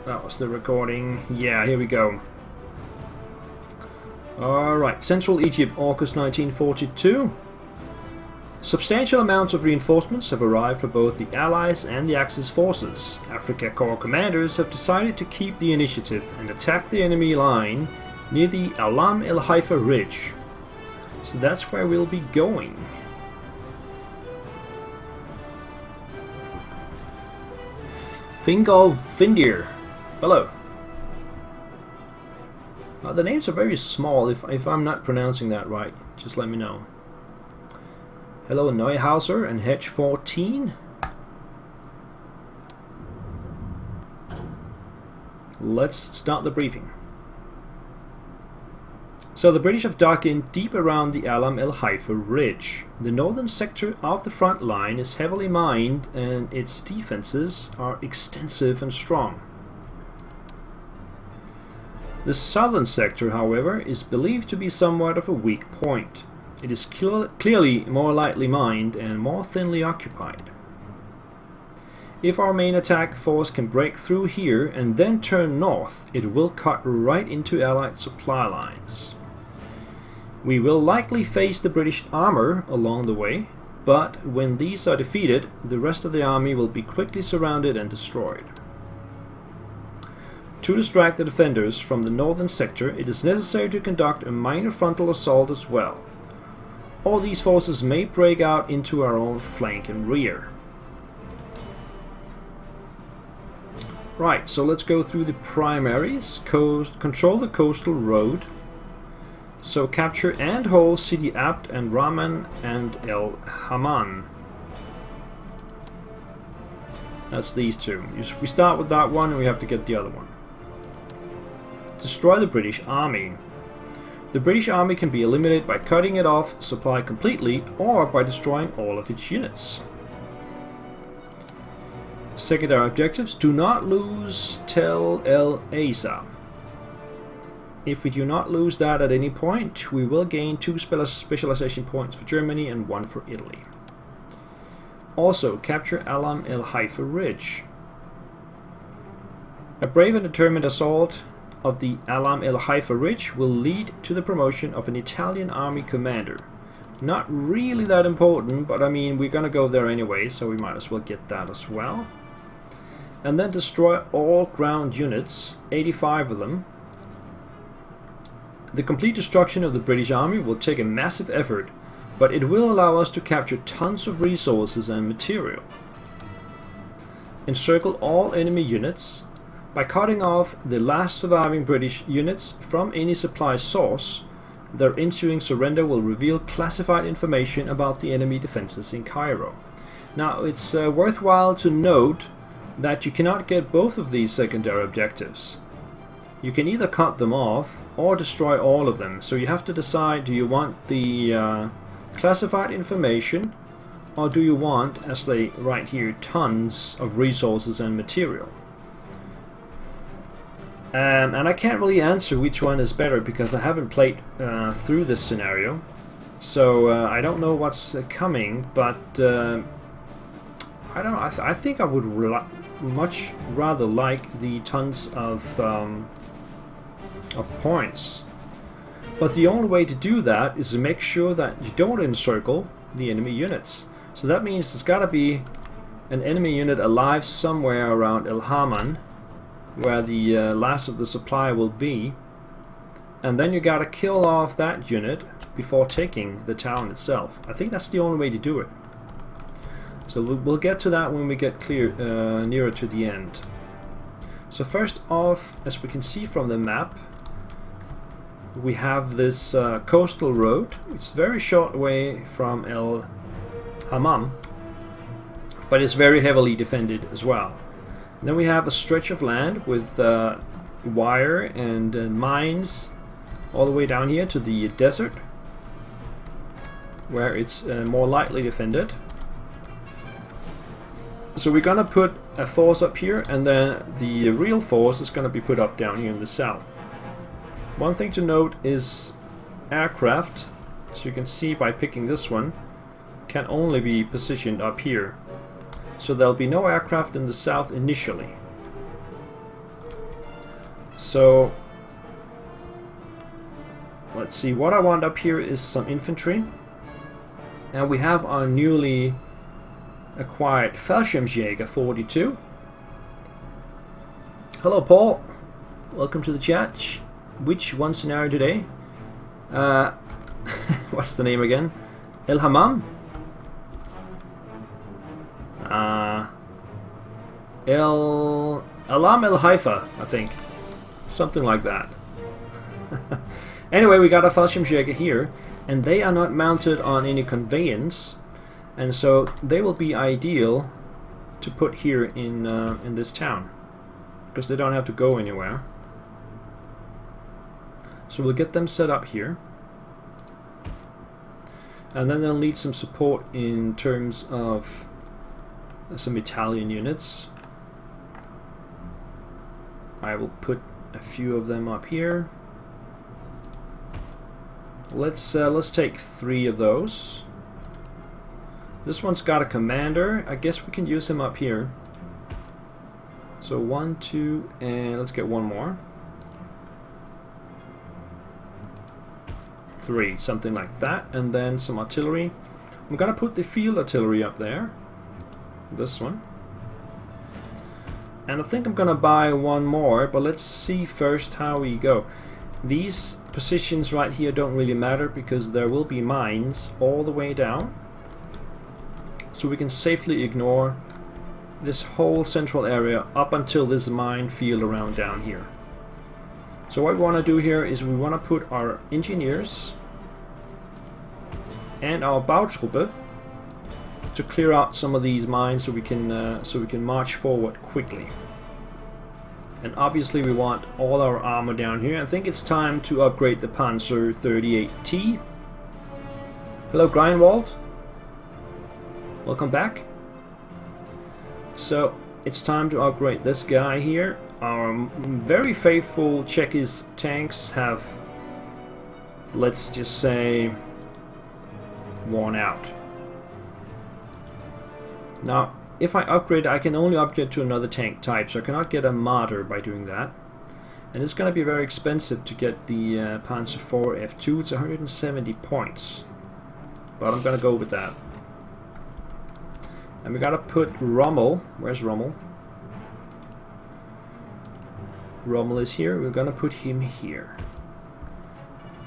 That was the recording. Yeah, here we go. Alright, Central Egypt, August 1942. Substantial amounts of reinforcements have arrived for both the Allies and the Axis forces. Africa Corps commanders have decided to keep the initiative and attack the enemy line near the Alam el Haifa Ridge. So that's where we'll be going. Fingolf Findir. Hello. The names are very small. If I'm not pronouncing that right, just let me know. Hello Neuhauser and Hedge 14. Let's start the briefing. So the British have dug in deep around the Alam el Haifa Ridge. The northern sector of the front line is heavily mined and its defenses are extensive and strong. The southern sector, however, is believed to be somewhat of a weak point. It is clearly more lightly mined and more thinly occupied. If our main attack force can break through here and then turn north, it will cut right into Allied supply lines. We will likely face the British armor along the way, but when these are defeated, the rest of the army will be quickly surrounded and destroyed. To distract the defenders from the northern sector, it is necessary to conduct a minor frontal assault as well. All these forces may break out into our own flank and rear. Right, so let's go through the primaries. Control the coastal road. So capture and hold Sidi Abd and Rahman and El Haman. That's these two. We start with that one and we have to get the other one. Destroy the British army. The British army can be eliminated by cutting it off supply completely or by destroying all of its units. Secondary objectives: do not lose Tel El Asa. If we do not lose that at any point, we will gain 2 specialization points for Germany and 1 for Italy. Also, capture Alam el Haifa Ridge. A brave and determined assault of the Alam el Haifa Ridge will lead to the promotion of an Italian army commander. Not really that important, but I mean, we're gonna go there anyway, so we might as well get that as well. And then destroy all ground units, 85 of them. The complete destruction of the British army will take a massive effort, but it will allow us to capture tons of resources and material. Encircle all enemy units. By cutting off the last surviving British units from any supply source, their ensuing surrender will reveal classified information about the enemy defenses in Cairo. Now, it's worthwhile to note that you cannot get both of these secondary objectives. You can either cut them off or destroy all of them, so you have to decide, do you want the classified information, or do you want, as they write here, tons of resources and material? And I can't really answer which one is better because I haven't played through this scenario, so I don't know what's coming. But I don't know. I think I would much rather like the tons of points. But the only way to do that is to make sure that you don't encircle the enemy units. So that means there's got to be an enemy unit alive somewhere around El Haman, where the last of the supply will be, and then you gotta kill off that unit before taking the town itself. I think that's the only way to do it. So we'll get to that when we get nearer to the end. So first off, as we can see from the map, we have this coastal road. It's a very short way from El Hammam, but it's very heavily defended as well. Then we have a stretch of land with wire and mines all the way down here to the desert, where it's more lightly defended. So we're gonna put a force up here, and then the real force is gonna be put up down here in the south. One thing to note is aircraft, so you can see by picking this one, can only be positioned up here. So there'll be no aircraft in the south initially. So let's see, what I want up here is some infantry. And we have our newly acquired Fallschirmjäger 42. Hello Paul, welcome to the chat. Which one scenario today? What's the name again? El Hammam? Alam El Haifa, I think. Something like that. Anyway, we got a Fallschirmjäger here, and they are not mounted on any conveyance, and so they will be ideal to put here in this town, because they don't have to go anywhere. So we'll get them set up here, and then they'll need some support in terms of some Italian units. I will put a few of them up here. Let's take 3 of those. This one's got a commander. I guess we can use him up here. So 1, 2, and let's get one more. 3, something like that, and then some artillery. I'm gonna put the field artillery up there. This one. And I think I'm gonna buy one more, but let's see first how we go. These positions right here don't really matter because there will be mines all the way down. So we can safely ignore this whole central area up until this minefield around down here. So what we want to do here is we want to put our engineers and our Bautruppe to clear out some of these mines so we can march forward quickly. And obviously we want all our armor down here. I think it's time to upgrade the Panzer 38T. Hello Grindwald. Welcome back. So it's time to upgrade this guy here. Our very faithful Czechist tanks have, let's just say, worn out. Now if I upgrade, I can only upgrade to another tank type, so I cannot get a Marder by doing that. And it's going to be very expensive to get the Panzer IV F2. It's 170 points. But I'm going to go with that. And we got to put Rommel. Where's Rommel? Rommel is here. We're going to put him here.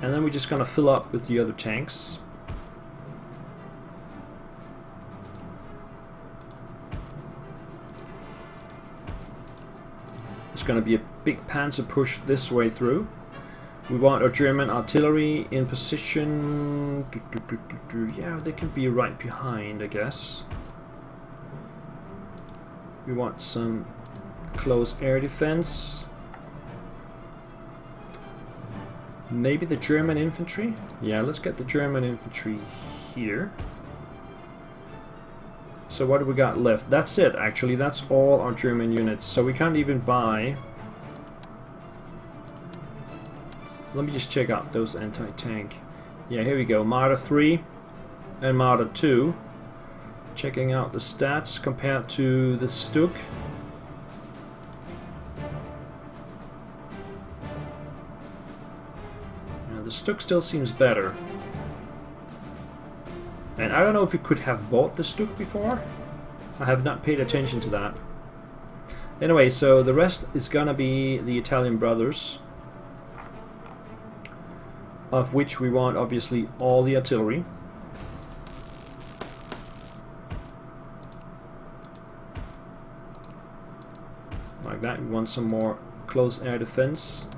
And then we're just going to fill up with the other tanks. It's going to be a big panzer push this way through. We want our German artillery in position. Yeah, they can be right behind, I guess. We want some close air defense. Maybe the German infantry? Yeah, let's get the German infantry here. So what do we got left? That's it, actually. That's all our German units. So we can't even buy... Let me just check out those anti-tank. Yeah, here we go. Marder 3 and Marder 2. Checking out the stats compared to the Stuk. Yeah, the Stuk still seems better. And I don't know if we could have bought the Stuk before. I have not paid attention to that. Anyway, so the rest is gonna be the Italian brothers, of which we want obviously all the artillery. Like that. We want some more close air defense.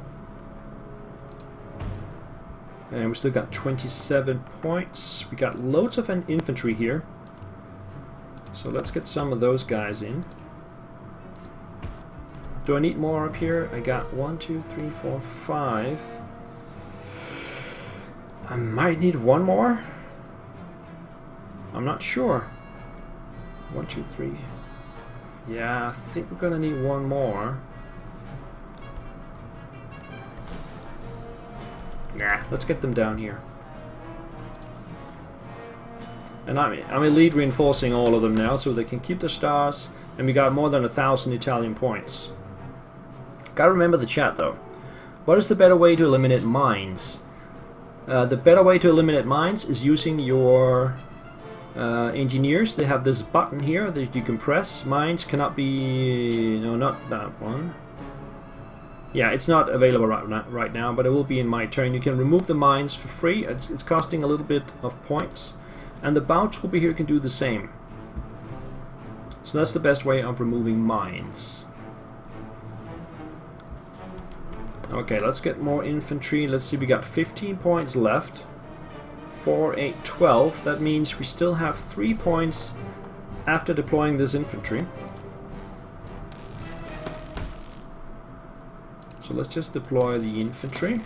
And we still got 27 points. We got loads of infantry here. So let's get some of those guys in. Do I need more up here? I got 1, 2, 3, 4, 5. I might need one more. I'm not sure. 1, 2, 3. Yeah, I think we're gonna need one more. Nah, let's get them down here. And I'm elite reinforcing all of them now so they can keep the stars, and we got more than 1,000 Italian points. Gotta remember the chat though. What is the better way to eliminate mines? The better way to eliminate mines is using your engineers. They have this button here that you can press. Mines cannot be... no, not that one. Yeah, it's not available right now, but it will be in my turn. You can remove the mines for free. It's costing a little bit of points. And the bow trooper here can do the same. So that's the best way of removing mines. Okay, let's get more infantry. Let's see, we got 15 points left. 4, 8, 12. That means we still have 3 points after deploying this infantry. So let's just deploy the infantry.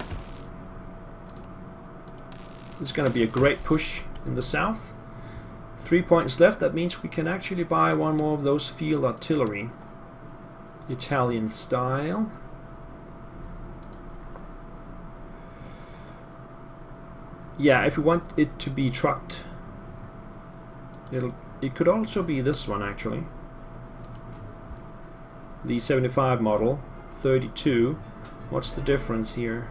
This is going to be a great push in the south. 3 points left. That means we can actually buy one more of those field artillery. Italian style. Yeah, if you want it to be trucked, it could also be this one actually. The 75 model, 32. What's the difference here?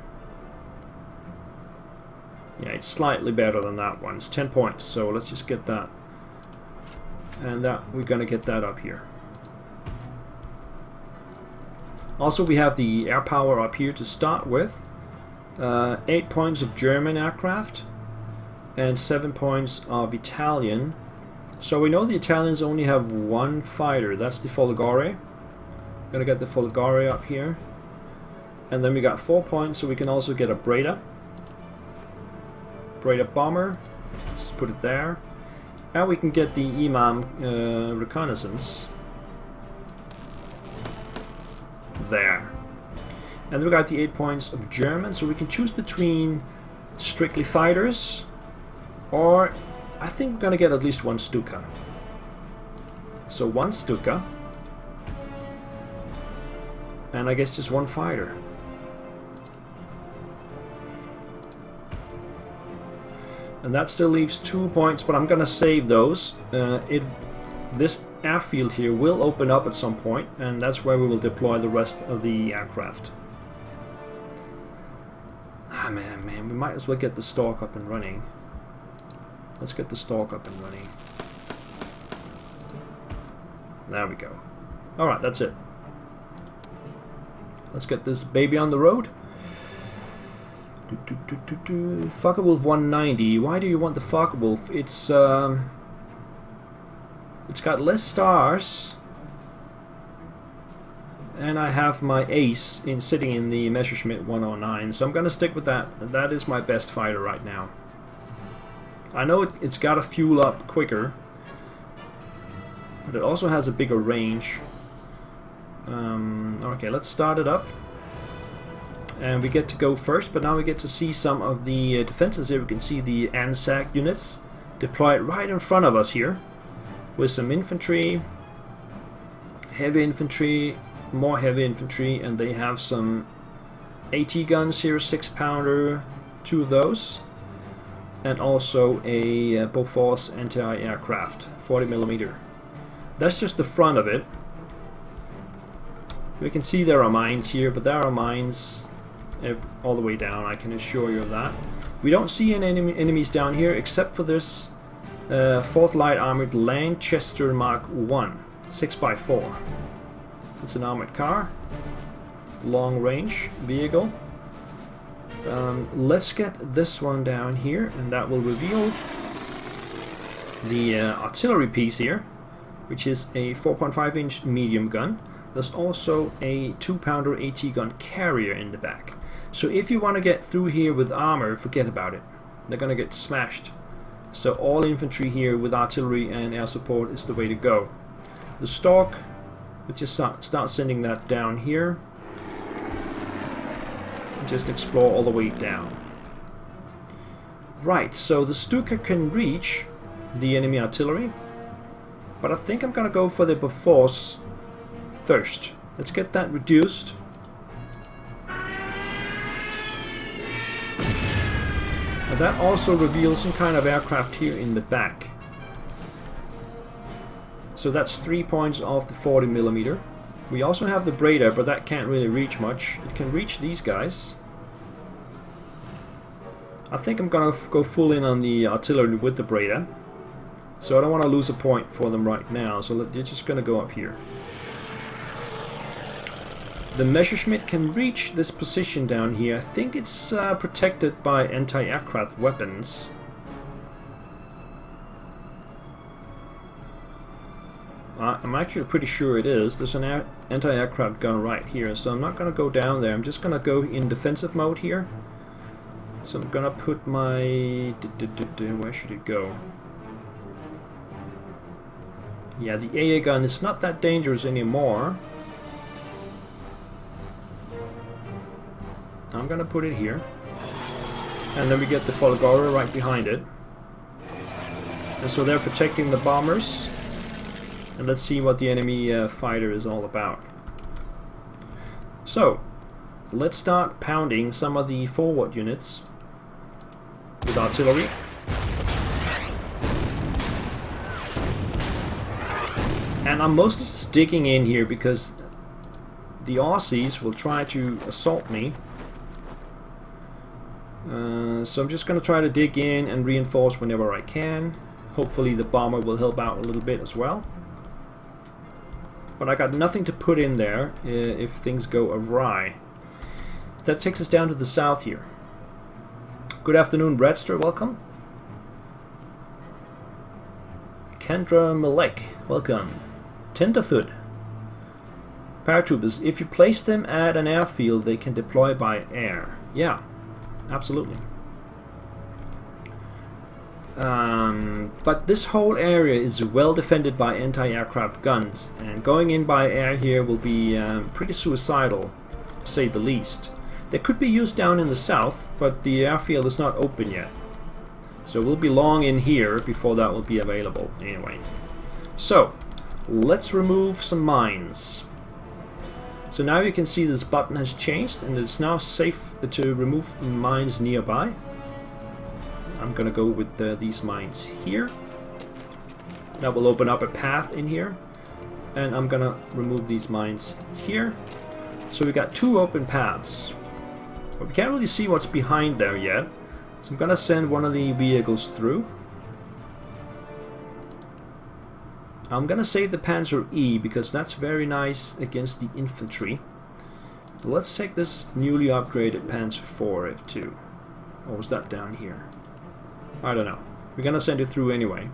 Yeah, it's slightly better than that one. It's 10 points, so let's just get that. And that we're gonna get that up here. Also, we have the air power up here to start with. 8 points of German aircraft and 7 points of Italian. So we know the Italians only have one fighter. That's the Folgore. Gonna get the Folgore up here. And then we got 4 points, so we can also get a Breda. Breda bomber. Let's just put it there. And we can get the Imam reconnaissance. There. And we got the 8 points of German, so we can choose between strictly fighters, or I think we're gonna get at least one Stuka. So one Stuka, and I guess just one fighter. And that still leaves 2 points, but I'm gonna save those. This airfield here will open up at some point, and that's where we will deploy the rest of the aircraft. Ah, man, we might as well get the stalk up and running. Let's get the stalk up and running. There we go. Alright, that's it. Let's get this baby on the road. Focke-Wulf 190. Why do you want the Focke-Wulf? It's got less stars. And I have my ace sitting in the Messerschmitt 109, so I'm gonna stick with that. That is my best fighter right now. I know it's got to fuel up quicker, but it also has a bigger range. Okay, let's start it up. And we get to go first, but now we get to see some of the defenses here. We can see the ANZAC units deployed right in front of us here, with some infantry, heavy infantry, more heavy infantry, and they have some AT guns here, 6-pounder, 2 of those, and also a Bofors anti-aircraft, 40mm. That's just the front of it. We can see there are mines here, but there are mines all the way down, I can assure you of that. We don't see any enemies down here except for this 4th Light Armored Lanchester Mark 1, 6x4. It's an armored car, long range vehicle. Let's get this one down here, and that will reveal the artillery piece here, which is a 4.5-inch medium gun. There's also a 2-pounder AT gun carrier in the back. So if you want to get through here with armor, forget about it. They're gonna get smashed. So all infantry here with artillery and air support is the way to go. The Stork, we just start sending that down here. Just explore all the way down. Right, so the Stuka can reach the enemy artillery, but I think I'm gonna go for the Bofors first. Let's get that reduced. And that also reveals some kind of aircraft here in the back. So that's 3 points off the 40mm. We also have the Breda, but that can't really reach much. It can reach these guys. I think I'm gonna go full in on the artillery with the Breda. So I don't want to lose a point for them right now, so they're just gonna go up here. The Messerschmitt can reach this position down here. I think it's protected by anti-aircraft weapons. I'm actually pretty sure it is. There's an anti-aircraft gun right here, so I'm not going to go down there. I'm just going to go in defensive mode here. So I'm going to put my... Where should it go? Yeah, the AA gun is not that dangerous anymore. I'm going to put it here. And then we get the Folgore right behind it. And so they're protecting the bombers. And let's see what the enemy fighter is all about. So, let's start pounding some of the forward units with artillery. And I'm mostly just digging in here because the Aussies will try to assault me. So I'm just going to try to dig in and reinforce whenever I can. Hopefully the bomber will help out a little bit as well. But I got nothing to put in there if things go awry. That takes us down to the south here. Good afternoon, Bradster, welcome. Kendra Malek, welcome. Tenderfoot. Paratroopers, if you place them at an airfield, they can deploy by air. Yeah, absolutely. But this whole area is well defended by anti-aircraft guns, and going in by air here will be pretty suicidal, to say the least. They could be used down in the south, but the airfield is not open yet. So we'll be long in here before that will be available anyway. So, let's remove some mines. So now you can see this button has changed, and it's now safe to remove mines nearby. I'm gonna go with these mines here. That will open up a path in here. And I'm gonna remove these mines here. So we got two open paths. But we can't really see what's behind there yet. So I'm gonna send one of the vehicles through. I'm gonna save the Panzer E because that's very nice against the infantry. But let's take this newly upgraded Panzer IV F2. Or was that down here? I don't know. We're gonna send it through anyway.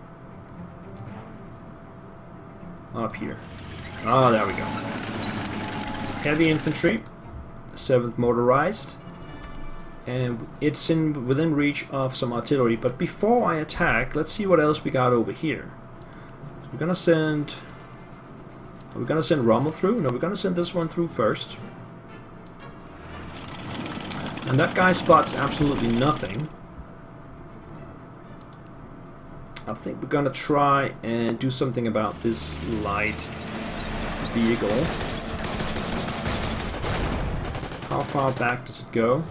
Up here. Ah, there we go. Heavy infantry, 7th motorized, and it's within reach of some artillery. But before I attack, let's see what else we got over here. So we're gonna send. Are we gonna send Rommel through? No, we're gonna send this one through first. And that guy spots absolutely nothing. I think we're gonna try and do something about this light vehicle. How far back does it go?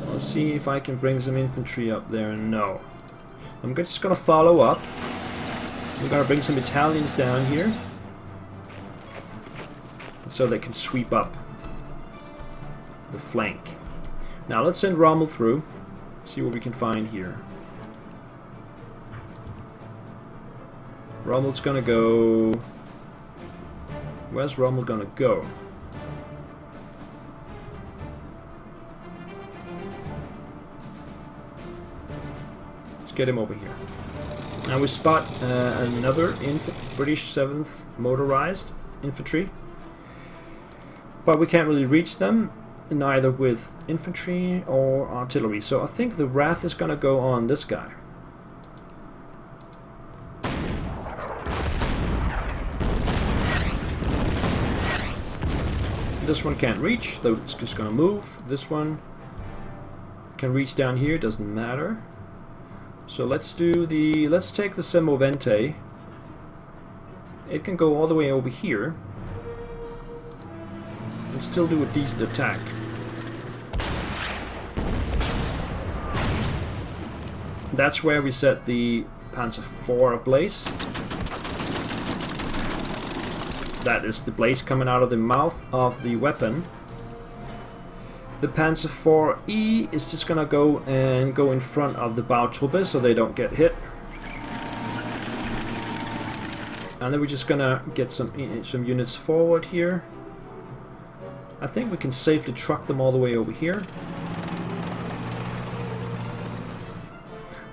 Let's see if I can bring some infantry up there. No. I'm just gonna follow up. We're gonna bring some Italians down here so they can sweep up the flank. Now let's send Rommel through. See what we can find here. Rommel's gonna go... Where's Rommel gonna go? Let's get him over here. Now we spot another British 7th motorized infantry. But we can't really reach them, neither with infantry or artillery. So I think the Wrath is gonna go on this guy. This one can't reach, though it's just gonna move. This one can reach down here, doesn't matter. So let's take the Semovente. It can go all the way over here and still do a decent attack. That's where we set the Panzer IV ablaze. That is the blaze coming out of the mouth of the weapon. The Panzer IV is just gonna go in front of the Bautruppe so they don't get hit. And then we're just gonna get some units forward here. I think we can safely truck them all the way over here.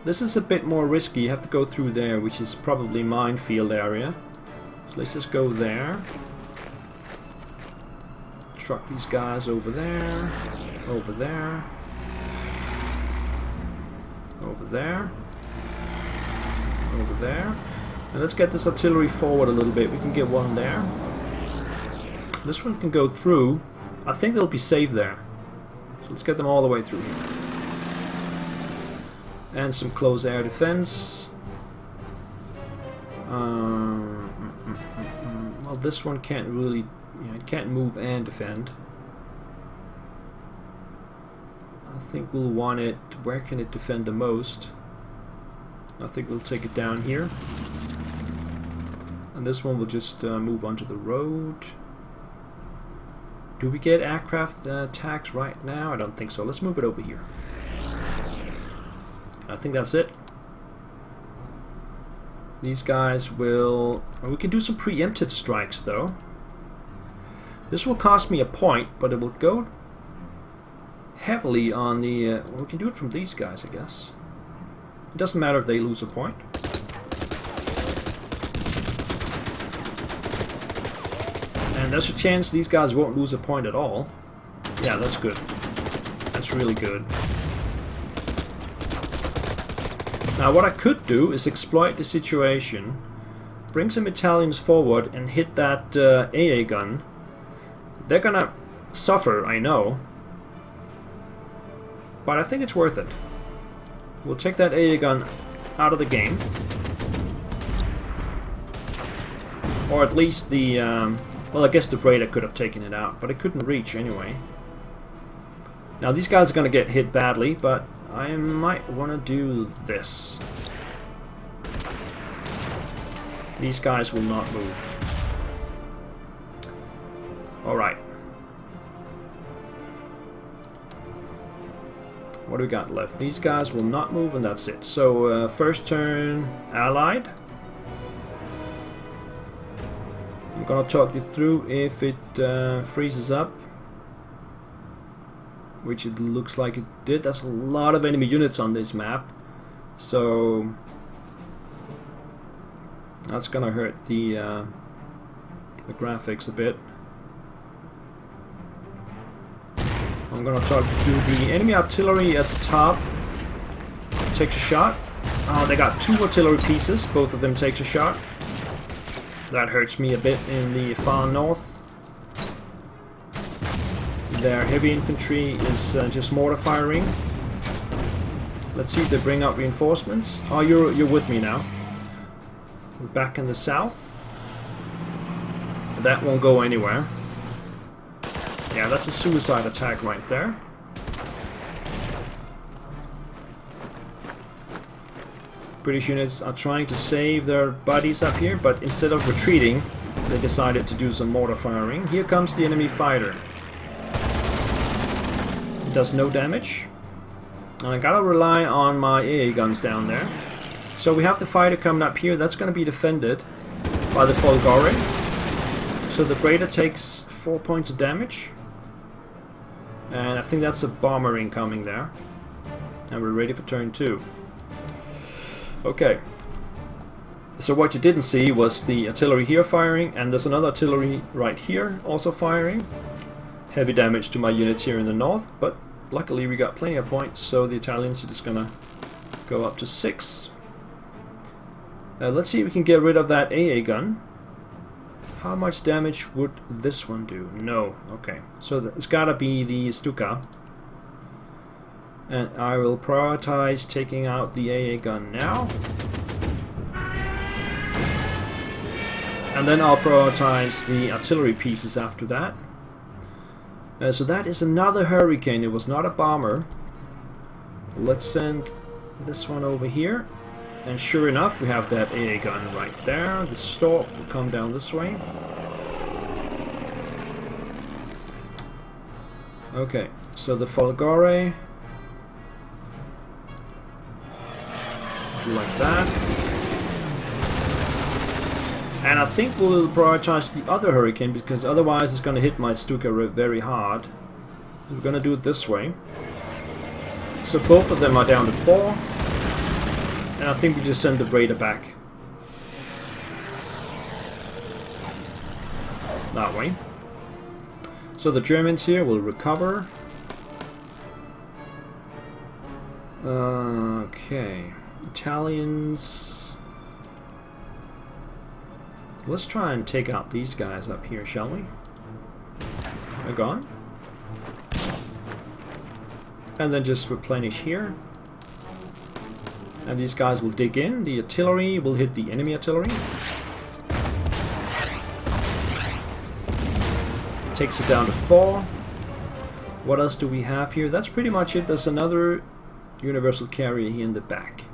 This is a bit more risky. You have to go through there, which is probably minefield area. So let's just go there. Truck these guys over there, over there, over there, over there. And let's get this artillery forward a little bit. We can get one there. This one can go through. I think they'll be safe there. So let's get them all the way through here. And some close air defense. Well, this one can't really... Yeah, it can't move and defend. I think we'll want it... Where can it defend the most? I think we'll take it down here. And this one will just move onto the road. Do we get aircraft attacks right now? I don't think so. Let's move it over here. I think that's it. These guys will... We can do some preemptive strikes though. This will cost me a point, but it will go heavily on the... well, we can do it from these guys, I guess. It doesn't matter if they lose a point. And there's a chance these guys won't lose a point at all. Yeah, that's good. That's really good. Now what I could do is exploit the situation, bring some Italians forward and hit that AA gun. They're gonna suffer, I know. But I think it's worth it. We'll take that AA gun out of the game. Or at least the... well, I guess the Raider could have taken it out, but it couldn't reach anyway. Now these guys are gonna get hit badly, but I might want to do this. These guys will not move. Alright. What do we got left? These guys will not move and that's it. So first turn Allied. I'm gonna talk you through if it freezes up. Which it looks like it did. That's a lot of enemy units on this map. So that's gonna hurt the graphics a bit. I'm gonna talk you through the enemy artillery at the top. Takes a shot. They got 2 artillery pieces. Both of them takes a shot. That hurts me a bit in the far north. Their heavy infantry is just mortar firing. Let's see if they bring out reinforcements. Oh, you're with me now. We're back in the south. That won't go anywhere. Yeah, that's a suicide attack right there. British units are trying to save their buddies up here, but instead of retreating, they decided to do some mortar firing. Here comes the enemy fighter. It does no damage. And I gotta rely on my AA guns down there. So we have the fighter coming up here. That's gonna be defended by the Folgore. So the Raider takes 4 points of damage. And I think that's a bomber incoming there. And we're ready for turn 2. Okay. So what you didn't see was the artillery here firing, and there's another artillery right here also firing. Heavy damage to my units here in the north, but luckily we got plenty of points, so the Italians are just gonna go up to 6. Let's see if we can get rid of that AA gun. How much damage would this one do? No. Okay. So it's gotta be the Stuka. And I will prioritize taking out the AA gun now. And then I'll prioritize the artillery pieces after that. So that is another Hurricane. It was not a bomber. Let's send this one over here. And sure enough, we have that AA gun right there. The Stork will come down this way. Okay, so the Folgore. Do like that. And I think we'll prioritize the other hurricane because otherwise it's going to hit my Stuka very hard. We're going to do it this way. So both of them are down to 4. And I think we just send the Raider back. That way. So the Germans here will recover. Okay. Italians. Let's try and take out these guys up here, shall we? They're gone. And then just replenish here. And these guys will dig in. The artillery will hit the enemy artillery. Takes it down to 4. What else do we have here? That's pretty much it. There's another universal carrier here in the back.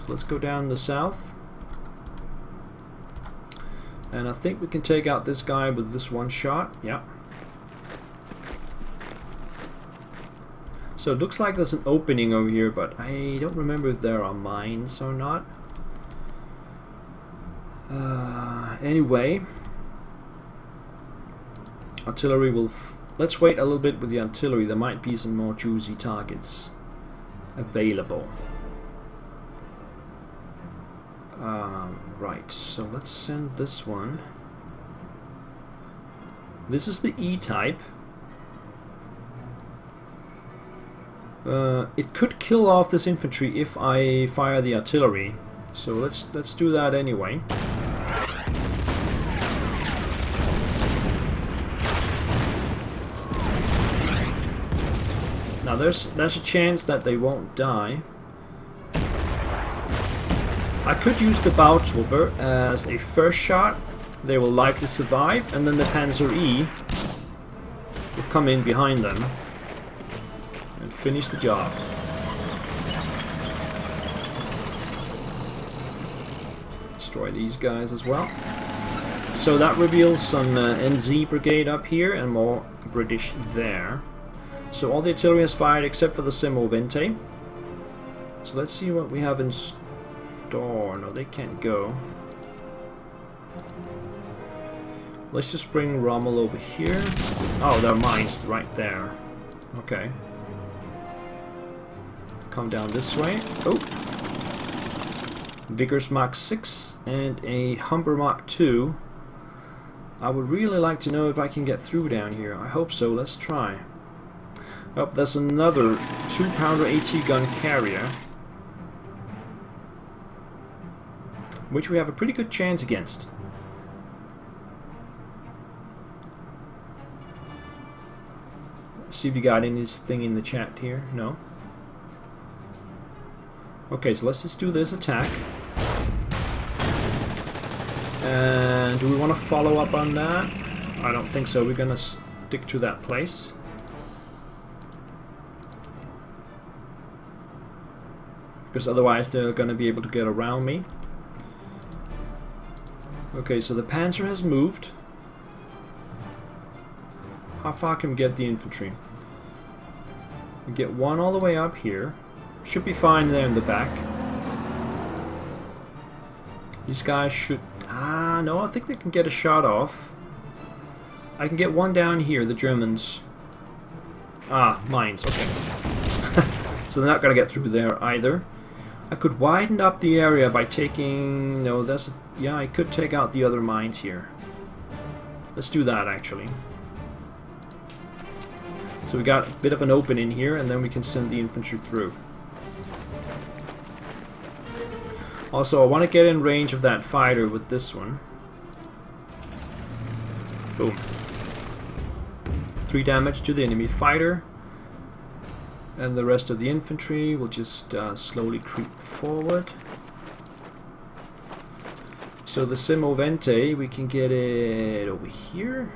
So let's go down the south. And I think we can take out this guy with this one shot. Yeah. So it looks like there's an opening over here, but I don't remember if there are mines or not. Anyway. Artillery will... Let's wait a little bit with the artillery. There might be some more juicy targets available. Right, so let's send this one. This is the E-type. It could kill off this infantry if I fire the artillery. So let's do that anyway. Now there's a chance that they won't die. I could use the Bautruppe as a first shot. They will likely survive, and then the Panzer E will come in behind them and finish the job. Destroy these guys as well. So that reveals some NZ brigade up here and more British there. So all the artillery is fired except for the Semovente. So let's see what we have in store. No, they can't go. Let's just bring Rommel over here. Oh, there are mines right there. Okay. Come down this way. Oh. Vickers Mark 6 and a Humber Mark 2. I would really like to know if I can get through down here. I hope so. Let's try. Oh, there's another 2-pounder AT gun carrier, which we have a pretty good chance against. Let's see if you got anything in the chat here. No? Okay, so let's just do this attack. And do we want to follow up on that? I don't think so. We're going to stick to that place. Because otherwise they're going to be able to get around me. Okay, so the Panzer has moved. How far can we get the infantry? We get one all the way up here. Should be fine there in the back. These guys should... Ah, no, I think they can get a shot off. I can get one down here, the Germans. Ah, mines, okay. So they're not going to get through there either. I could widen up the area by taking... No, that's... Yeah, I could take out the other mines here. Let's do that, actually. So we got a bit of an open in here, and then we can send the infantry through. Also, I want to get in range of that fighter with this one. Boom. 3 damage to the enemy fighter. And the rest of the infantry will just slowly creep forward. So the Semovente, we can get it over here.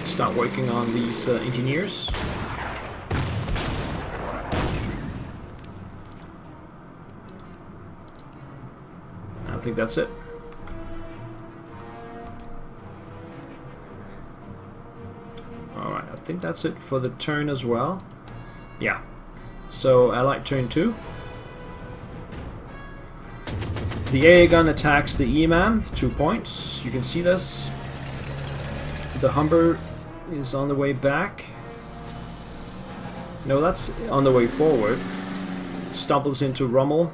Start working on these engineers. I think that's it. think that's it for the turn as well. Yeah. So Allied turn 2. The AA gun attacks the EMAM, 2 points. You can see this. The Humber is on the way back. No, that's on the way forward. Stumbles into Rommel.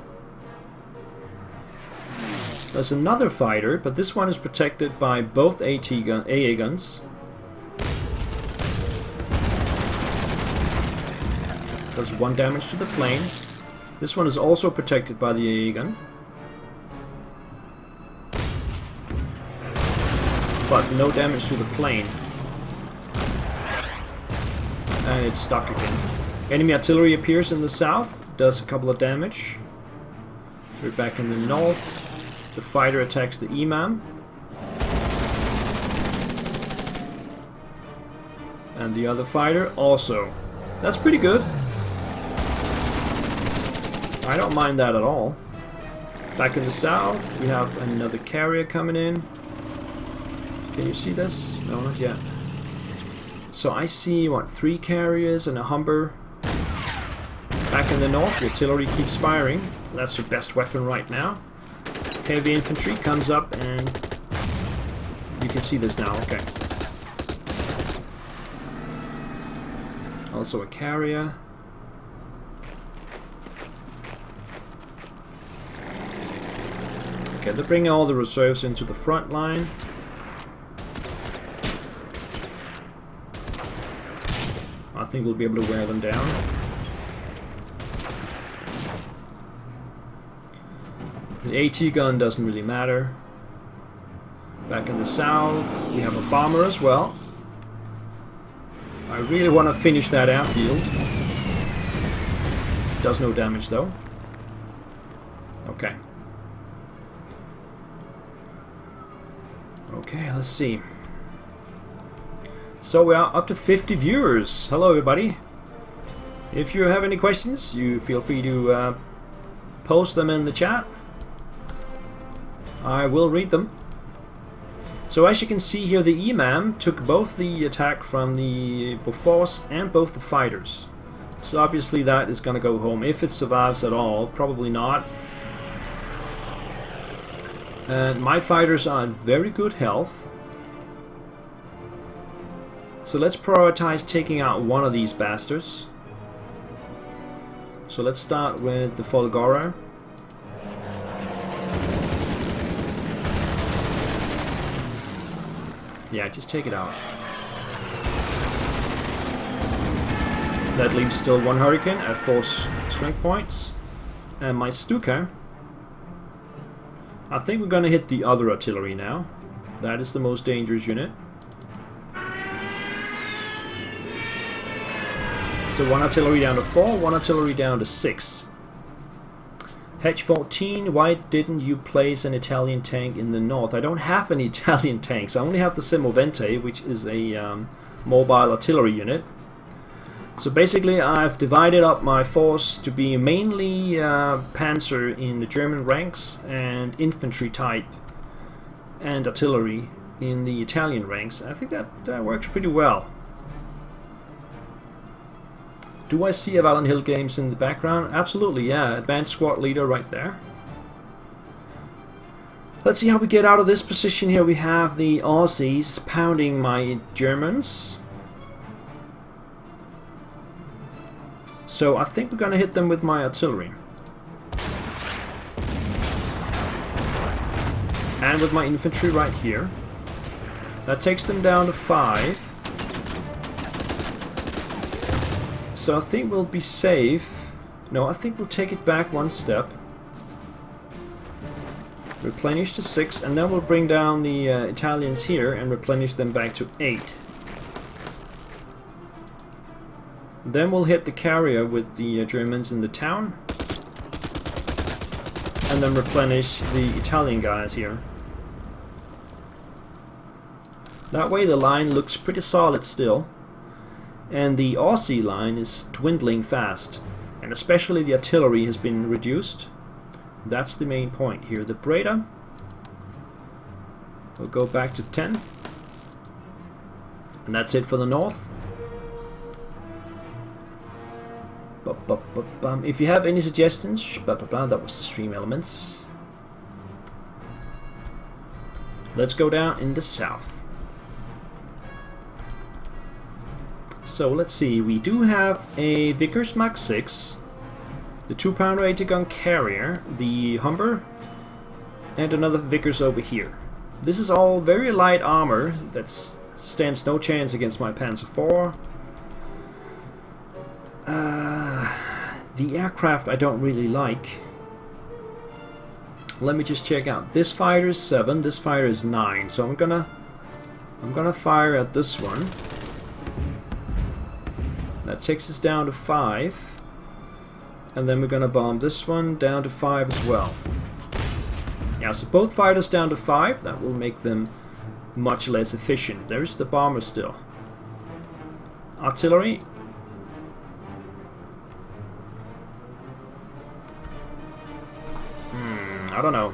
There's another fighter, but this one is protected by both AA guns. Does 1 damage to the plane. This one is also protected by the AA gun. But no damage to the plane. And it's stuck again. Enemy artillery appears in the south, does a couple of damage. We're back in the north. The fighter attacks the EMAM. And the other fighter also. That's pretty good. I don't mind that at all. Back in the south, we have another carrier coming in. Can you see this? No, not yet. So I see, what, 3 carriers and a Humber. Back in the north, the artillery keeps firing. That's the best weapon right now. Heavy infantry comes up and you can see this now, okay. Also a carrier. Okay, they're bringing all the reserves into the front line. I think we'll be able to wear them down. The AT gun doesn't really matter. Back in the south, we have a bomber as well. I really want to finish that airfield. Does no damage though. Okay. Okay, let's see. So we are up to 50 viewers. Hello everybody. If you have any questions, you feel free to post them in the chat. I will read them. So as you can see here, the EMAM took both the attack from the Bofors and both the fighters. So obviously that is going to go home, if it survives at all. Probably not. And my fighters are in very good health. So let's prioritize taking out one of these bastards. So let's start with the Folgora. Yeah, just take it out. That leaves still 1 Hurricane at 4 strength points. And my Stuka. I think we're gonna hit the other artillery now. That is the most dangerous unit. So 1 artillery down to 4, 1 artillery down to 6. Hedge 14, why didn't you place an Italian tank in the north? I don't have any Italian tanks. I only have the Semovente, which is a mobile artillery unit. So basically I've divided up my force to be mainly panzer in the German ranks and infantry type and artillery in the Italian ranks. I think that works pretty well. Do I see a Valon Hill Games in the background? Absolutely, yeah. Advanced squad leader right there. Let's see how we get out of this position here. We have the Aussies pounding my Germans. So I think we're going to hit them with my artillery. And with my infantry right here. That takes them down to 5. So I think we'll be safe. No, I think we'll take it back 1 step. Replenish to 6, and then we'll bring down the Italians here and replenish them back to 8. Then we'll hit the carrier with the Germans in the town. And then replenish the Italian guys here. That way the line looks pretty solid still. And the Aussie line is dwindling fast. And especially the artillery has been reduced. That's the main point here. The Breda will go back to 10. And that's it for the north. If you have any suggestions, that was the stream elements. Let's go down in the south. So let's see, we do have a Vickers Mach 6, the 2-pounder 80-gun carrier, the Humber, and another Vickers over here. This is all very light armor that stands no chance against my Panzer IV. The aircraft I don't really like. Let me just check out. This fighter is 7, this fighter is 9. So I'm gonna fire at this one. That takes us down to 5. And then we're gonna bomb this one down to 5 as well. Yeah, so both fighters down to 5. That will make them much less efficient. There's the bomber still. Artillery. I don't know.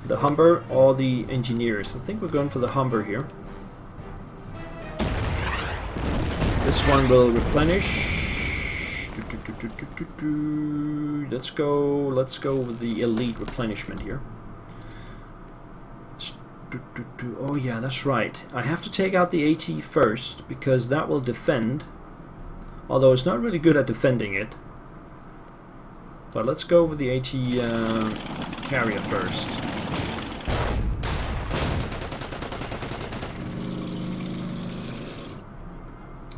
The Humber or the engineers. I think we're going for the Humber here. This one will replenish. Let's go with the elite replenishment here. Oh yeah, that's right. I have to take out the AT first because that will defend. Although it's not really good at defending it. But let's go with the AT carrier first.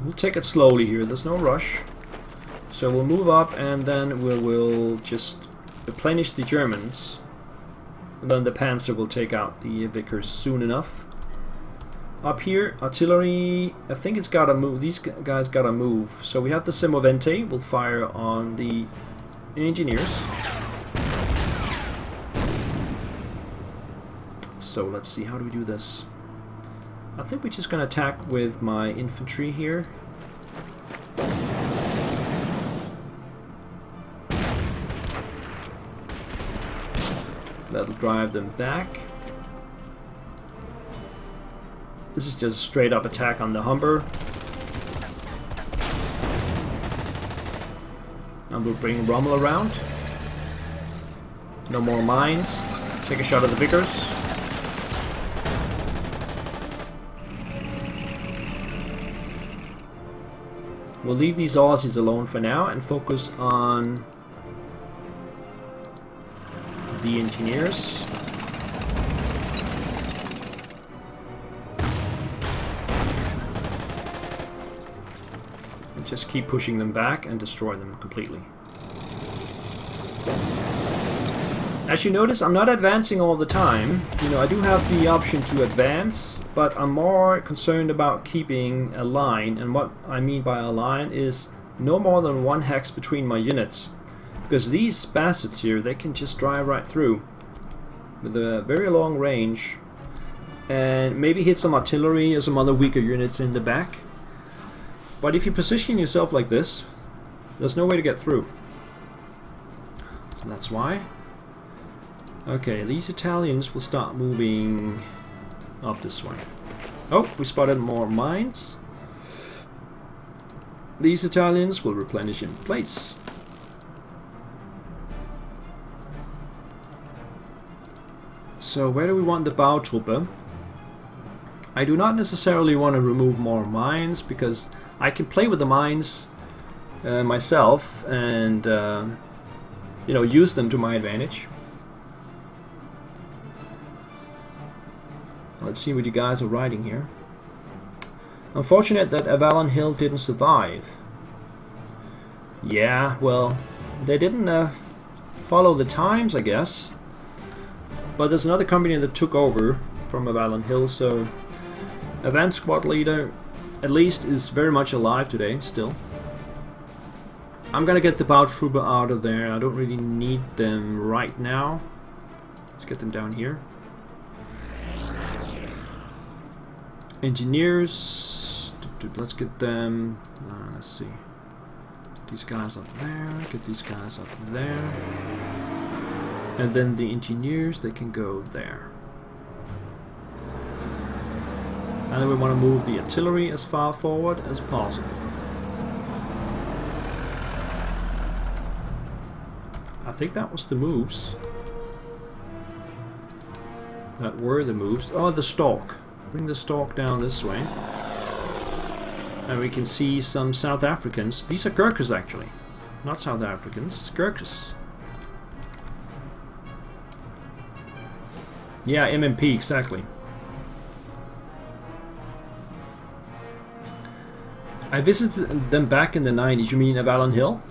We'll take it slowly here, there's no rush. So we'll move up and then we'll just replenish the Germans. And then the Panzer will take out the Vickers soon enough. Up here, artillery, I think it's gotta move, these guys gotta move. So we have the Semovente, we'll fire on the engineers. So let's see, how do we do this? I think we're just gonna attack with my infantry here. That'll drive them back. This is just a straight up attack on the Humber. And we'll bring Rommel around. No more mines. Take a shot at the Vickers. We'll leave these Aussies alone for now and focus on the engineers. And just keep pushing them back and destroy them completely. As you notice, I'm not advancing all the time. You know, I do have the option to advance, but I'm more concerned about keeping a line. And what I mean by a line is no more than 1 hex between my units. Because these bastards here, they can just drive right through with a very long range. And maybe hit some artillery or some other weaker units in the back. But if you position yourself like this, there's no way to get through. So that's why. Okay, these Italians will start moving up this way. Oh, we spotted more mines. These Italians will replenish in place. So where do we want the Bautruppe? I do not necessarily want to remove more mines because I can play with the mines myself and you know, use them to my advantage. Let's see what you guys are riding here. Unfortunate that Avalon Hill didn't survive. Yeah, well, they didn't follow the times, I guess. But there's another company that took over from Avalon Hill, so Advanced Squad Leader at least is very much alive today, still. I'm gonna get the Bautruppe out of there. I don't really need them right now. Let's get them down here. Engineers, let's get them, let's see, these guys up there, get these guys up there, and then the engineers, they can go there. And then we want to move the artillery as far forward as possible. think that was the moves. That were the moves. Oh, the stalk. Bring the stalk down this way. And we can see some South Africans. These are Gurkhas actually. Not South Africans, Gurkhas. Yeah, MMP, exactly. I visited them back in the 90s. You mean Avalon Hill?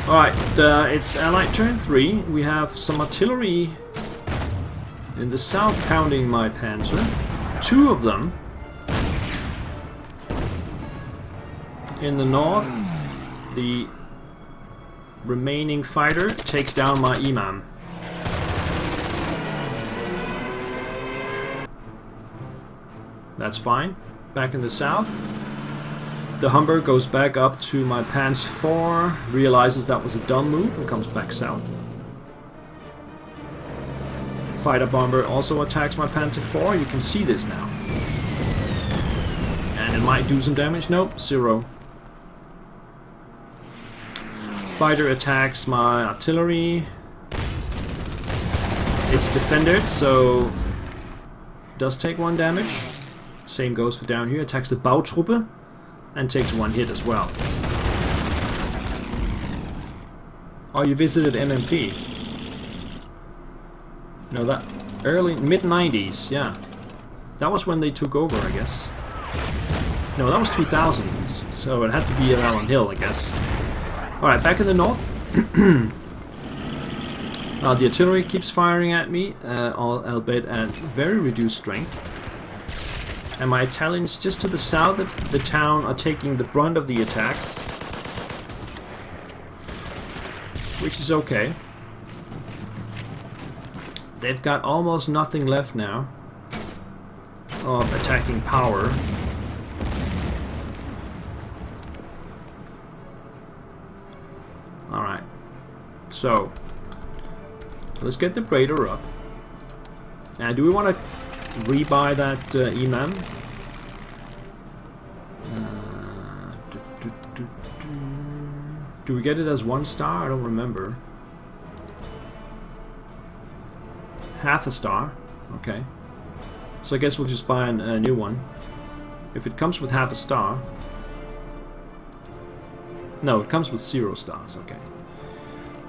Alright, it's Allied turn 3. We have some artillery in the south pounding my panzer. 2 of them. In the north, the remaining fighter takes down my imam. That's fine. Back in the south, the Humber goes back up to my Panzer 4, realizes that was a dumb move and comes back south. Fighter bomber also attacks my Panzer 4. You can see this now. And it might do some damage. Nope, 0. Fighter attacks my artillery. It's defended, so does take 1 damage. Same goes for down here. Attacks the Bautruppe and takes 1 hit as well. Oh, you visited MMP? No, that early mid-90s, yeah. That was when they took over, I guess. No, that was 2000s, so it had to be Avalon Hill, I guess. Alright, back in the north. The artillery keeps firing at me, albeit at very reduced strength. And my Italians just to the south of the town are taking the brunt of the attacks. Which is okay. They've got almost nothing left now of attacking power. Alright, so let's get the Praetor up. And do we want to rebuy that Imam? Do we get it as 1 star? I don't remember. Half a star. Okay. So I guess we'll just buy a new one. If it comes with half a star. No, it comes with 0 stars. Okay.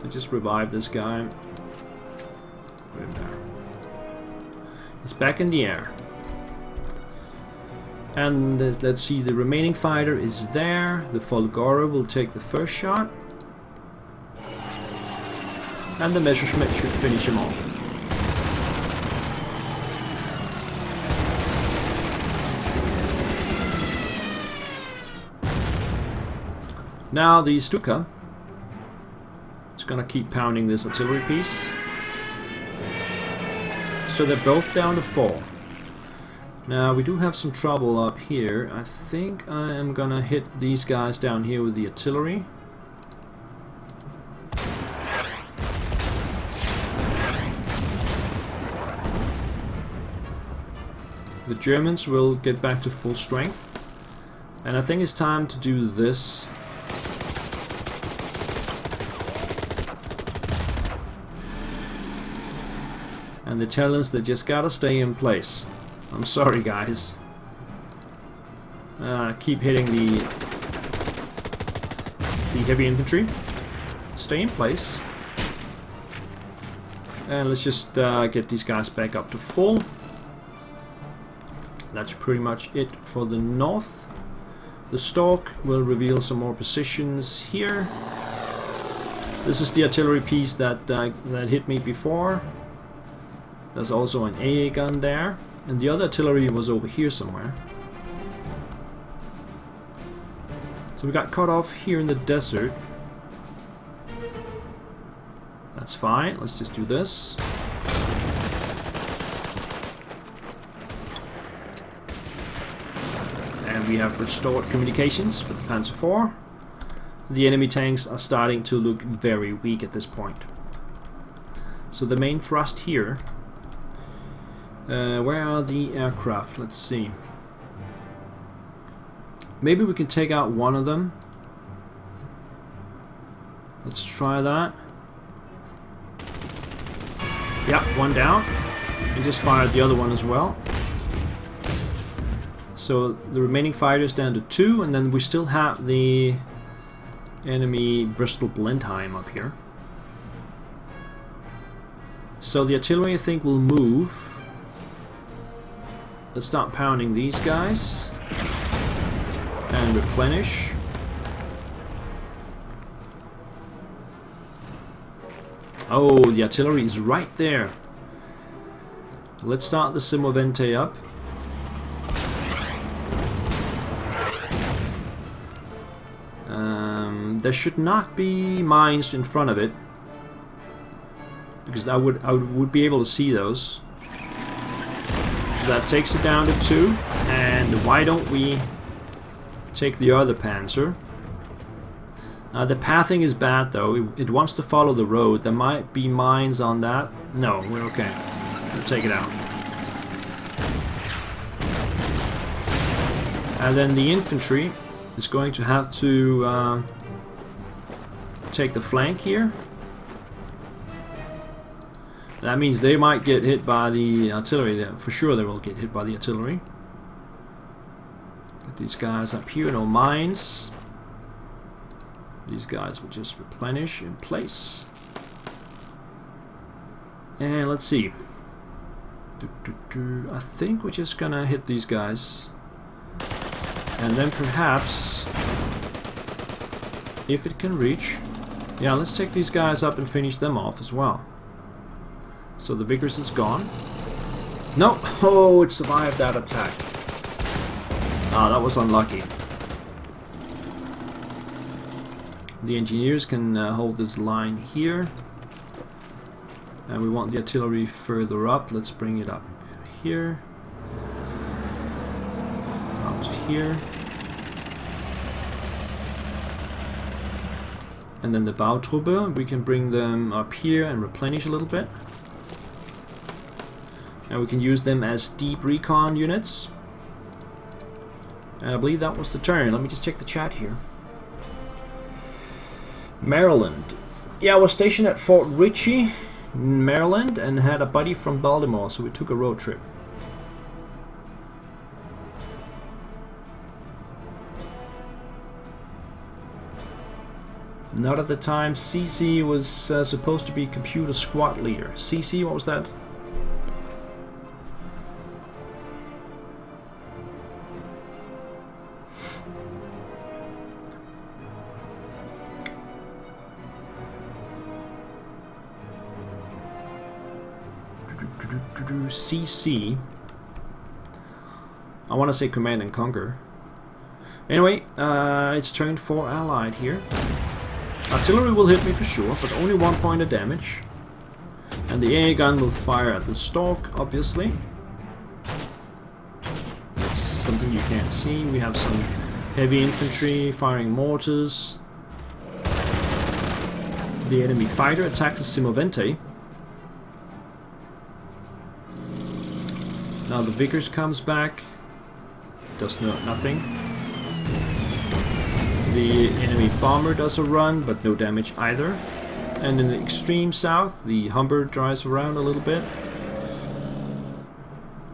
So just revive this guy. Put him there. It's back in the air. And let's see, the remaining fighter is there. The Folgore will take the first shot. And the Messerschmitt should finish him off. Now the Stuka is gonna keep pounding this artillery piece. So they're both down to 4. Now we do have some trouble up here. I think I am gonna hit these guys down here with the artillery. The Germans will get back to full strength. And I think it's time to do this. And the Italians, they just gotta stay in place. I'm sorry, guys. Keep hitting the heavy infantry. Stay in place. And let's just get these guys back up to full. That's pretty much it for the north. The Stork will reveal some more positions here. This is the artillery piece that that hit me before. There's also an AA gun there. And the other artillery was over here somewhere. So we got cut off here in the desert. That's fine. Let's just do this. And we have restored communications with the Panzer IV. The enemy tanks are starting to look very weak at this point. So the main thrust here. Where are the aircraft? Let's see. Maybe we can take out one of them. Let's try that. Yeah, one down. And just fired the other one as well. So the remaining fighters down to 2, and then we still have the enemy Bristol Blenheim up here. So the artillery, I think, will move. Let's start pounding these guys. And replenish. Oh, the artillery is right there. Let's start the Simovente up. There should not be mines in front of it, because I would be able to see those. So that takes it down to 2. And why don't we take the other Panzer? The pathing is bad though. It wants to follow the road. There might be mines on that. No, we're okay. We'll take it out. And then the infantry is going to have to take the flank here. That means they might get hit by the artillery. For sure they will get hit by the artillery. Get these guys up here, no mines. These guys will just replenish in place. And let's see. I think we're just gonna hit these guys. And then perhaps, if it can reach, yeah, let's take these guys up and finish them off as well. So the Vickers is gone. No! Oh, it survived that attack. Ah, that was unlucky. The engineers can hold this line here. And we want the artillery further up. Let's bring it up here. Up to here. And then the Bautruppe, we can bring them up here and replenish a little bit. And we can use them as deep recon units. And I believe that was the turn. Let me just check the chat here. Maryland. Yeah, I was stationed at Fort Ritchie, Maryland, and had a buddy from Baltimore, so we took a road trip. Not at the time. CC was supposed to be computer squad leader. CC, what was that? CC. I want to say Command and Conquer. Anyway, it's turn 4 Allied here. Artillery will hit me for sure, but only 1 point of damage. And the AA gun will fire at the stalk, obviously. That's something you can't see. We have some heavy infantry firing mortars. The enemy fighter attacks the Simovente. Now the Vickers comes back. Does nothing. The enemy bomber does a run, but no damage either. And in the extreme south, the Humber drives around a little bit.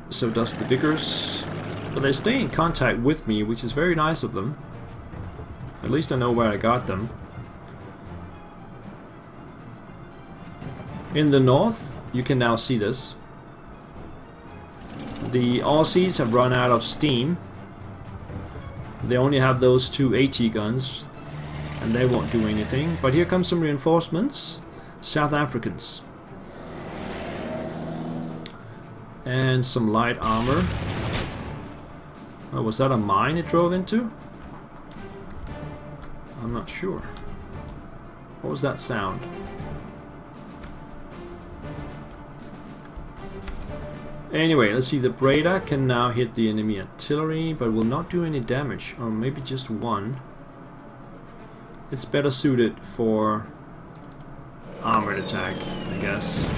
So does the Vickers. But they stay in contact with me, which is very nice of them. At least I know where I got them. In the north, you can now see this. The Aussies have run out of steam. They only have those 2 AT guns, and they won't do anything. But here comes some reinforcements. South Africans. And some light armor. Oh, was that a mine it drove into? I'm not sure. What was that sound? Anyway, let's see, the Breda can now hit the enemy artillery, but will not do any damage, or maybe just 1. It's better suited for armored attack, I guess.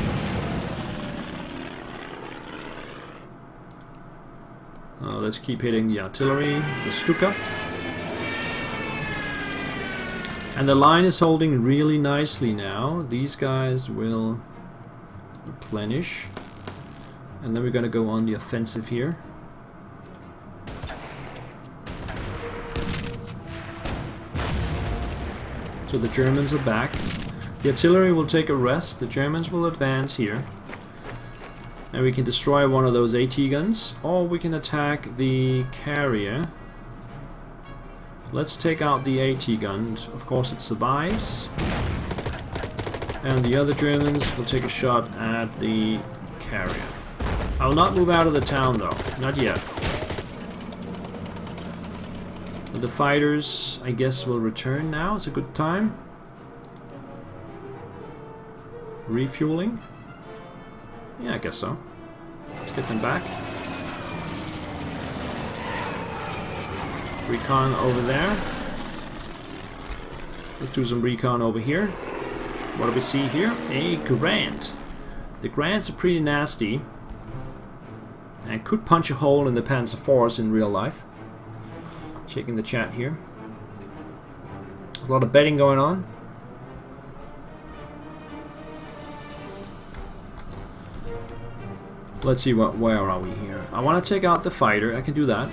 Let's keep hitting the artillery, the Stuka. And the line is holding really nicely now. These guys will replenish. And then we're going to go on the offensive here. So the Germans are back. The artillery will take a rest. The Germans will advance here. And we can destroy one of those AT guns. Or we can attack the carrier. Let's take out the AT gun. Of course it survives. And the other Germans will take a shot at the carrier. I will not move out of the town though. Not yet. But the fighters, I guess, will return now. It's a good time. Refueling. Yeah, I guess so. Let's get them back. Recon over there. Let's do some recon over here. What do we see here? A Grant. The Grants are pretty nasty. And could punch a hole in the Panzer IVs in real life. Checking the chat here. There's a lot of betting going on. Let's see where are we here. I want to take out the fighter. I can do that.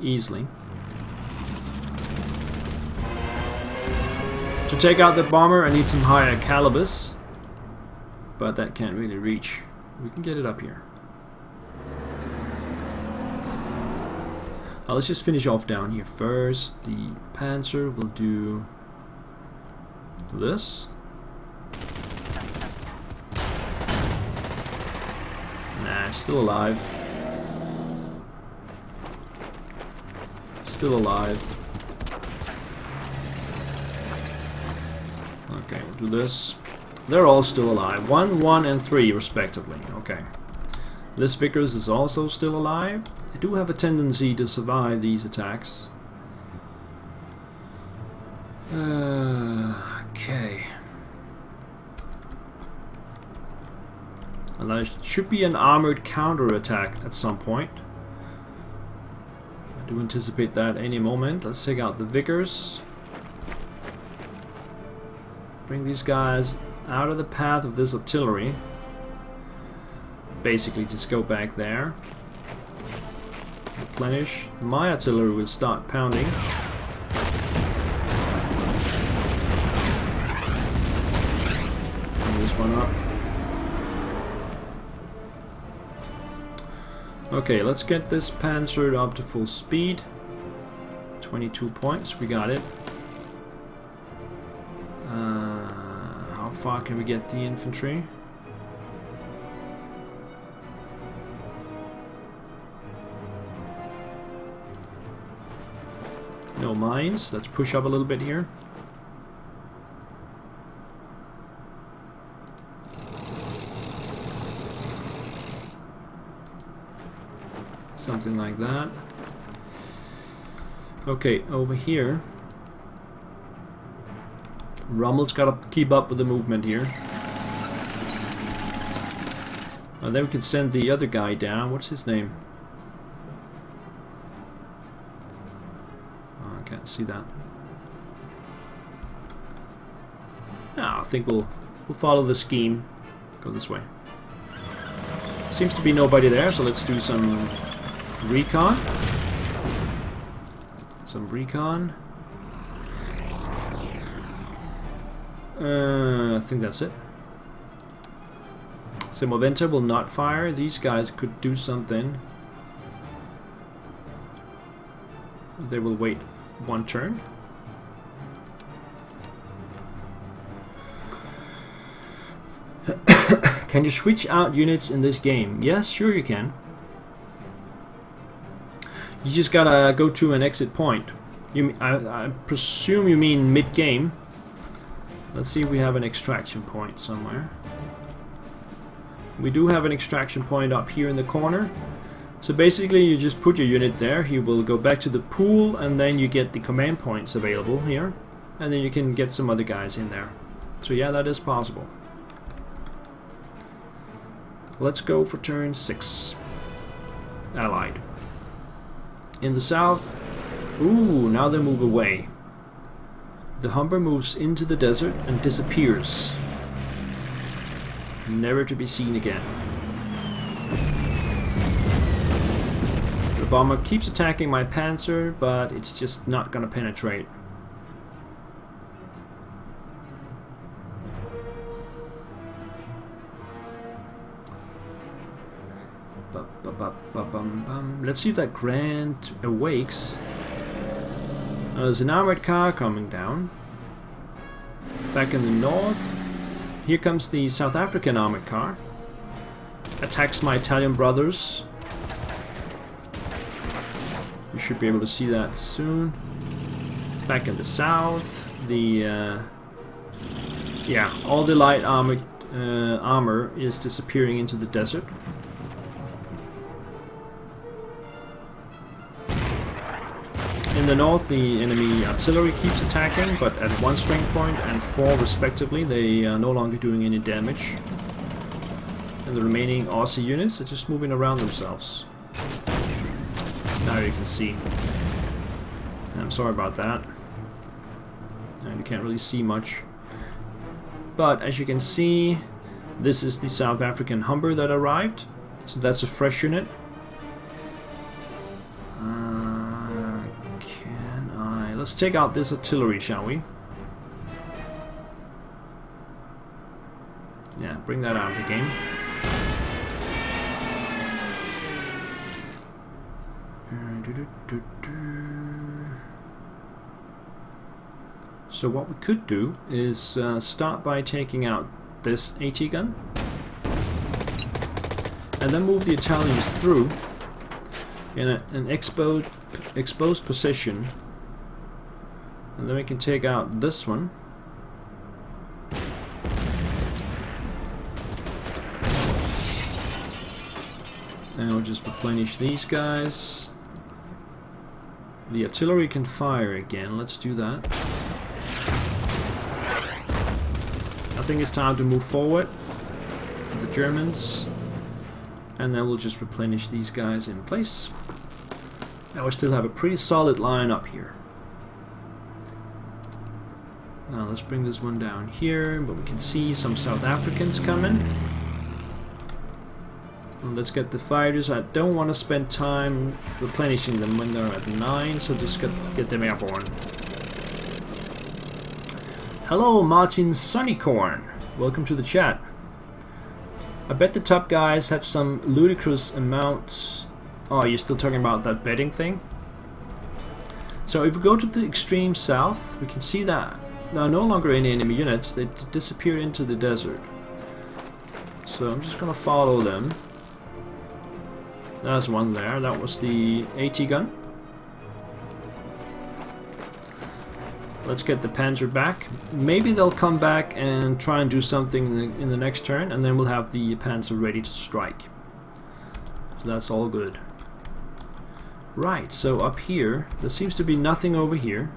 Easily. To take out the bomber I need some higher calibers. But that can't really reach. We can get it up here. Let's just finish off down here first. The Panzer will do this. Nah, it's still alive. Still alive. Okay, we'll do this. They're all still alive. 1, 1, and 3 respectively. Okay. This Vickers is also still alive. They do have a tendency to survive these attacks. Okay. And there should be an armored counter-attack at some point. I do anticipate that any moment. Let's take out the Vickers. Bring these guys out of the path of this artillery. Basically just go back there. Replenish. My artillery will start pounding. Bring this one up. Okay, let's get this Panzer up to full speed. 22 points, we got it. How far can we get the infantry? No mines. Let's push up a little bit here. Something like that. Okay, over here. Rommel's got to keep up with the movement here. And then we can send the other guy down. What's his name? Oh, I can't see that. No, I think we'll follow the scheme. Go this way. Seems to be nobody there, so let's do some recon. Some recon. I think that's it. Simoventa will not fire. These guys could do something. They will wait one turn. Can you switch out units in this game? Yes, sure you can. You just gotta go to an exit point. I presume you mean mid-game. Let's see if we have an extraction point somewhere. We do have an extraction point up here in the corner. So basically you just put your unit there, he will go back to the pool, and then you get the command points available here. And then you can get some other guys in there. So yeah, that is possible. Let's go for turn 6. Allied. In the south. Ooh, now they move away. The Humber moves into the desert and disappears, never to be seen again. The bomber keeps attacking my Panzer, but it's just not gonna penetrate. Let's see if that Grant awakes. There's an armored car coming down. Back in the north, here comes the South African armored car. Attacks my Italian brothers. You should be able to see that soon. Back in the south, the yeah, all the light armored armor is disappearing into the desert. In the north, the enemy artillery keeps attacking, but at 1 strength point and 4 respectively, they are no longer doing any damage. And the remaining Aussie units are just moving around themselves. Now you can see. I'm sorry about that. And you can't really see much. But as you can see, this is the South African Humber that arrived. So that's a fresh unit. Let's take out this artillery, shall we? Yeah, bring that out of the game. So what we could do is start by taking out this AT gun and then move the Italians through in an exposed position. And then we can take out this one. And we'll just replenish these guys. The artillery can fire again. Let's do that. I think it's time to move forward with the Germans. And then we'll just replenish these guys in place. Now we still have a pretty solid line up here. Now let's bring this one down here, but we can see some South Africans coming. And let's get the fighters. I don't want to spend time replenishing them when they're at 9, so just get them airborne. Hello, Martin Sunnycorn. Welcome to the chat. I bet the top guys have some ludicrous amounts. Oh, you're still talking about that betting thing? So if we go to the extreme south, we can see that there are no longer any enemy units. They disappear into the desert. So I'm just gonna follow them. There's one there. That was the AT gun. Let's get the Panzer back. Maybe they'll come back and try and do something in the next turn, and then we'll have the Panzer ready to strike. So that's all good. Right, so up here, there seems to be nothing over here.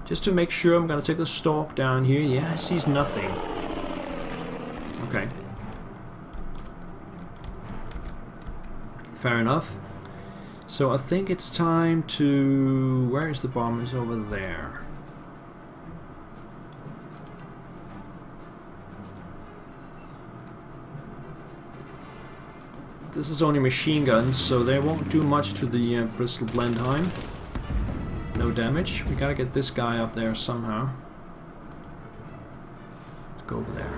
Just to make sure, I'm going to take the stalk down here. Yeah, it sees nothing. Okay. Fair enough. So I think it's time to... Where is the bombers? Over there. This is only machine guns, so they won't do much to the Bristol Blenheim. No damage. We gotta get this guy up there somehow. Let's go over there.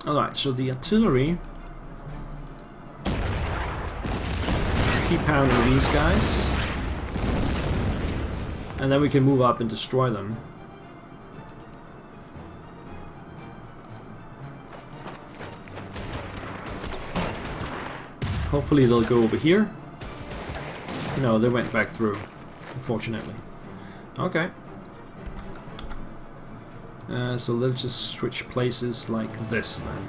Alright, so the artillery. Keep pounding these guys. And then we can move up and destroy them. Hopefully they'll go over here. No, they went back through, unfortunately. Okay. So let's just switch places like this then.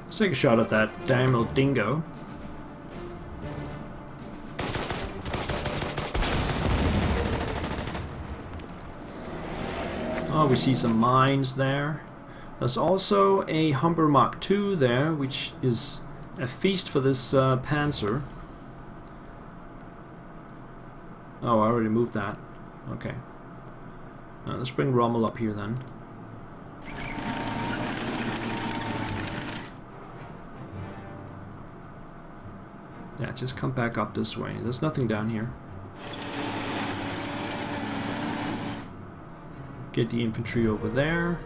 Let's take a shot at that damn old dingo. Oh, we see some mines there. There's also a Humber Mark II there, which is a feast for this panzer. Oh, I already moved that. Okay. Let's bring Rommel up here then. Yeah, just come back up this way. There's nothing down here. Get the infantry over there.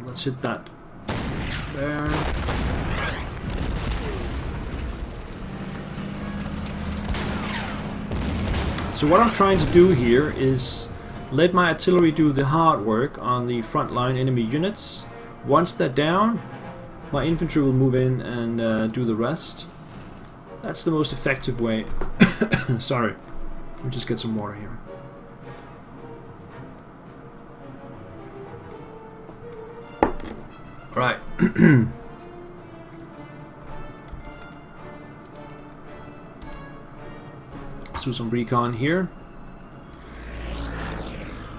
Let's hit that there. So what I'm trying to do here is let my artillery do the hard work on the frontline enemy units. Once they're down, my infantry will move in and do the rest. That's the most effective way. Sorry, let me just get some water here. Right. Let's do some recon here.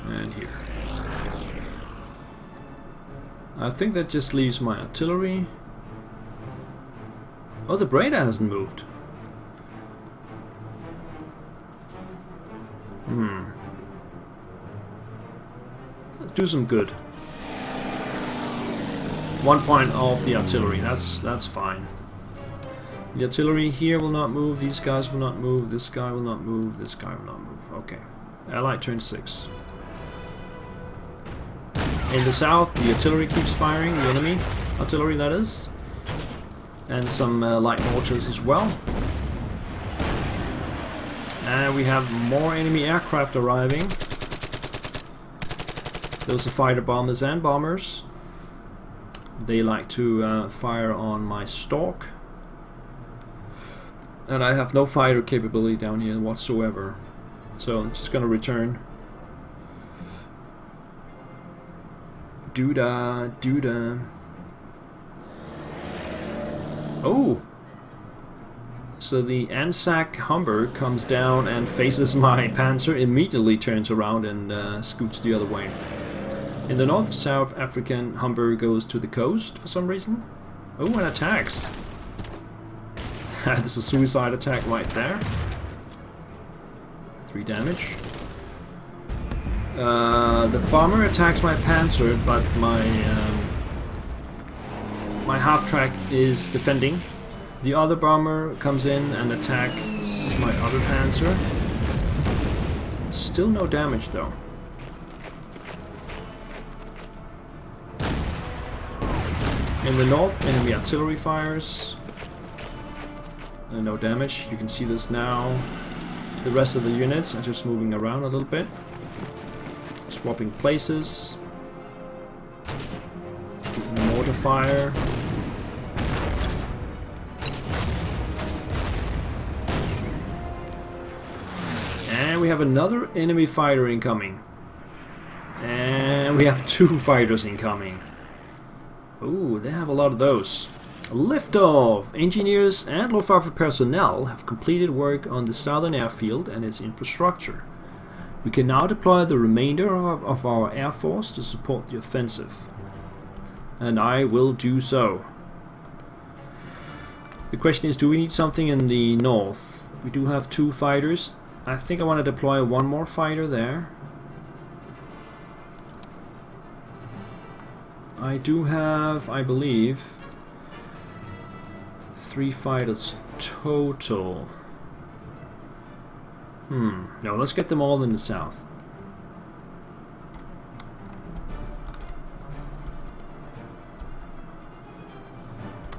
And here. I think that just leaves my artillery. Oh, the Breda hasn't moved. Let's do some good. 1 point off the artillery. That's fine. The artillery here will not move. These guys will not move. This guy will not move. This guy will not move. Okay. Allied turn 6. In the south, the artillery keeps firing. The enemy artillery, that is, and some light mortars as well. And we have more enemy aircraft arriving. Those are fighter bombers and bombers. They like to fire on my Stork. And I have no fighter capability down here whatsoever. So I'm just gonna return. Doodah, doodah. Oh! So the Anzac Humber comes down and faces my Panzer, immediately turns around and scoots the other way. In the north, South African Humber goes to the coast for some reason. Oh, and attacks. There's a suicide attack right there. 3 damage. The bomber attacks my Panzer, but my my half-track is defending. The other bomber comes in and attacks my other Panzer. Still no damage though. In the north, enemy artillery fires. No damage. You can see this now. The rest of the units are just moving around a little bit. Swapping places. Mortar fire. And we have another enemy fighter incoming. And we have 2 fighters incoming. Ooh, they have a lot of those. Liftoff! Engineers and Luftwaffe personnel have completed work on the southern airfield and its infrastructure. We can now deploy the remainder of our air force to support the offensive. And I will do so. The question is, do we need something in the north? We do have 2 fighters. I think I want to deploy 1 more fighter there. I do have, I believe, 3 fighters total. No, let's get them all in the south.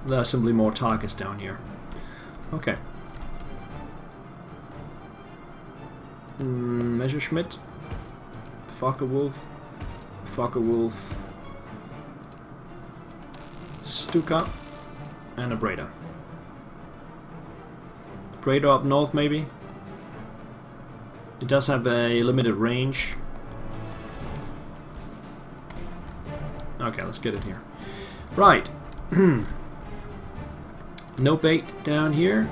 There are simply more targets down here. Okay. Messerschmitt. Focke-Wulf. Focke-Wulf. Stuka. And a Breda. Breda up north, maybe? It does have a limited range. Okay, let's get it here. Right. No bait down here.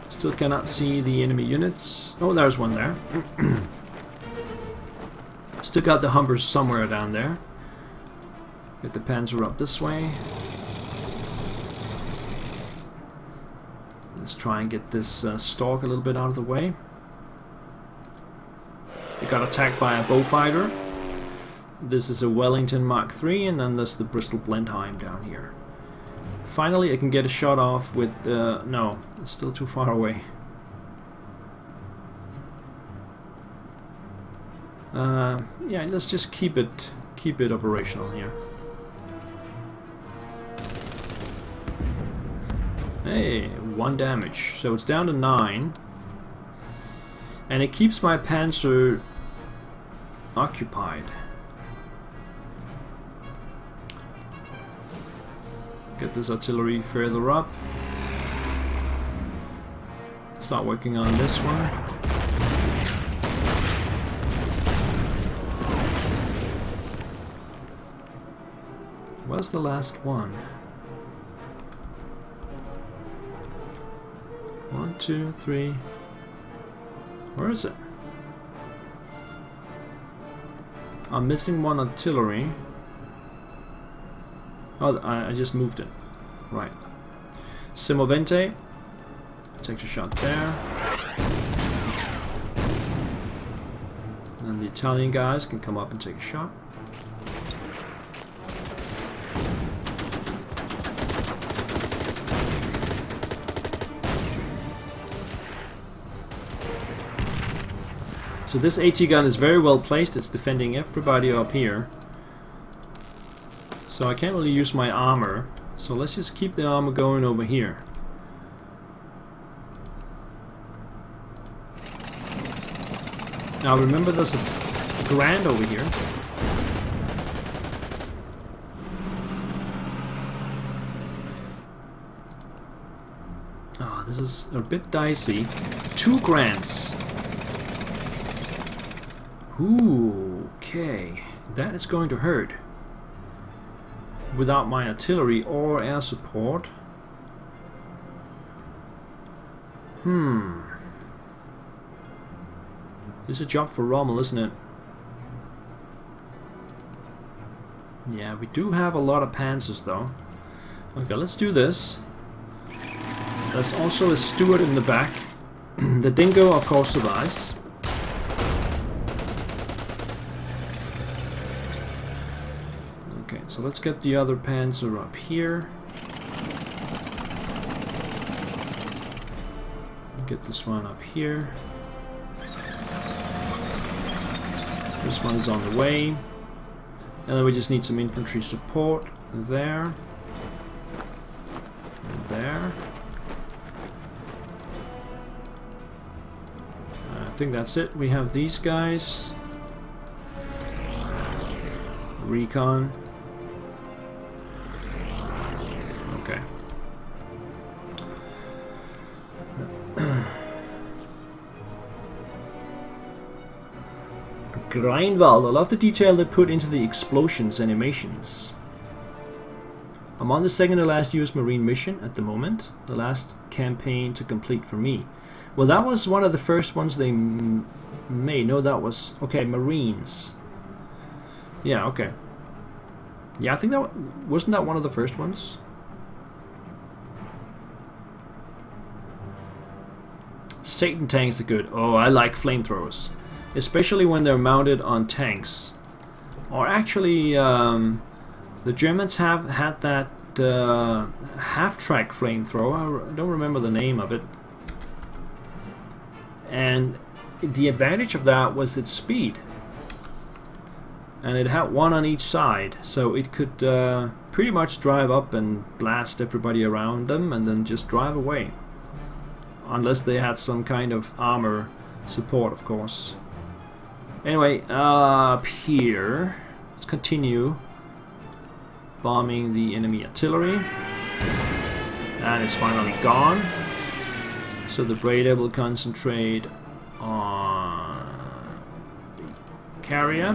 Still cannot see the enemy units. Oh, there's one there. Still got the Humbers somewhere down there. Get the Panzer up this way. Let's try and get this Stork a little bit out of the way. It got attacked by a Beaufighter. This is a Wellington Mark III, and then there's the Bristol Blenheim down here. Finally, I can get a shot off with... no, it's still too far away. Yeah, let's just keep it operational here. Hey, 1 damage, so it's down to 9, and it keeps my Panzer occupied. Get this artillery further up. Start working on this one. Where's the last one? 1, 2, 3. Where is it? I'm missing 1 artillery. Oh, I just moved it. Right. Simovente takes a shot there. And the Italian guys can come up and take a shot. So this AT gun is very well placed. It's defending everybody up here. So I can't really use my armor. So let's just keep the armor going over here. Now remember, there's a Grand over here. Ah, this is a bit dicey. 2 Grands. Ooh, okay. That is going to hurt. Without my artillery or air support. This is a job for Rommel, isn't it? Yeah, we do have a lot of Panzers though. Okay, let's do this. There's also a Stuart in the back. The Dingo, of course, survives. Okay, so let's get the other Panzer up here. Get this one up here. This one is on the way. And then we just need some infantry support there. And there. I think that's it. We have these guys. Recon. Okay. Grindwald. I love the detail they put into the explosions animations. I'm on the second to last US Marine mission at the moment. The last campaign to complete for me. Well, that was one of the first ones they made. No, that was... Okay, Marines. Yeah, okay. Yeah, I think that... Wasn't that one of the first ones? Satan tanks are good. Oh, I like flamethrowers. Especially when they're mounted on tanks. Or actually, the Germans have had that half-track flamethrower. I don't remember the name of it. And the advantage of that was its speed. And it had one on each side, so it could pretty much drive up and blast everybody around them and then just drive away. Unless they had some kind of armor support, of course. Anyway, up here, let's continue bombing the enemy artillery. And it's finally gone. So the Breda will concentrate on the carrier.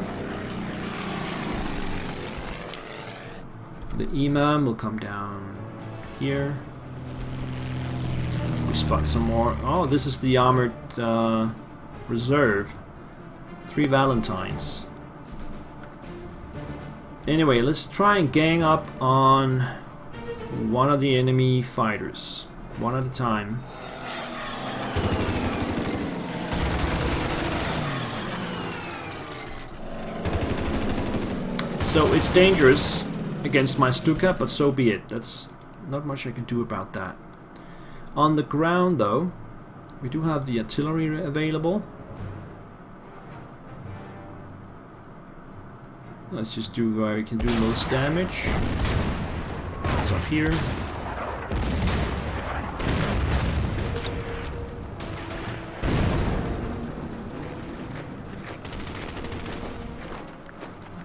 The Imam will come down here. We spot some more. Oh, this is the armored reserve. 3 Valentines. Anyway, let's try and gang up on one of the enemy fighters. One at a time. So it's dangerous against my Stuka, but so be it. That's not much I can do about that. On the ground though, we do have the artillery available. Let's just do where we can do most damage. It's up here.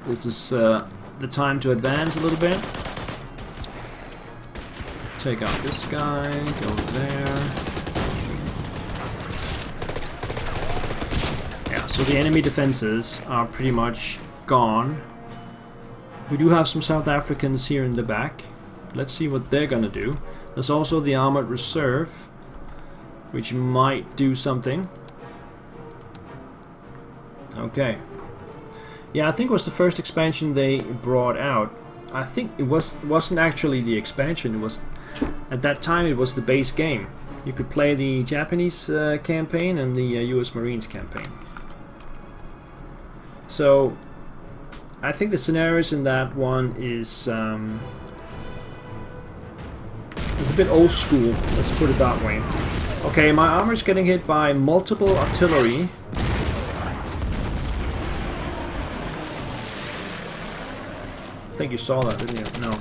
This is the time to advance a little bit. Take out this guy, go there. Yeah, so the enemy defenses are pretty much gone. We do have some South Africans here in the back. Let's see what they're gonna do. There's also the armored reserve, which might do something. Okay. Yeah, I think it was the first expansion they brought out. I think it wasn't actually the expansion. It was at that time it was the base game. You could play the Japanese campaign and the US Marines campaign. So I think the scenarios in that one is a bit old school. Let's put it that way. Okay, my armor's getting hit by multiple artillery. I think you saw that, didn't you? No.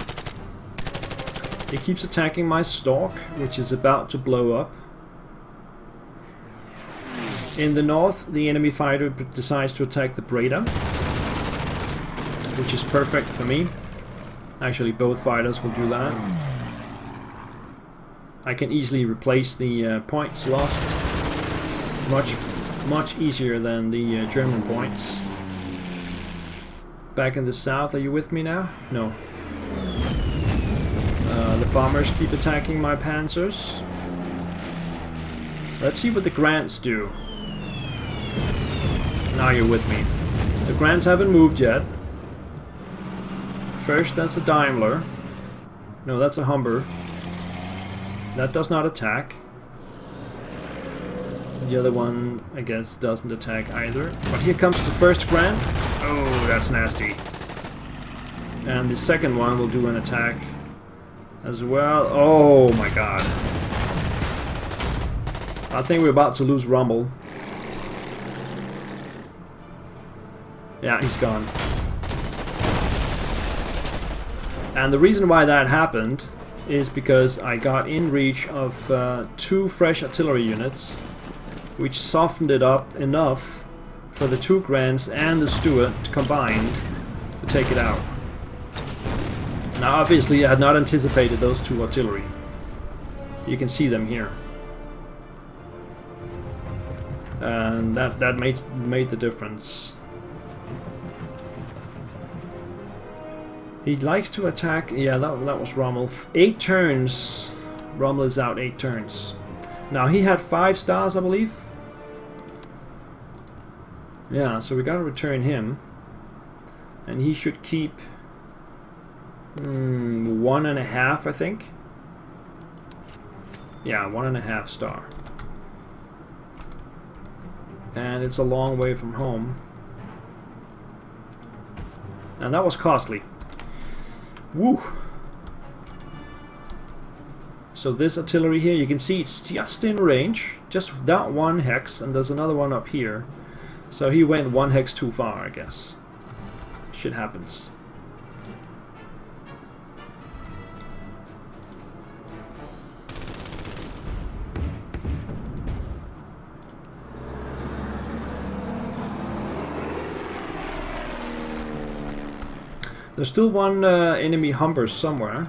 He keeps attacking my stalk, which is about to blow up. In the north, the enemy fighter decides to attack the Breda, which is perfect for me. Actually, both fighters will do that. I can easily replace the points lost. Much easier than the German points. Back in the south, are you with me now? No. The bombers keep attacking my panzers. Let's see what the Grants do. Now you're with me. The Grants haven't moved yet. First, that's a Daimler. No, that's a Humber. That does not attack. The other one, I guess, doesn't attack either. But here comes the first Grant. Oh, that's nasty. And the second one will do an attack as well. Oh my god. I think we're about to lose Rommel. Yeah, he's gone. And the reason why that happened is because I got in reach of 2 fresh artillery units, which softened it up enough for the 2 Grants and the Stuart combined to take it out. Now obviously I had not anticipated those 2 artillery. You can see them here. And that made the difference. He likes to attack. Yeah, that was Rommel. 8 turns. Rommel is out 8 turns. Now he had 5 stars, I believe. Yeah, so we gotta return him. And he should keep 1.5, I think. Yeah, 1.5 star. And it's a long way from home. And that was costly. Woo! So this artillery here, you can see it's just in range. Just that 1 hex, and there's another one up here. So he went 1 hex too far, I guess. Shit happens. There's still one enemy Humber somewhere.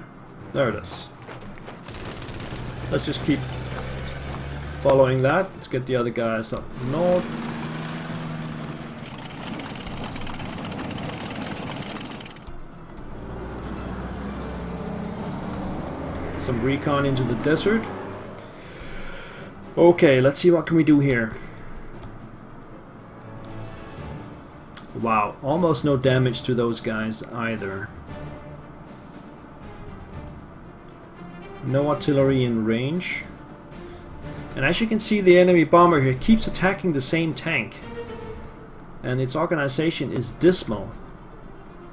There it is. Let's just keep following that. Let's get the other guys up north. Some recon into the desert. Okay, let's see what can we do here. Wow, almost no damage to those guys either. No artillery in range. And as you can see, the enemy bomber here keeps attacking the same tank. And its organization is dismal.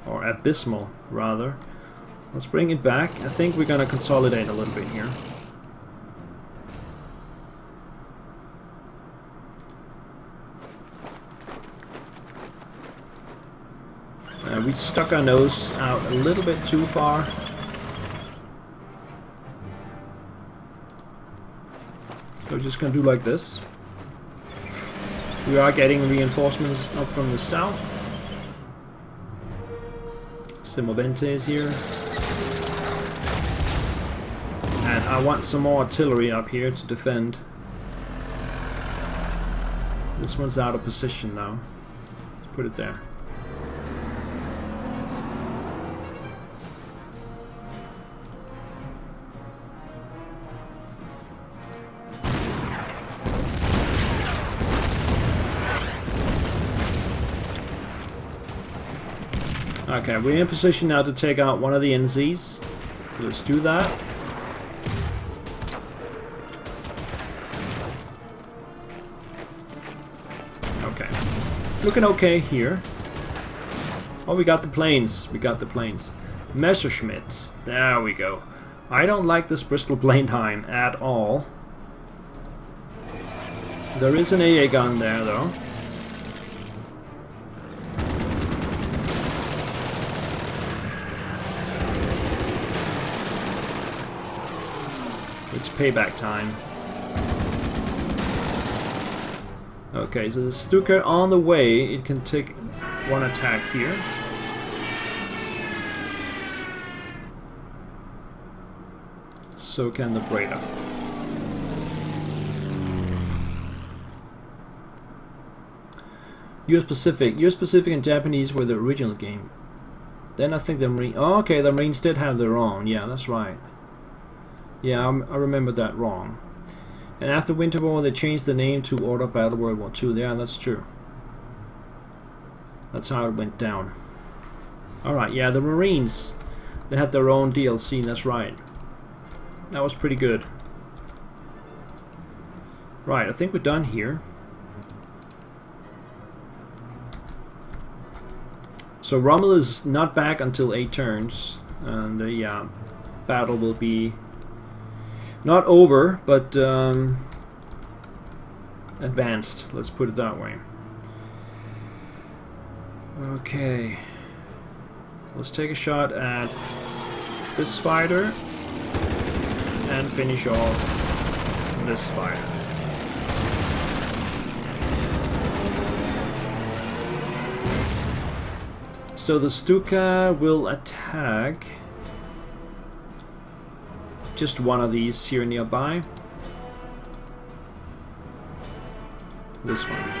Or abysmal, rather. Let's bring it back. I think we're gonna consolidate a little bit here. We stuck our nose out a little bit too far. So we're just gonna do like this. We are getting reinforcements up from the south. Simovente is here. And I want some more artillery up here to defend. This one's out of position now. Let's put it there. Okay, we're in position now to take out one of the NZs. So let's do that. Okay. Looking okay here. Oh, we got the planes. We got the planes. Messerschmitt. There we go. I don't like this Bristol plane time at all. There is an AA gun there, though. It's payback time. Okay, so the Stuka on the way, it can take one attack here. So can the Breda. US Pacific and Japanese were the original game. Then I think the Marine... Oh, okay, the Marines did have their own. Yeah, that's right. Yeah, I remember that wrong. And after Winter War, they changed the name to Order Battle World War II. Yeah, that's true. That's how it went down. Alright, yeah, the Marines, they had their own DLC, that's right. That was pretty good. Right, I think we're done here. So Rommel is not back until 8 turns. And the battle will be... not over, but advanced, let's put it that way. Okay. Let's take a shot at this fighter and finish off this fighter. So the Stuka will attack just one of these here nearby. This one.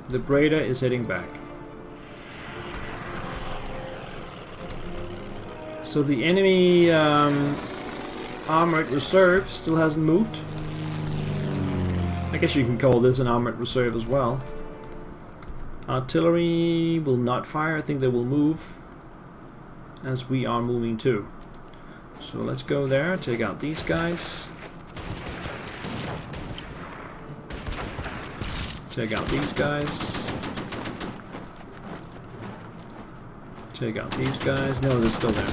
The Breda is heading back. So the enemy armored reserve still hasn't moved. I guess you can call this an armored reserve as well. Artillery will not fire. I think they will move as we are moving too. So let's go there, take out these guys. Take out these guys. Take out these guys. No, they're still there.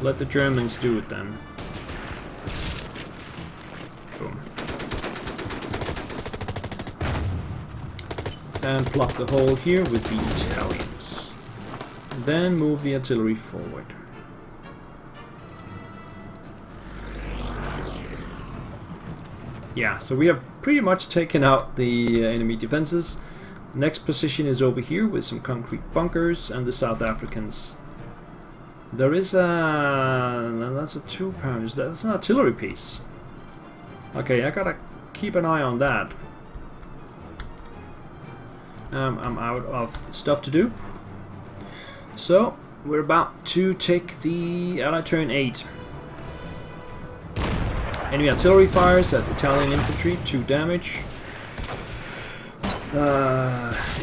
Let the Germans do it then. Boom. And plug the hole here with the Italians. Then move the artillery forward. Yeah, so we have pretty much taken out the enemy defenses. Next position is over here with some concrete bunkers and the South Africans. There is a... that's a 2-pounder. That's an artillery piece. Okay, I gotta keep an eye on that. I'm out of stuff to do. So, we're about to take the Allied turn 8. Enemy artillery fires at Italian infantry, 2 damage.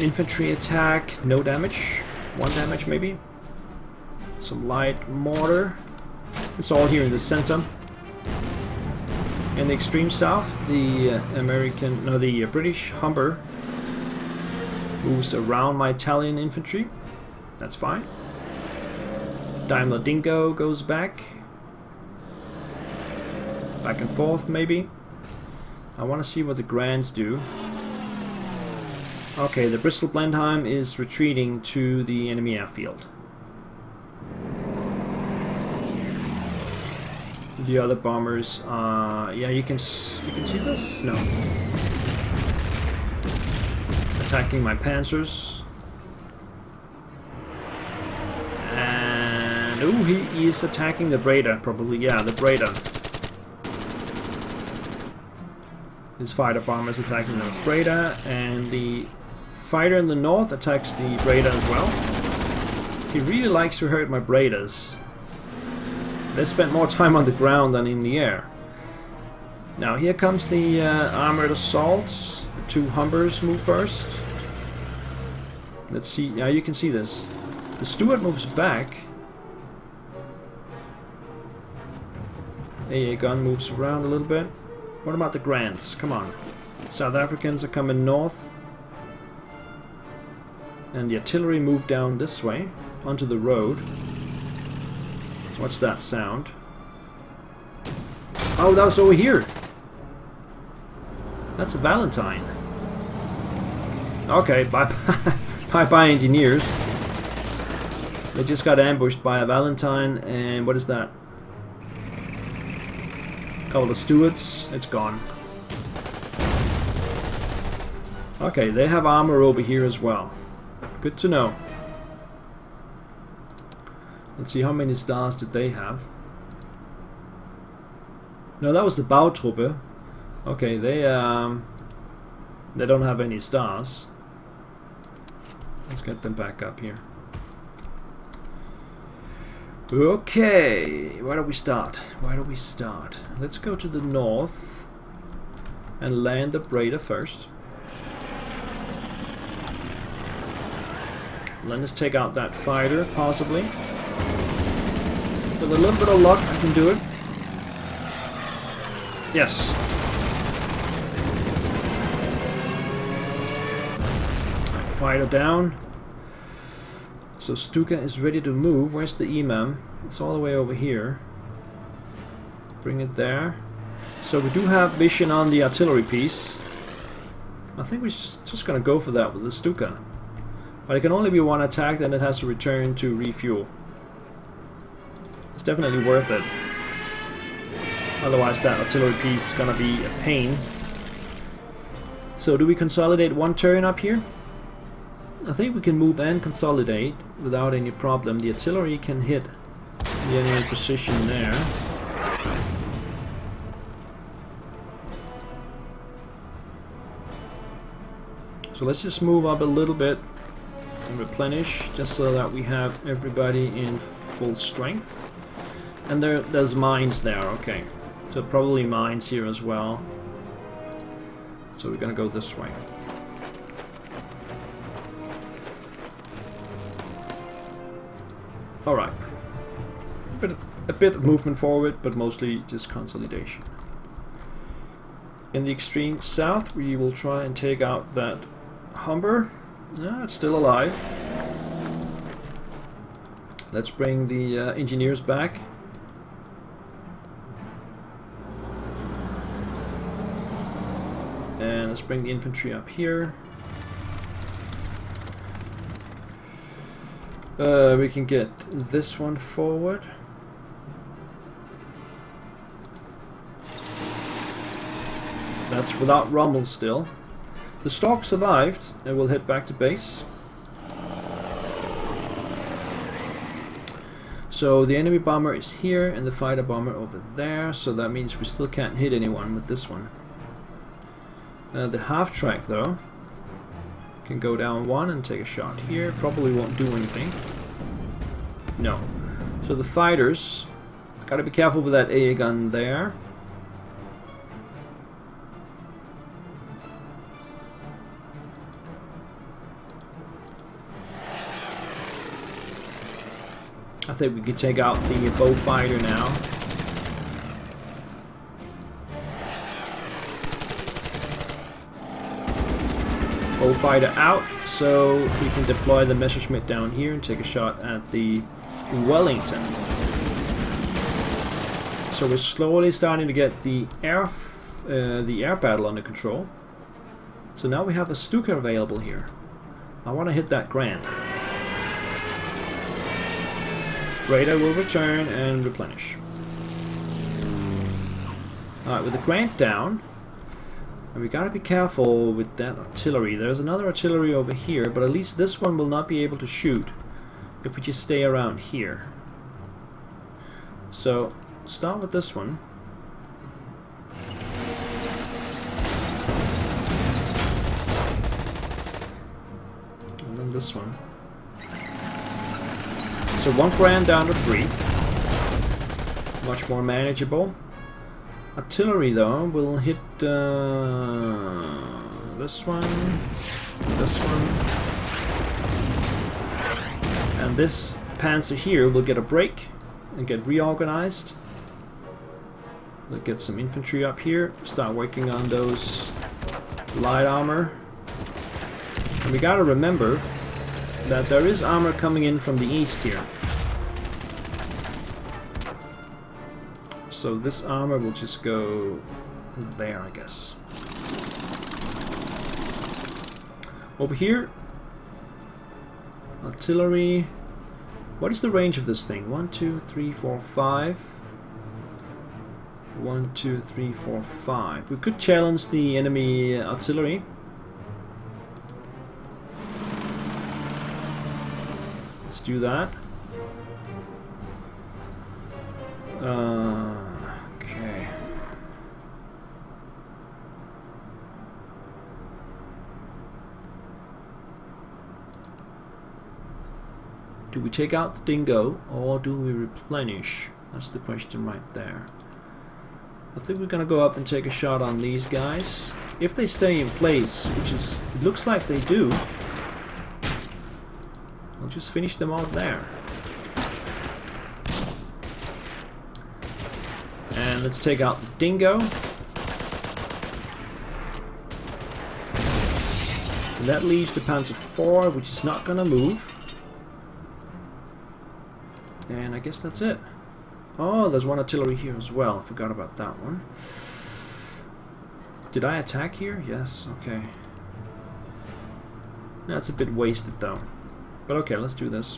Infantry attack, no damage. 1 damage maybe. Some light mortar. It's all here in the center. In the extreme south, the British Humber moves around my Italian infantry. That's fine. Daimler Dingo goes back and forth maybe. I want to see what the Grands do. Okay, the Bristol Blenheim is retreating to the enemy airfield. The other bombers, yeah, you can see this? No. Attacking my panzers. And oh, he is attacking the Breda, probably. Yeah, the Breda. His fighter bomber is attacking the Breda, and the fighter in the north attacks the Breda as well. He really likes to hurt my Bredas. They spent more time on the ground than in the air. Now here comes the armored assault. The 2 Humbers move first. Let's see. Yeah, you can see this. The Stuart moves back. AA gun moves around a little bit. What about the Grants? Come on. South Africans are coming north. And the artillery move down this way, onto the road. What's that sound? Oh, that was over here. That's a Valentine. Okay, bye-bye engineers. They just got ambushed by a Valentine, and what is that? Couple of Stuarts. It's gone. Okay, they have armor over here as well. Good to know. Let's see, how many stars did they have? No, that was the Bautruppe. Okay, they don't have any stars. Let's get them back up here. Okay, where do we start? Where do we start? Let's go to the north and land the Breda first. Then let's take out that fighter, possibly. With a little bit of luck, I can do it. Yes. Fighter down. So Stuka is ready to move. Where's the Imam? It's all the way over here. Bring it there. So we do have vision on the artillery piece. I think we're just gonna go for that with the Stuka. But it can only be 1 attack, then it has to return to refuel. It's definitely worth it. Otherwise that artillery piece is gonna be a pain. So do we consolidate 1 turn up here? I think we can move and consolidate without any problem. The artillery can hit the enemy position there. So let's just move up a little bit and replenish, just so that we have everybody in full strength. And there's mines there, okay. So probably mines here as well. So we're gonna go this way. Alright. A bit of movement forward, but mostly just consolidation. In the extreme south, we will try and take out that Humber. Yeah, it's still alive. Let's bring the engineers back. And let's bring the infantry up here. We can get this one forward. That's without Rommel still. The Stork survived and will head back to base. So the enemy bomber is here and the fighter bomber over there, so that means we still can't hit anyone with this one. The half track though can go down 1 and take a shot here. Probably won't do anything. No. So the fighters, gotta be careful with that AA gun there. I think we can take out the bow fighter now. Bow fighter out, so we can deploy the Messerschmitt down here and take a shot at the Wellington. So we're slowly starting to get the air battle under control. So now we have a Stuka available here. I want to hit that Grand. Radar will return and replenish. Alright, with the Grand down, and we gotta be careful with that artillery. There's another artillery over here, but at least this one will not be able to shoot if we just stay around here. So, start with this one. And then this one. So 1 Grand down to 3. Much more manageable. Artillery though will hit this one, and this panzer here will get a break and get reorganized. We'll get some infantry up here, start working on those light armor. And we gotta remember that there is armor coming in from the east here. So this armor will just go there, I guess. Over here, artillery. What is the range of this thing? 1, 2, 3, 4, 5. 1, 2, 3, 4, 5. We could challenge the enemy artillery. Let's do that. Okay. Do we take out the Dingo or do we replenish? That's the question right there. I think we're gonna go up and take a shot on these guys. If they stay in place, which is, it looks like they do, we'll just finish them out there. And let's take out the Dingo. And that leaves the Panzer IV, which is not gonna move. And I guess that's it. Oh, there's one artillery here as well. I forgot about that one. Did I attack here? Yes, okay. That's a bit wasted though. But okay, let's do this.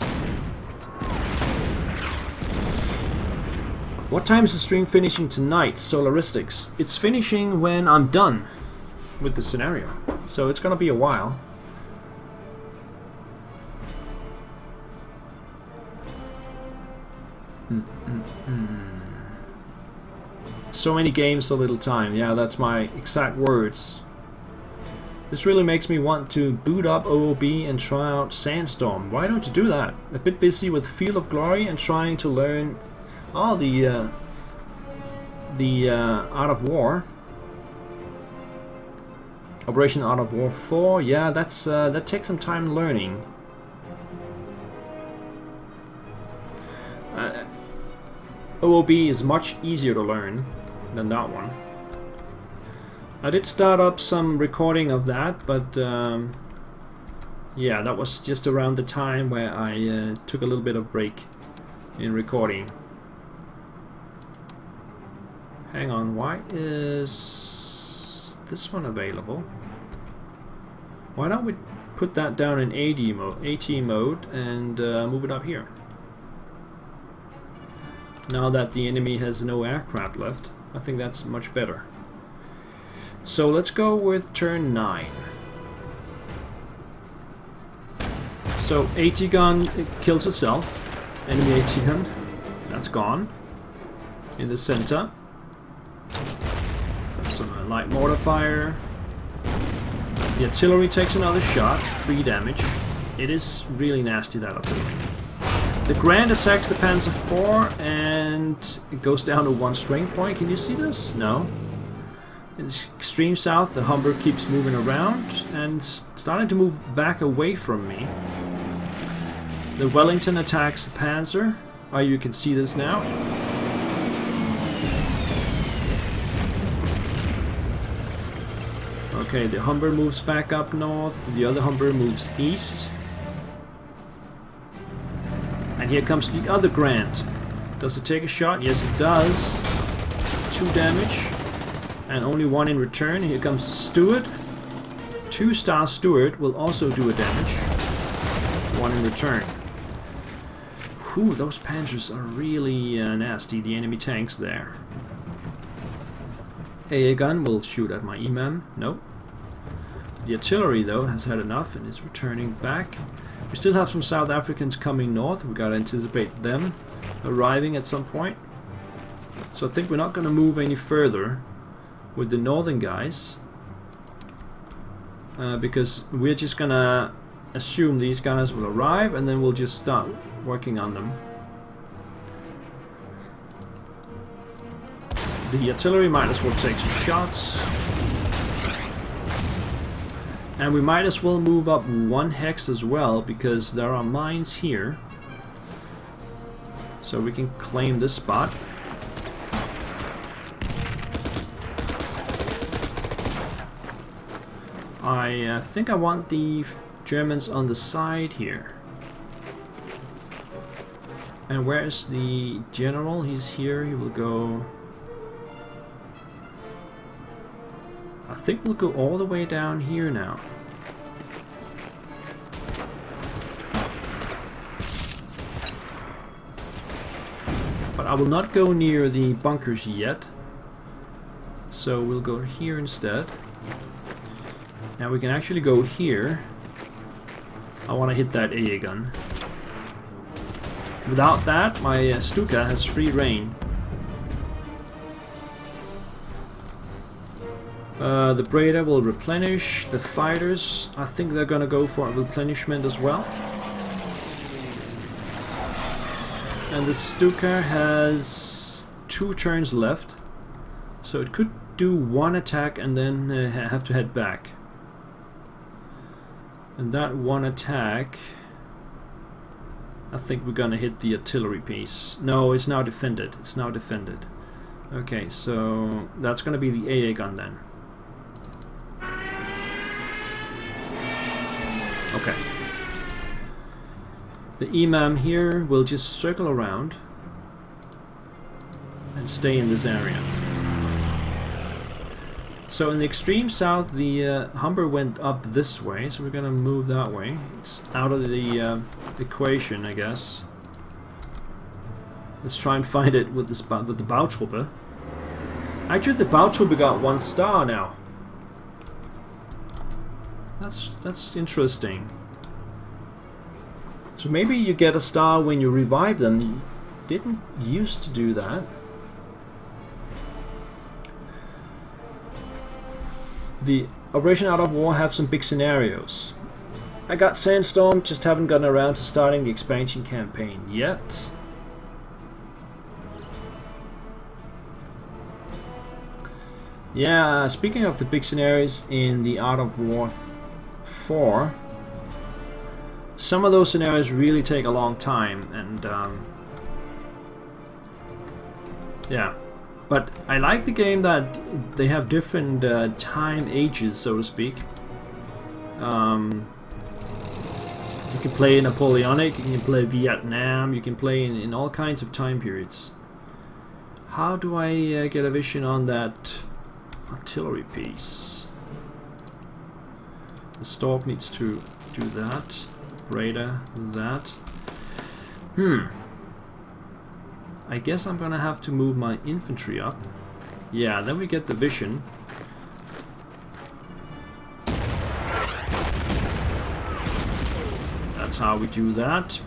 What time is the stream finishing tonight? Solaristics. It's finishing when I'm done with the scenario. So it's gonna be a while. So many games, so little time. Yeah, that's my exact words. This really makes me want to boot up OOB and try out Sandstorm. Why don't you do that? A bit busy with Field of Glory and trying to learn all the Art of War. Operation Art of War 4. Yeah, that's that takes some time learning. OOB is much easier to learn than that one. I did start up some recording of that, but yeah, that was just around the time where I took a little bit of break in recording. Hang on, why is this one available? Why don't we put that down in AT mode and move it up here? Now that the enemy has no aircraft left, I think that's much better. So let's go with turn 9. So AT gun, it kills itself. Enemy AT gun, that's gone. In the center. That's some light mortar fire. The artillery takes another shot, 3 damage. It is really nasty, that artillery. The Grand attacks the Panzer IV and it goes down to 1 strength point. Can you see this? No. In the extreme south, the Humber keeps moving around and starting to move back away from me. The Wellington attacks the Panzer Oh, you can see this now. Okay, the Humber moves back up north, the other Humber moves east. And here comes the other Grant. Does it take a shot? Yes, it does. 2 damage. And only 1 in return. Here comes Stuart. 2-star Stuart will also do a damage. 1 in return. Whew, those Panzers are really nasty, the enemy tanks there. AA gun will shoot at my EMAM. Nope. The artillery, though, has had enough and is returning back. We still have some South Africans coming north. We gotta anticipate them arriving at some point. So I think we're not gonna move any further with the northern guys. Because we're just gonna assume these guys will arrive and then we'll just start working on them. The artillery might as well take some shots. And we might as well move up 1 hex as well, because there are mines here. So we can claim this spot. I think I want the Germans on the side here. And where is the general? He's here. He will go... I think we'll go all the way down here now. But I will not go near the bunkers yet. So we'll go here instead. Now we can actually go here. I want to hit that AA gun. Without that, my Stuka has free reign. The Breda will replenish. The fighters, I think they're gonna go for a replenishment as well. And the Stuka has 2 turns left. So it could do 1 attack and then have to head back. And that 1 attack... I think we're gonna hit the artillery piece. No, it's now defended. It's now defended. Okay, so that's gonna be the AA gun then. Okay. The EMAM here will just circle around and stay in this area. So in the extreme south, the Humber went up this way, so we're gonna move that way. It's out of the equation, I guess. Let's try and find it with the Bautruppe. Actually, the Bautruppe got 1 star now. That's interesting. So maybe you get a star when you revive them. You didn't used to do that. The Operation Out of War have some big scenarios. I got Sandstorm, just haven't gotten around to starting the expansion campaign yet. Yeah, speaking of the big scenarios in the Out of War 4, some of those scenarios really take a long time, and yeah. But I like the game that they have different time ages, so to speak. You can play Napoleonic, you can play Vietnam, you can play in all kinds of time periods. How do I get a vision on that artillery piece? The Stork needs to do that. Breda, that. I guess I'm gonna have to move my infantry up. Yeah, then we get the vision. That's how we do that.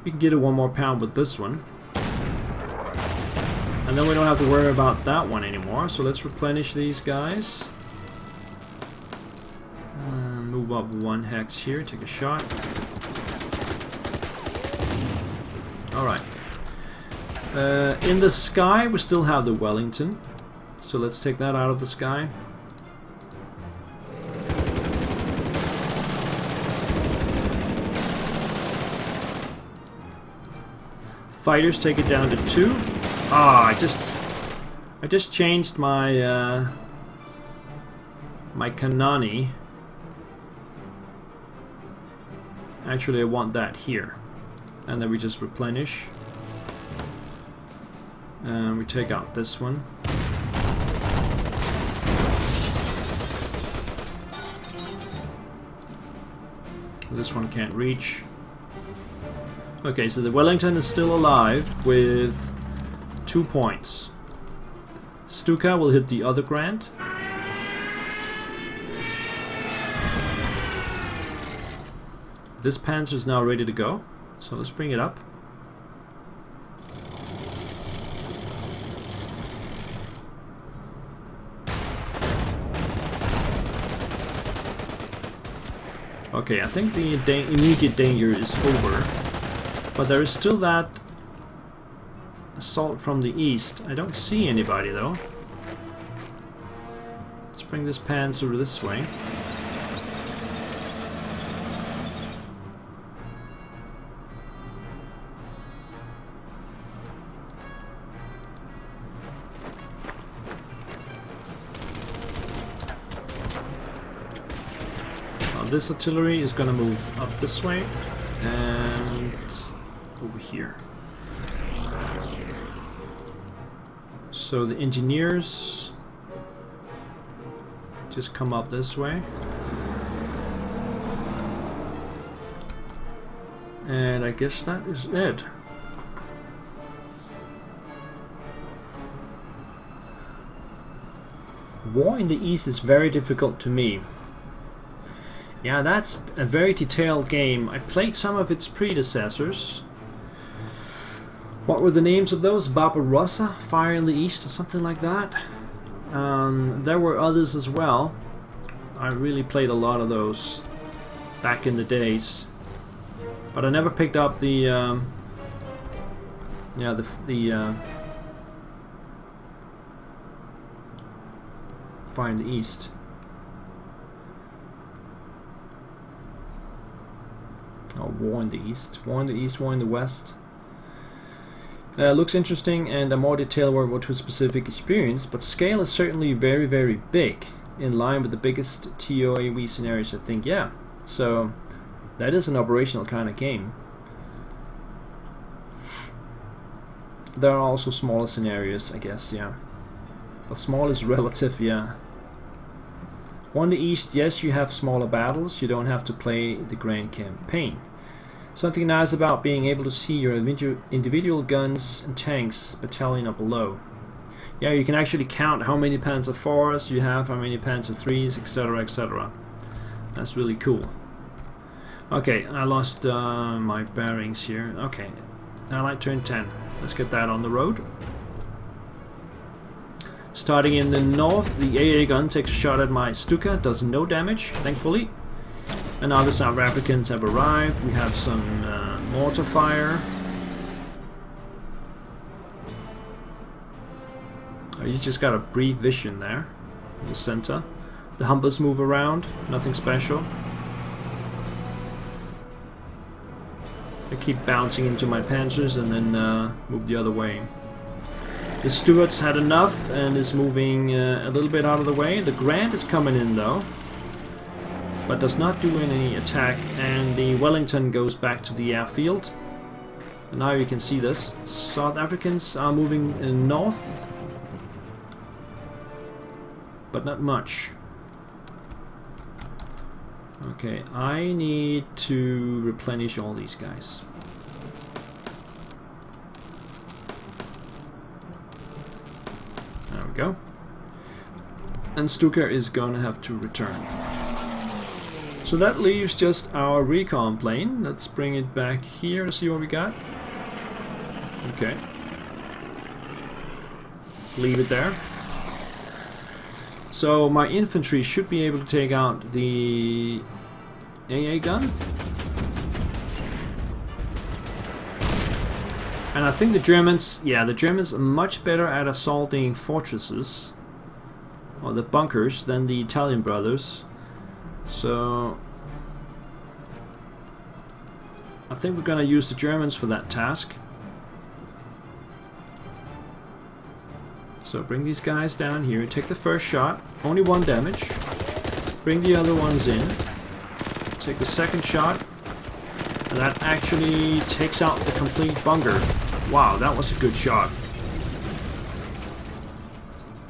We can get it 1 more pound with this one. And then we don't have to worry about that one anymore. So let's replenish these guys. Move up 1 hex here, take a shot. Alright. In the sky we still have the Wellington. So let's take that out of the sky. Fighters take it down to 2. Ah, I just changed my my canani. Actually, I want that here, and then we just replenish. And we take out this one. This one can't reach. Okay, so the Wellington is still alive with 2 points. Stuka will hit the other Grand. This Panzer is now ready to go, so let's bring it up. Okay, I think the immediate danger is over, but there is still that assault from the east. I don't see anybody though. Let's bring this Panzer this way. This artillery is going to move up this way and over here. So the engineers just come up this way. And I guess that is it. War in the East is very difficult to me. Yeah, that's a very detailed game. I played some of its predecessors. What were the names of those? Barbarossa, Fire in the East, or something like that. There were others as well. I really played a lot of those back in the days, but I never picked up the Fire in the East. Oh, War in the East. War in the East, War in the West. Looks interesting and a more detailed war to a specific experience, but scale is certainly very, very big, in line with the biggest TOAV scenarios, I think, yeah. So, that is an operational kind of game. There are also smaller scenarios, I guess, yeah. But small is relative, yeah. War in the East, yes, you have smaller battles, you don't have to play the grand campaign. Something nice about being able to see your individual guns and tanks battalion up below. Yeah, you can actually count how many Panzer IVs you have, how many Panzer IIIs, etc, etc. That's really cool. Okay, I lost my bearings here. Okay, Allied turn 10. Let's get that on the road. Starting in the north, the AA gun takes a shot at my Stuka, does no damage, thankfully. And now the South Africans have arrived. We have some mortar fire. Oh, you just got a brief vision there in the center. The Humbers move around, nothing special. I keep bouncing into my Panzers and then move the other way. The Stuarts had enough and is moving a little bit out of the way. The Grand is coming in though, but does not do any attack, and the Wellington goes back to the airfield. And now you can see this. South Africans are moving north, but not much. Okay, I need to replenish all these guys. There we go. And Stuka is gonna have to return. So that leaves just our recon plane. Let's bring it back here to see what we got. Okay. Let's leave it there. So my infantry should be able to take out the AA gun. And I think the Germans, yeah, the Germans are much better at assaulting fortresses, or the bunkers, than the Italian brothers. So I think we're gonna use the Germans for that task. So bring these guys down here. Take the first shot. Only 1 damage. Bring the other ones in. Take the second shot. And that actually takes out the complete bunker. Wow, that was a good shot.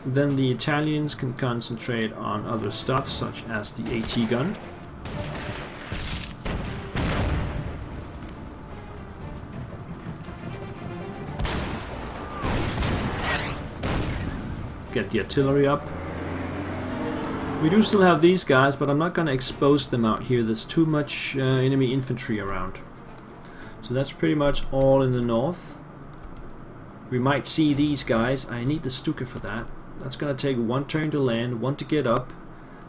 Then the Italians can concentrate on other stuff, such as the AT gun. Get the artillery up. We do still have these guys, but I'm not going to expose them out here. There's too much enemy infantry around. So that's pretty much all in the north. We might see these guys. I need the Stuka for that. That's going to take 1 turn to land, 1 to get up,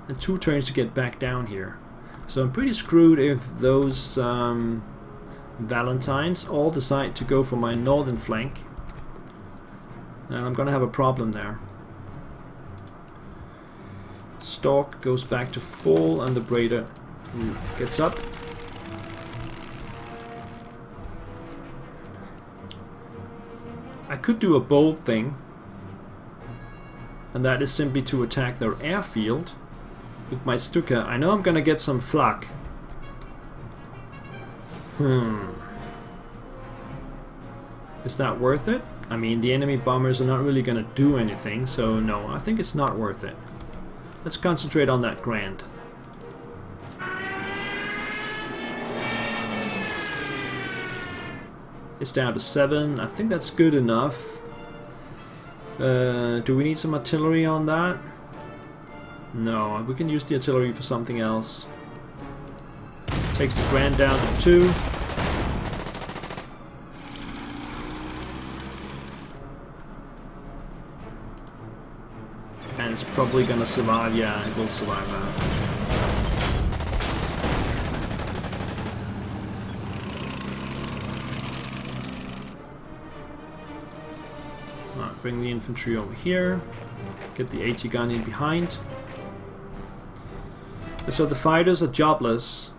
and 2 turns to get back down here. So I'm pretty screwed if those Valentines all decide to go for my northern flank. And I'm going to have a problem there. Stalk goes back to full and the Braider gets up. I could do a bold thing, and that is simply to attack their airfield with my Stuka. I know I'm gonna get some flak. Is that worth it? I mean, the enemy bombers are not really gonna do anything, so no, I think it's not worth it. Let's concentrate on that Grand. It's down to 7. I think that's good enough. Do we need some artillery on that? No, we can use the artillery for something else. Takes the Grand down to 2. And it's probably gonna survive. Yeah, it will survive that. Alright, bring the infantry over here. Get the AT gun in behind. So the fighters are jobless.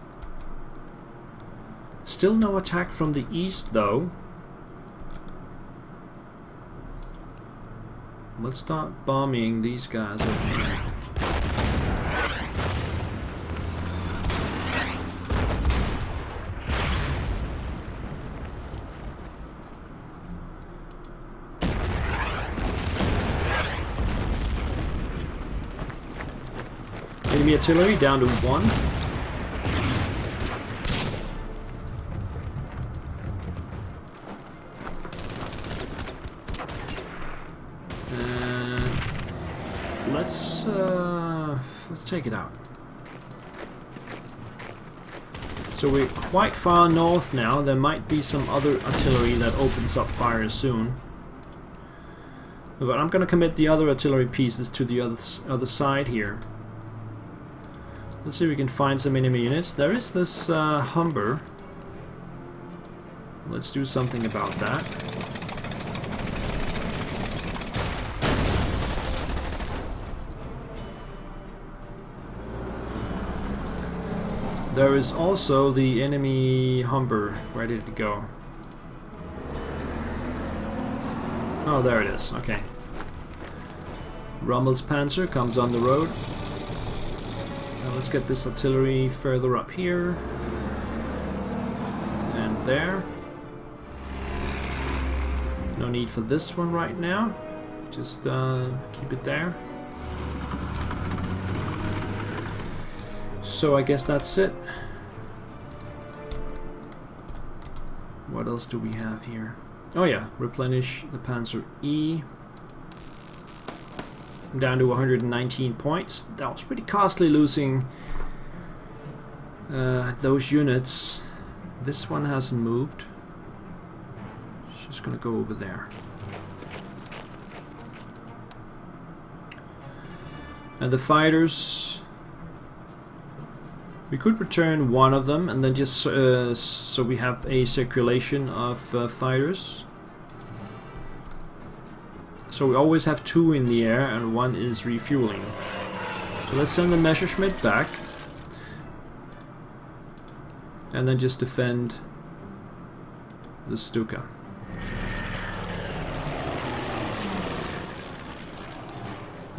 Still no attack from the east though. Let's start bombing these guys over here. Enemy artillery down to 1. Let's take it out. So we're quite far north now. There might be some other artillery that opens up fire soon. But I'm gonna commit the other artillery pieces to the other side here. Let's see if we can find some enemy units. There is this Humber. Let's do something about that. There is also the enemy Humber. Where did it go? Oh, there it is. Okay. Rommel's Panzer comes on the road. Now let's get this artillery further up here. And there. No need for this one right now. Just keep it there. So I guess that's it. What else do we have here? Oh yeah, replenish the Panzer E. I'm down to 119 points. That was pretty costly losing those units. This one hasn't moved. It's just gonna go over there. And the fighters, we could return one of them and then just so we have a circulation of fighters. So we always have 2 in the air and 1 is refueling. So let's send the Messerschmitt back. And then just defend the Stuka.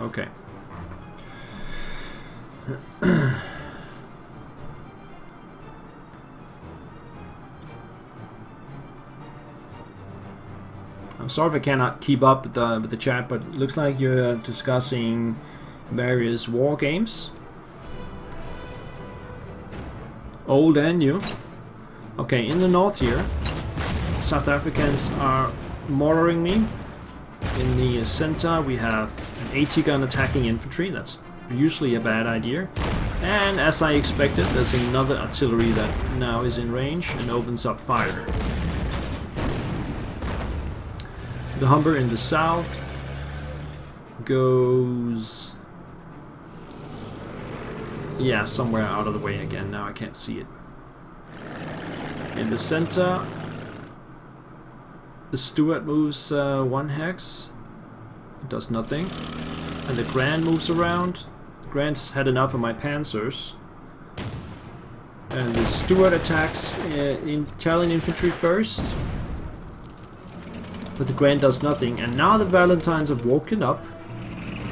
Okay. I'm sorry if I cannot keep up with the chat, but it looks like you're discussing various war games. Old and new. Okay, in the north here, South Africans are mortaring me. In the center we have an AT gun attacking infantry. That's usually a bad idea. And as I expected, there's another artillery that now is in range and opens up fire. The Humber in the south goes... yeah, somewhere out of the way again. Now I can't see it. In the center, the Stuart moves 1 hex. It does nothing. And the Grand moves around. Grant's had enough of my panzers. And the Stuart attacks Italian infantry first. But the Grand does nothing. And now the Valentines have woken up.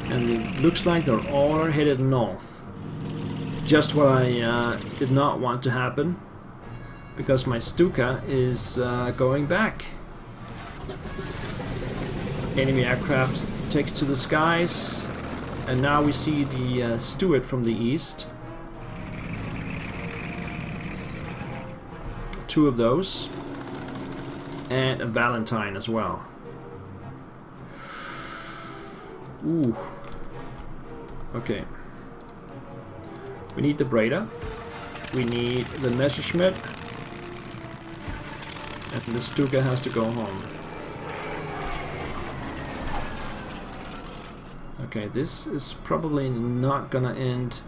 And it looks like they're all headed north. Just what I did not want to happen. Because my Stuka is going back. Enemy aircraft takes to the skies. And now we see the Stuart from the east. 2 of those. And a Valentine as well. Ooh. Okay. We need the Breda. We need the Messerschmitt. And the Stuka has to go home. Okay, this is probably not gonna end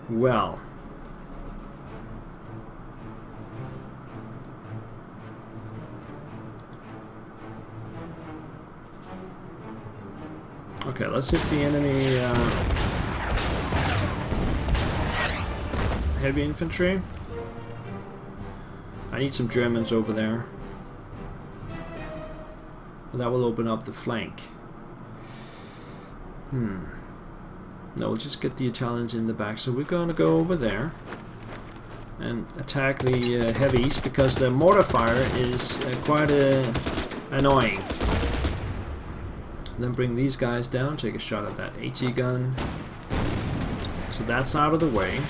well. Okay, let's hit the enemy heavy infantry. I need some Germans over there. That will open up the flank. No, we'll just get the Italians in the back. So we're gonna go over there and attack the heavies because the mortar fire is quite annoying. Then bring these guys down, take a shot at that AT gun. So that's out of the way.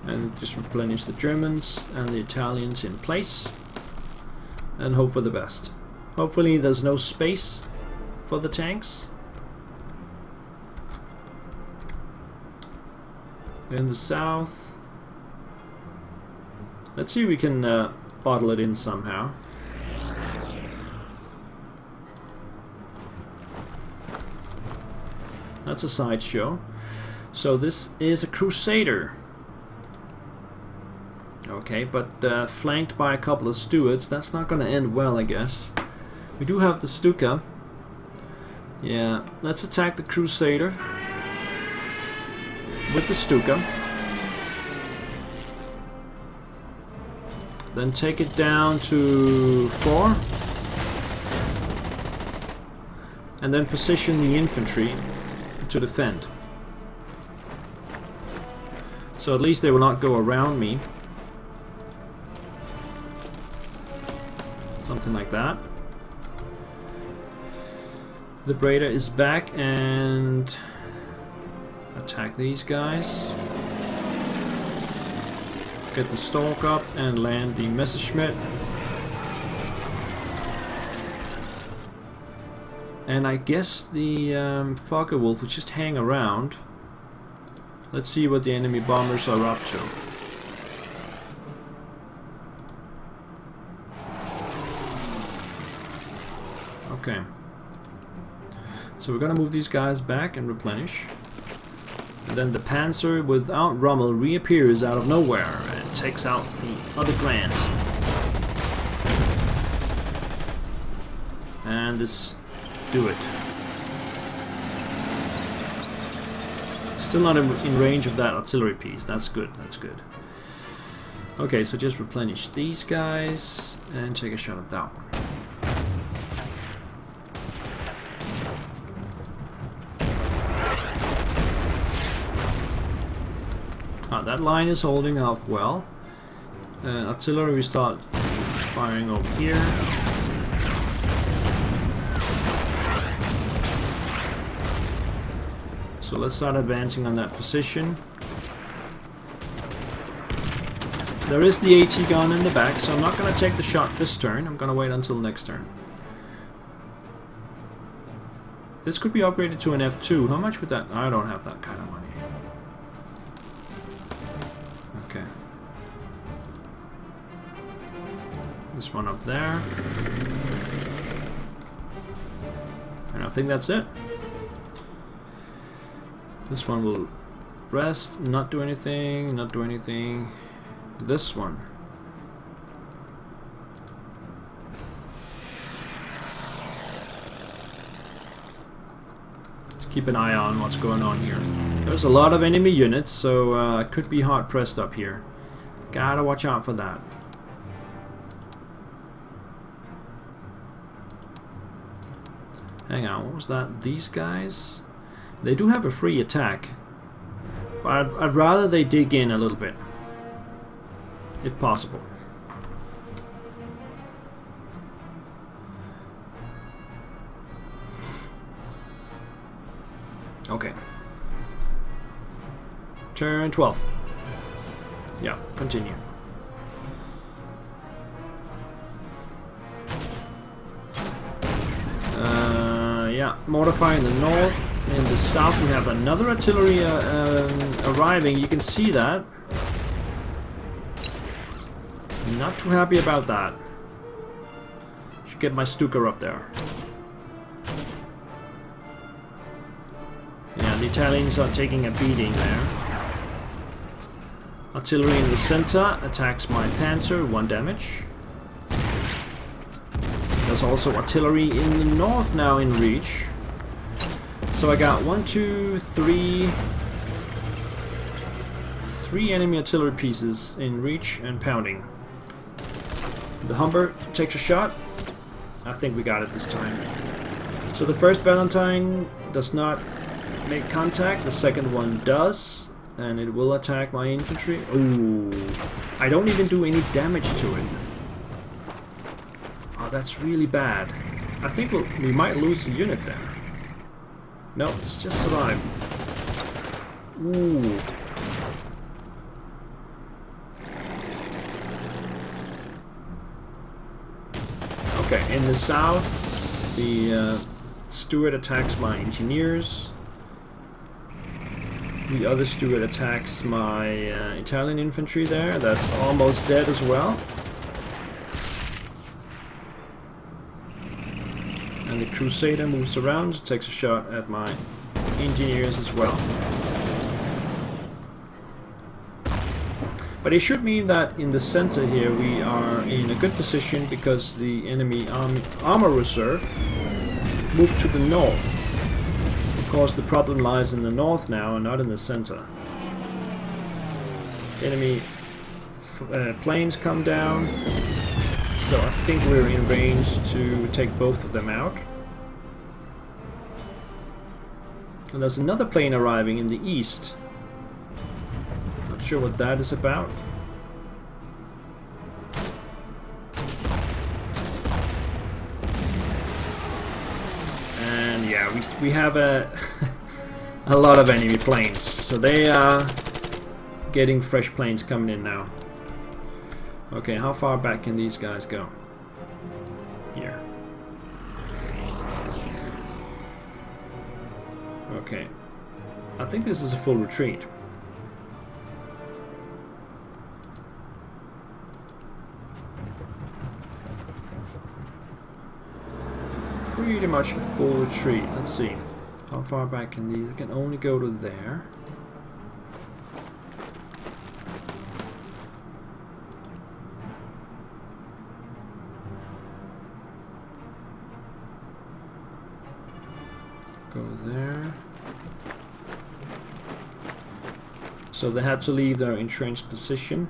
And just replenish the Germans and the Italians in place. And hope for the best. Hopefully there's no space for the tanks. In the south. Let's see if we can bottle it in somehow. That's a sideshow. So this is a Crusader. Okay, but flanked by a couple of Stuarts. That's not going to end well, I guess. We do have the Stuka. Yeah, let's attack the Crusader with the Stuka. Then take it down to 4. And then position the infantry to defend. So at least they will not go around me. Something like that. The Breda is back and attack these guys. Get the Stork up and land the Messerschmitt. And I guess the Focke-Wulf will just hang around. Let's see what the enemy bombers are up to. Okay. So we're gonna move these guys back and replenish. And then the Panzer without Rommel reappears out of nowhere and takes out the other Grand. And let's do it. Still not in range of that artillery piece. That's good, that's good. Okay, so just replenish these guys and take a shot at that one. That line is holding off well. Artillery, we start firing over here. So let's start advancing on that position. There is the AT gun in the back, so I'm not going to take the shot this turn. I'm going to wait until next turn. This could be upgraded to an F2. How much would that? I don't have that kind of money. Okay. This one up there. And I think that's it. This one will rest, not do anything, not do anything. This one. Just keep an eye on what's going on here. There's a lot of enemy units, so I could be hard pressed up here. Gotta watch out for that. Hang on, what was that? These guys? They do have a free attack. But I'd rather they dig in a little bit. If possible. Okay. Turn 12. Yeah, continue. Yeah, mortify in the north. In the south we have another artillery arriving. You can see that. Not too happy about that. Should get my Stuka up there. Yeah, the Italians are taking a beating there. Artillery in the center attacks my Panzer, 1 damage. There's also artillery in the north now in reach. So I got 1, 2, 3... 3 enemy artillery pieces in reach and pounding. The Humber takes a shot. I think we got it this time. So the first Valentine does not make contact. The second one does. And it will attack my infantry. Ooh. I don't even do any damage to it. Oh, that's really bad. I think we might lose a unit there. No, it's just survived. Ooh. Okay, in the south, the Stuart attacks my engineers. The other Stuart attacks my Italian infantry there. That's almost dead as well. And the Crusader moves around, takes a shot at my engineers as well. But it should mean that in the center here we are in a good position because the enemy armor reserve moved to the north. Of course the problem lies in the north now and not in the center. Enemy planes come down, so I think we're in range to take both of them out. And there's another plane arriving in the east. Not sure what that is about. And yeah, we have a a lot of enemy planes, so they are getting fresh planes coming in now. Okay, how far back can these guys go? Here. Okay. I think this is a full retreat. Pretty much a full retreat. Let's see. How far back can these? I can only go to there. Go there. So they had to leave their entrenched position.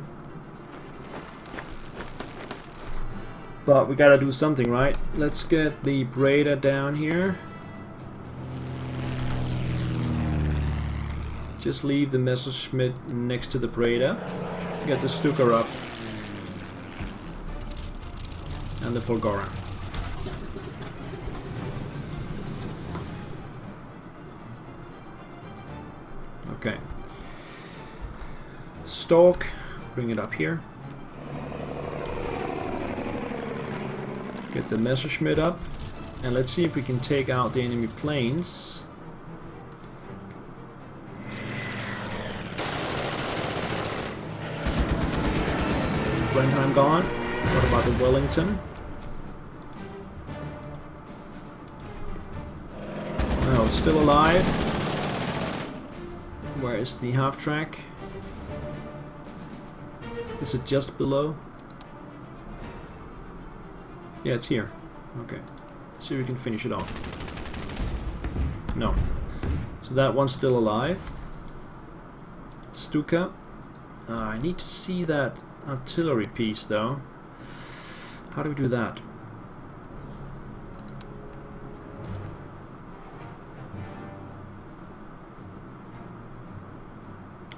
But we gotta do something, right? Let's get the Breda down here. Just leave the Messerschmitt next to the Breda. Get the Stuka up. And the Folgora. Okay. Stork, bring it up here. Get the Messerschmitt up. And let's see if we can take out the enemy planes. Blenheim gone. What about the Wellington? Oh, still alive. Where is the half track? Is it just below? Yeah, it's here. Okay. Let's see if we can finish it off. No. So that one's still alive. Stuka. I need to see that artillery piece though. How do we do that?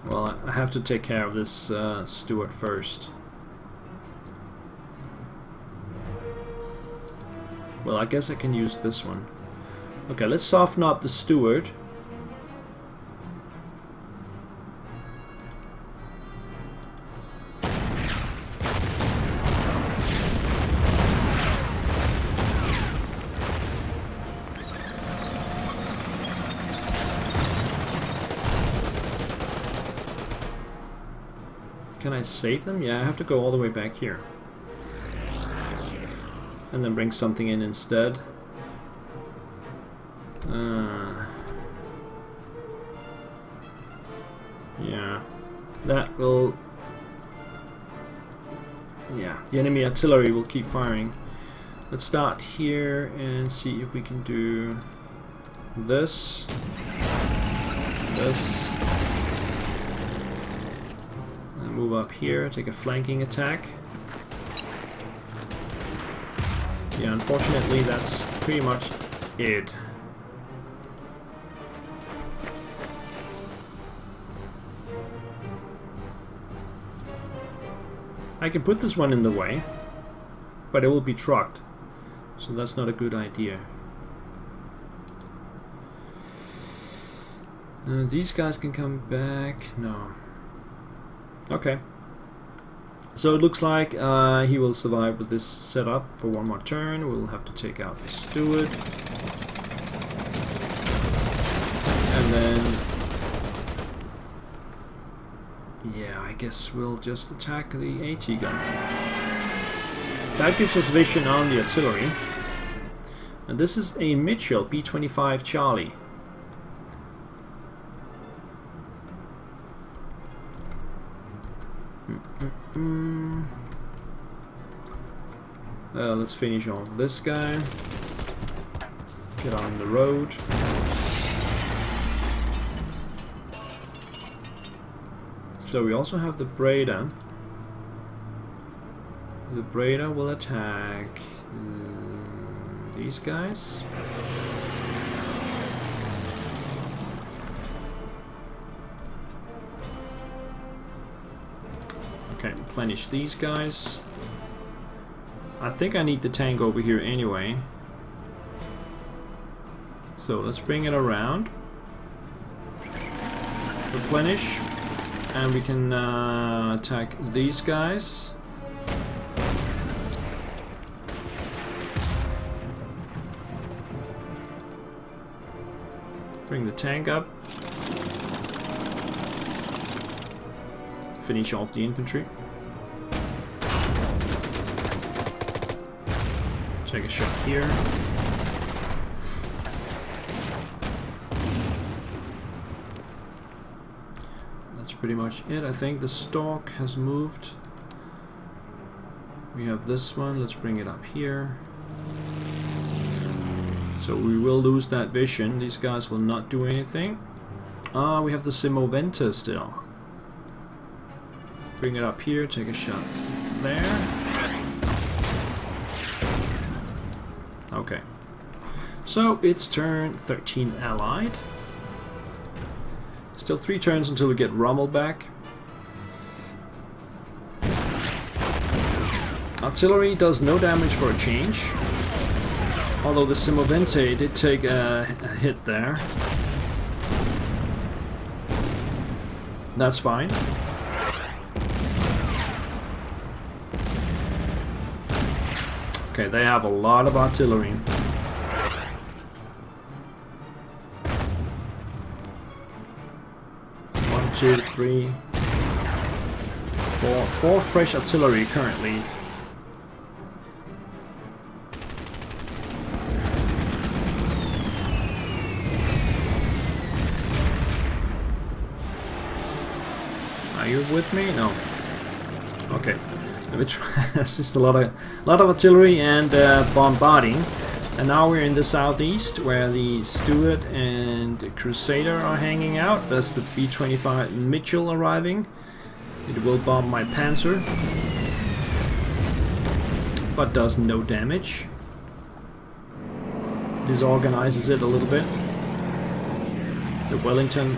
Well, I have to take care of this Stuart first. Well, I guess I can use this one. Okay, let's soften up the Stuart. Can I save them? Yeah, I have to go all the way back here. And then bring something in instead. Yeah, that will... Yeah, the enemy artillery will keep firing. Let's start here and see if we can do this. This. And move up here, take a flanking attack. Yeah, unfortunately that's pretty much it. I can put this one in the way, but it will be trucked, so that's not a good idea. These guys can come back. No. Okay. So it looks like he will survive with this setup for one more turn. We'll have to take out the Steward. And then... yeah, I guess we'll just attack the AT gun. That gives us vision on the artillery. And this is a Mitchell B-25 Charlie. Let's finish off this guy. Get on the road. So we also have the Breda. The Breda will attack these guys. Okay, replenish these guys. I think I need the tank over here anyway. So let's bring it around. Replenish. And we can attack these guys. Bring the tank up. Finish off the infantry. Take a shot here. That's pretty much it. I think the Stork has moved. We have this one. Let's bring it up here. So we will lose that vision. These guys will not do anything. We have the Simoventa still. Bring it up here. Take a shot there. Okay, so it's turn 13 Allied. Still 3 turns until we get Rommel back. Artillery does no damage for a change. Although the Simovente did take a hit there. That's fine. Okay, they have a lot of artillery. 1, 2, 3, 4. 4 fresh artillery currently. Are you with me? No. Okay. Let me try. It's just a lot of artillery and bombarding. And now we're in the southeast, where the Stuart and the Crusader are hanging out. That's the B-25 Mitchell arriving. It will bomb my Panzer, but does no damage. Disorganizes it a little bit. The Wellington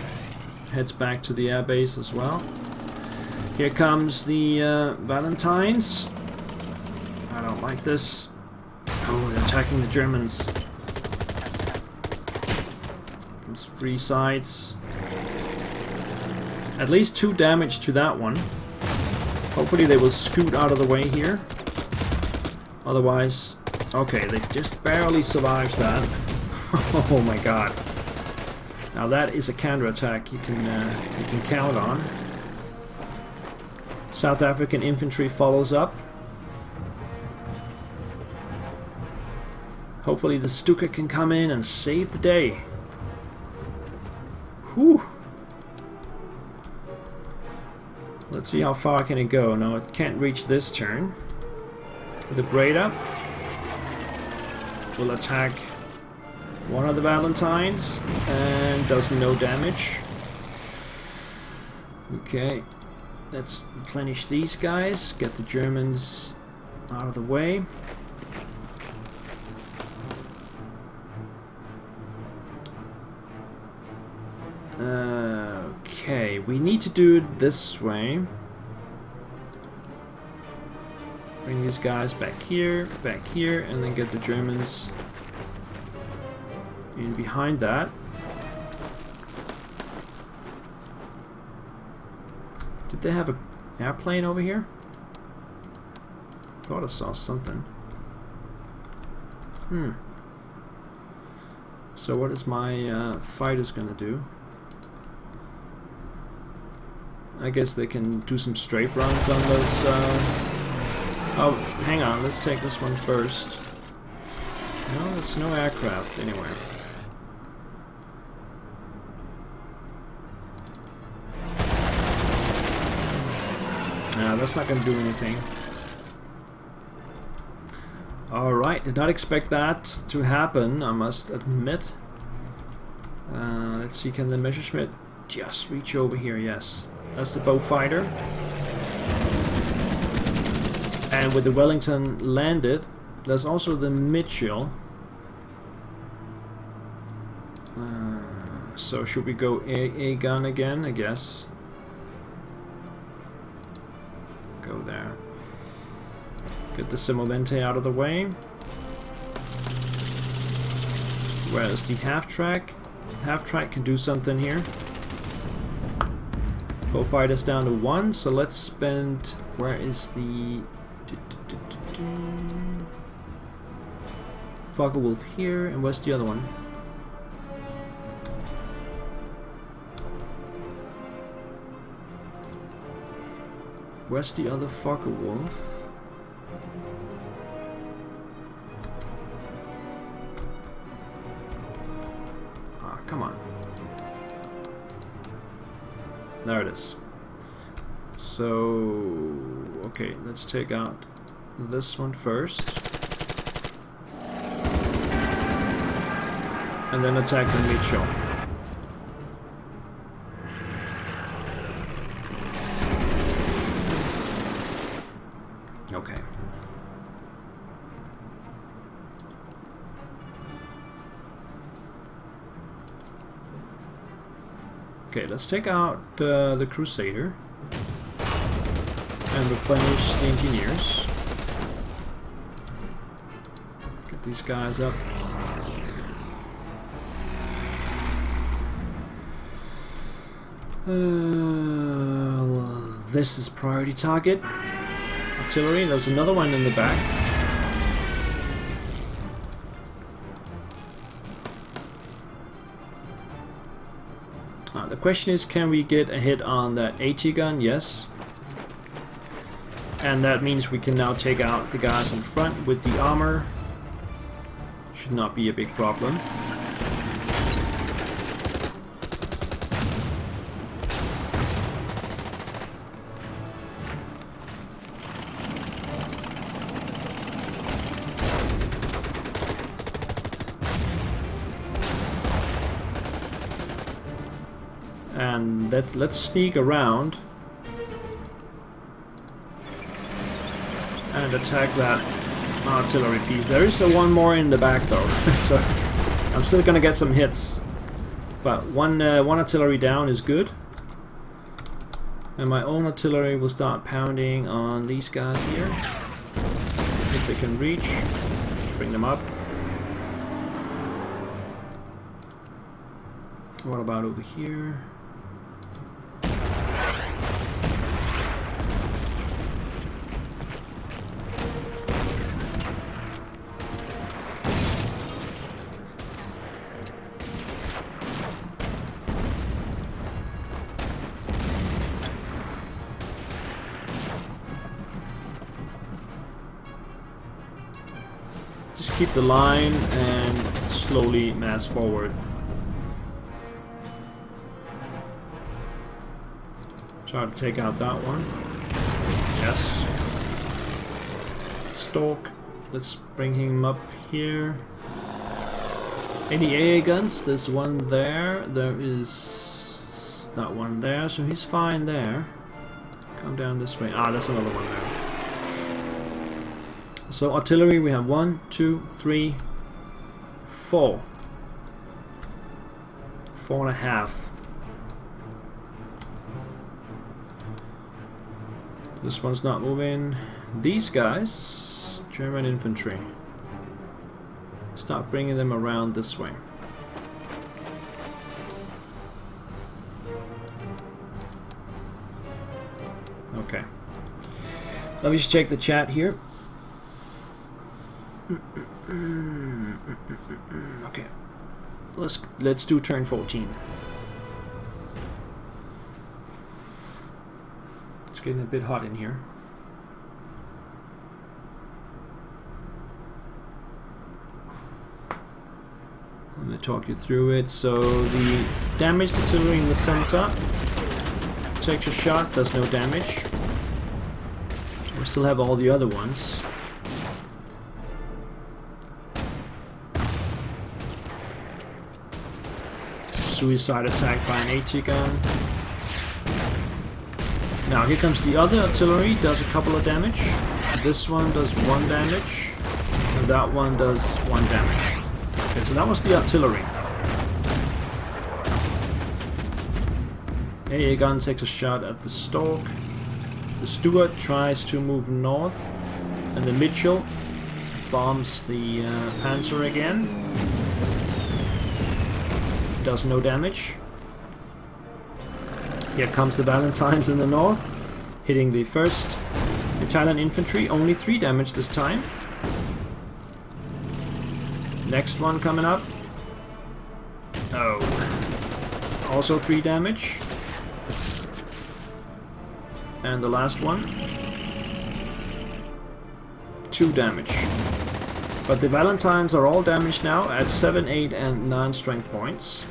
heads back to the airbase as well. Here comes the Valentines. I don't like this. Oh, they're attacking the Germans. From 3 sides. At least 2 damage to that one. Hopefully they will scoot out of the way here. Otherwise... Okay, they just barely survived that. Oh my god. Now that is a counterattack you can count on. South African infantry follows up. Hopefully the Stuka can come in and save the day. Whew. Let's see how far can it go. No, it can't reach this turn. The Breda will attack one of the Valentines and does no damage. Okay, let's replenish these guys, get the Germans out of the way. Okay, we need to do it this way. Bring these guys back here, and then get the Germans in behind that. Did they have an airplane over here? I thought I saw something. So what is my fighters gonna do? I guess they can do some strafe runs on those. Oh, hang on, let's take this one first. No, there's no aircraft anywhere. No, that's not going to do anything. Alright, did not expect that to happen, I must admit. Let's see, can the Messerschmitt just reach over here? Yes. That's the Beaufighter. And with the Wellington landed, there's also the Mitchell. So should we go A gun again, I guess? Go there. Get the Simovente out of the way. Where's the half-track? Half-track can do something here. Beaufighter's down to 1, so let's spend... Where is the... Focke-Wulf here, and where's the other one? Where's the other Focke-Wulf? Ah, come on. There it is. So, okay, let's take out this one first. And then attack the Mitchell. Okay. Okay, let's take out the Crusader and replenish the engineers. Get these guys up. This is priority target. Artillery, there's another one in the back. The question is, can we get a hit on that AT gun? Yes. And that means we can now take out the guys in front with the armor. Should not be a big problem. And let's sneak around and attack that artillery piece. There is one more in the back though, so I'm still gonna get some hits. But one artillery down is good. And my own artillery will start pounding on these guys here. If they can reach, bring them up. What about over here? Just keep the line and slowly mass forward. Try to take out that one. Yes. Stalk. Let's bring him up here. Any AA guns? There's one there. There is that one there, so he's fine there. Come down this way. Ah, there's another one there. So artillery, we have 1, 2, 3, 4. 4.5. This one's not moving. These guys, German infantry. Start bringing them around this way. Okay. Let me just check the chat here. Okay, let's do turn 14. It's getting a bit hot in here. I'm going to talk you through it. So the damaged artillery in the center takes a shot, does no damage. We still have all the other ones. Suicide attack by an AT gun. Now here comes the other artillery, does a couple of damage. This one does 1 damage, and that one does 1 damage. Okay, so that was the artillery. AA gun takes a shot at the Stork. The Stuart tries to move north, and the Mitchell bombs the Panzer again. Does no damage. Here comes the Valentines in the north, hitting the first Italian infantry, only 3 damage this time. Next one coming up. Oh. Also 3 damage. And the last one. 2 damage. But the Valentines are all damaged now at 7, 8 and 9 strength points.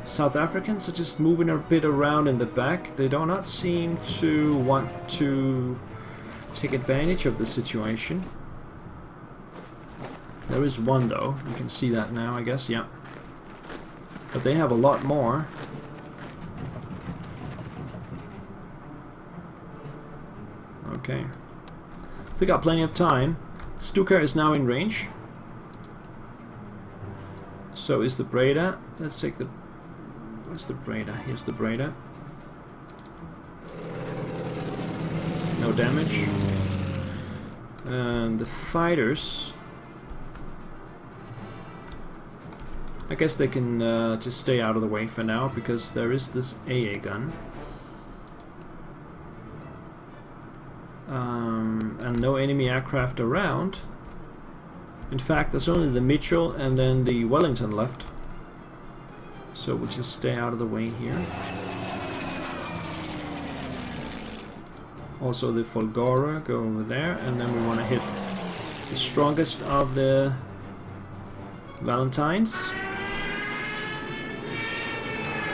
South Africans are just moving a bit around in the back. They do not seem to want to take advantage of the situation. There is one though, you can see that now, I guess, yeah. But they have a lot more. Okay. Still got plenty of time. Stuka is now in range. So is the Breda. Let's take the... Where's the Breda? Here's the Breda. No damage. The fighters... I guess they can just stay out of the way for now, because there is this AA gun. And no enemy aircraft around. In fact, there's only the Mitchell and then the Wellington left. So we'll just stay out of the way here. Also the Folgora go over there, and then we want to hit the strongest of the Valentines.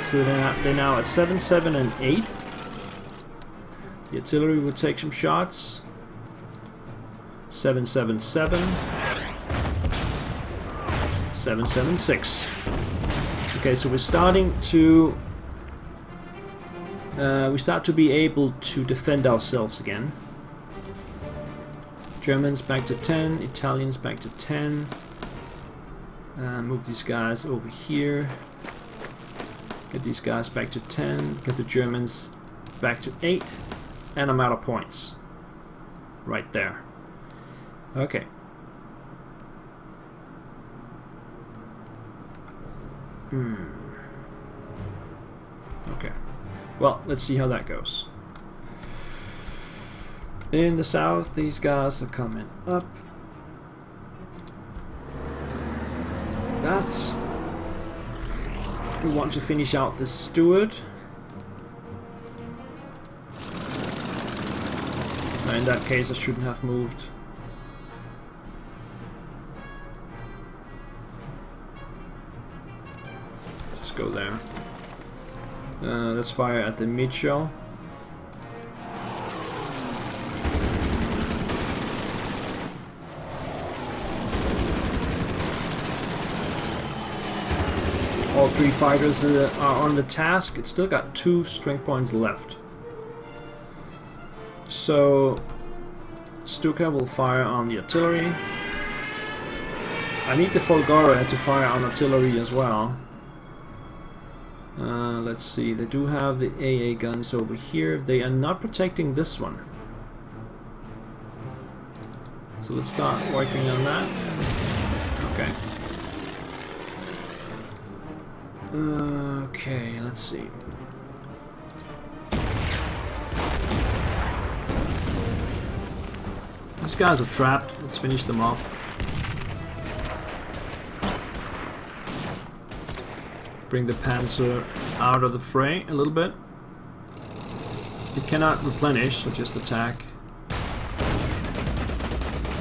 So they're now at 7, 7, and 8. The artillery will take some shots. 7, 7, 7. 7, 7, 6. Okay, so we're starting to... we start to be able to defend ourselves again. Germans back to 10, Italians back to 10. Move these guys over here. Get these guys back to 10. Get the Germans back to 8. And I'm out of points. Right there. Okay. Okay. Well, let's see how that goes. In the south, these guys are coming up. That's... We want to finish out this steward. In that case, I shouldn't have moved. Just go there. Let's fire at the mid-shell. All 3 fighters are on the task. It's still got 2 strength points left. So Stuka will fire on the artillery. I need the Folgora to fire on artillery as well. Let's see, they do have the AA guns over here. They are not protecting this one. So let's start working on that. Okay. Okay, let's see. These guys are trapped. Let's finish them off. Bring the Panzer out of the fray a little bit. It cannot replenish, so just attack.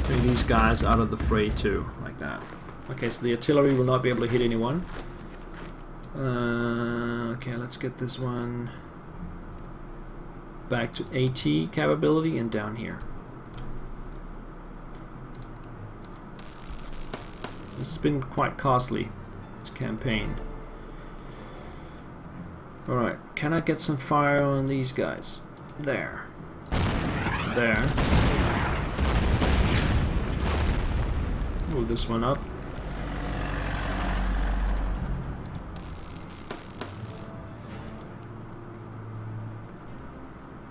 Bring these guys out of the fray too, like that. Okay, so the artillery will not be able to hit anyone. Okay, let's get this one back to AT capability and down here. This has been quite costly, this campaign. Alright, can I get some fire on these guys? There. There. Move this one up.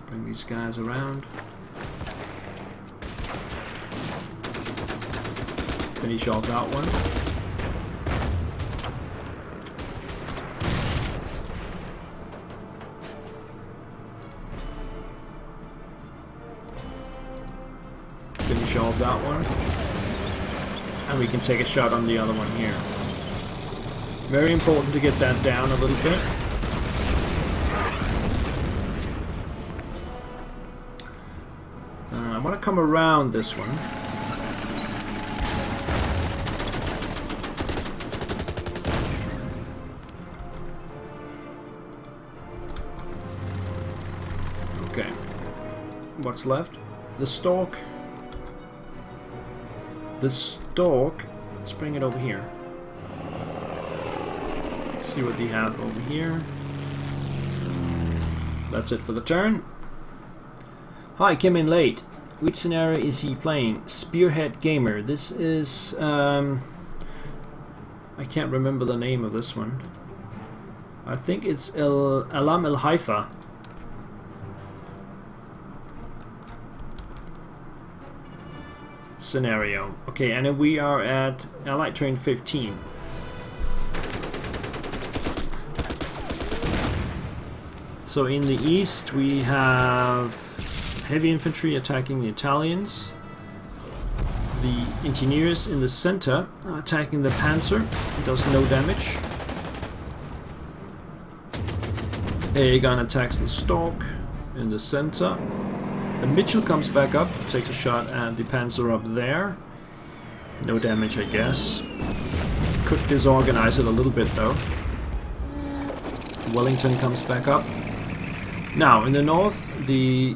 Bring these guys around. Finish off that one. Finish off that one. And we can take a shot on the other one here. Very important to get that down a little bit. I want to come around this one. Okay. What's left? The Stork. The Stork. Let's bring it over here. Let's see what they have over here. That's it for the turn. Hi, came in late. Which scenario is he playing? Spearhead Gamer. This is... I can't remember the name of this one. I think it's Alam El Haifa. Scenario. Okay, and then we are at Allied Train 15. So in the east we have heavy infantry attacking the Italians. The engineers in the center are attacking the panzer. It does no damage. A gun attacks the Stork in the center. And Mitchell comes back up, takes a shot at the panzer up there. No damage, I guess. Could disorganize it a little bit though. Wellington comes back up. Now, in the north, they're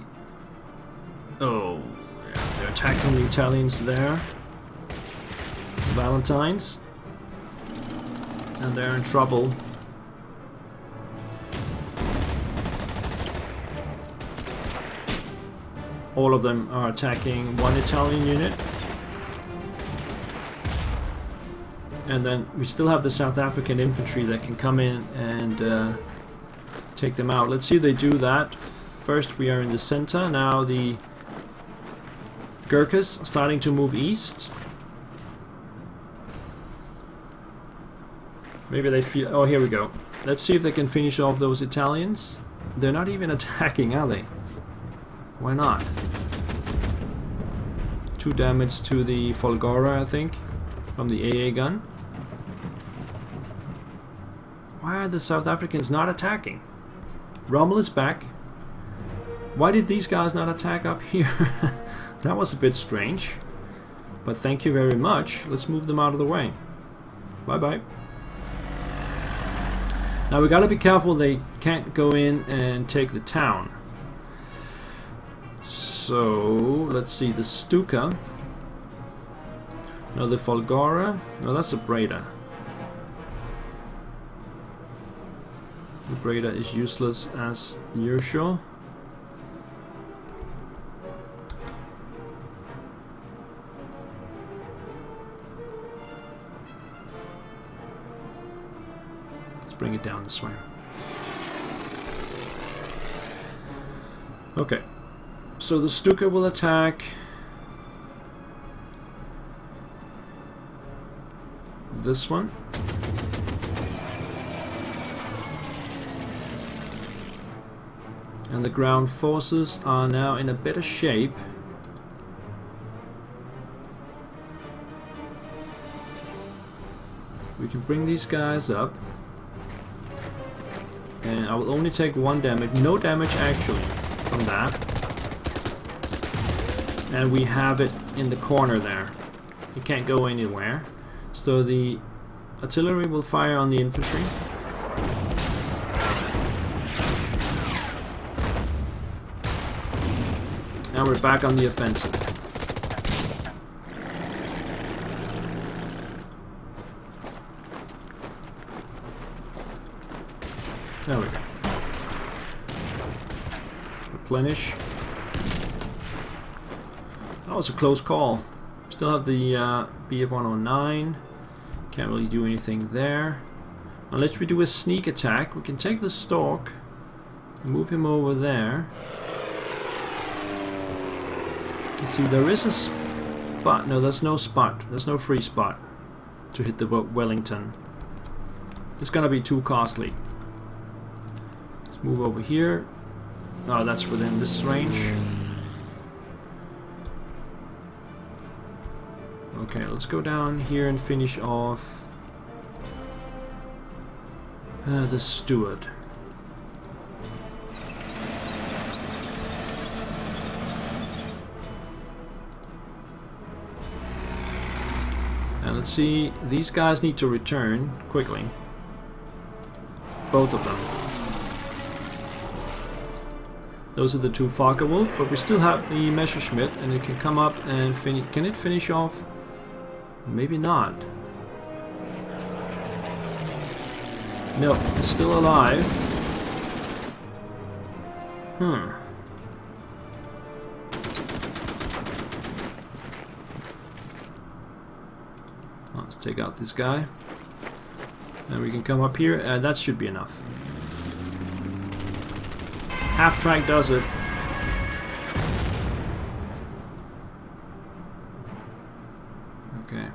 attacking the Italians there. Valentines. And they're in trouble. All of them are attacking one Italian unit. And then we still have the South African infantry that can come in and take them out. Let's see if they do that. First we are in the center. Now the Gurkhas starting to move east. Maybe they feel... Oh, here we go. Let's see if they can finish off those Italians. They're not even attacking, are they? Why not? 2 damage to the Folgora, I think, from the AA gun. Why are the South Africans not attacking? Rommel is back. Why did these guys not attack up here? That was a bit strange. But thank you very much. Let's move them out of the way. Bye bye. Now we gotta be careful they can't go in and take the town. So let's see, the Stuka. No, the Folgora. No, that's a Breda. The Breda is useless as usual. Let's bring it down this way. Okay. So the Stuka will attack this one. And the ground forces are now in a better shape. We can bring these guys up. And I will only take 1 damage. No damage actually from that. And we have it in the corner there. It can't go anywhere. So the artillery will fire on the infantry. Now we're back on the offensive. There we go. Replenish. That was a close call. Still have the BF-109. Can't really do anything there. Unless we do a sneak attack. We can take the Stork. Move him over there. Let's see, there is a spot. No, there's no spot. There's no free spot to hit the Wellington. It's gonna be too costly. Let's move over here. Oh, that's within this range. Okay, let's go down here and finish off the Steward. And let's see, these guys need to return quickly. Both of them. Those are the 2 Focke-Wulf, but we still have the Messerschmitt, and it can come up and finish. Can it finish off? Maybe not. No, it's still alive. Let's take out this guy. And we can come up here, and that should be enough. Half track does it. Okay.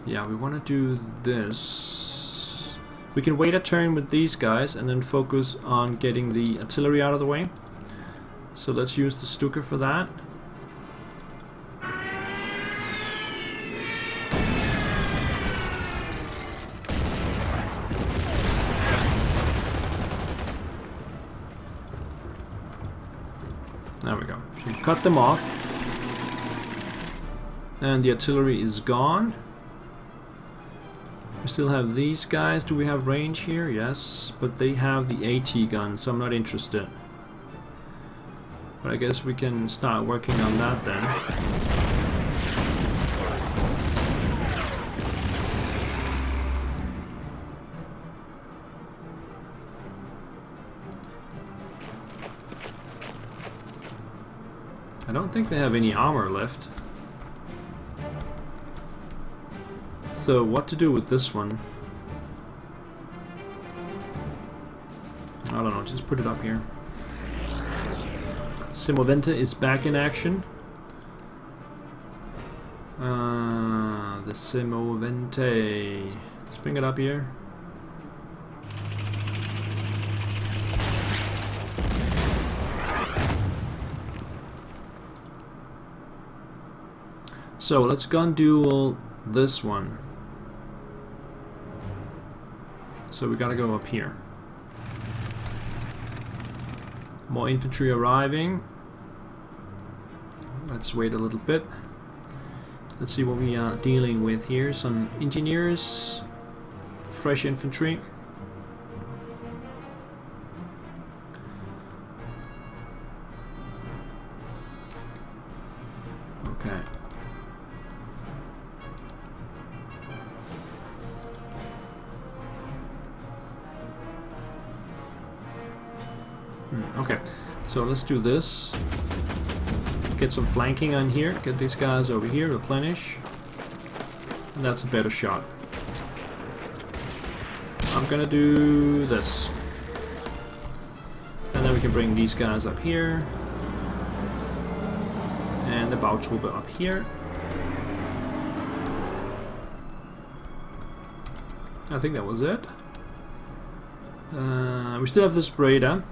Yeah, we want to do this. We can wait a turn with these guys and then focus on getting the artillery out of the way. So let's use the Stuka for that. There we go. So cut them off. And the artillery is gone. We still have these guys. Do we have range here? Yes, but they have the AT gun, so I'm not interested. But I guess we can start working on that then. I don't think they have any armor left. So what to do with this one? I don't know, just put it up here. Simoventa is back in action. The Simovente. Let's bring it up here. So let's gun duel this one. So we gotta go up here. More infantry arriving. Let's wait a little bit. Let's see what we are dealing with here. Some engineers, fresh infantry. Okay. Okay, so let's do this. Get some flanking on here. Get these guys over here, replenish. And that's a better shot. I'm gonna do this. And then we can bring these guys up here. And the Bautruppe up here. I think that was it. We still have this radar.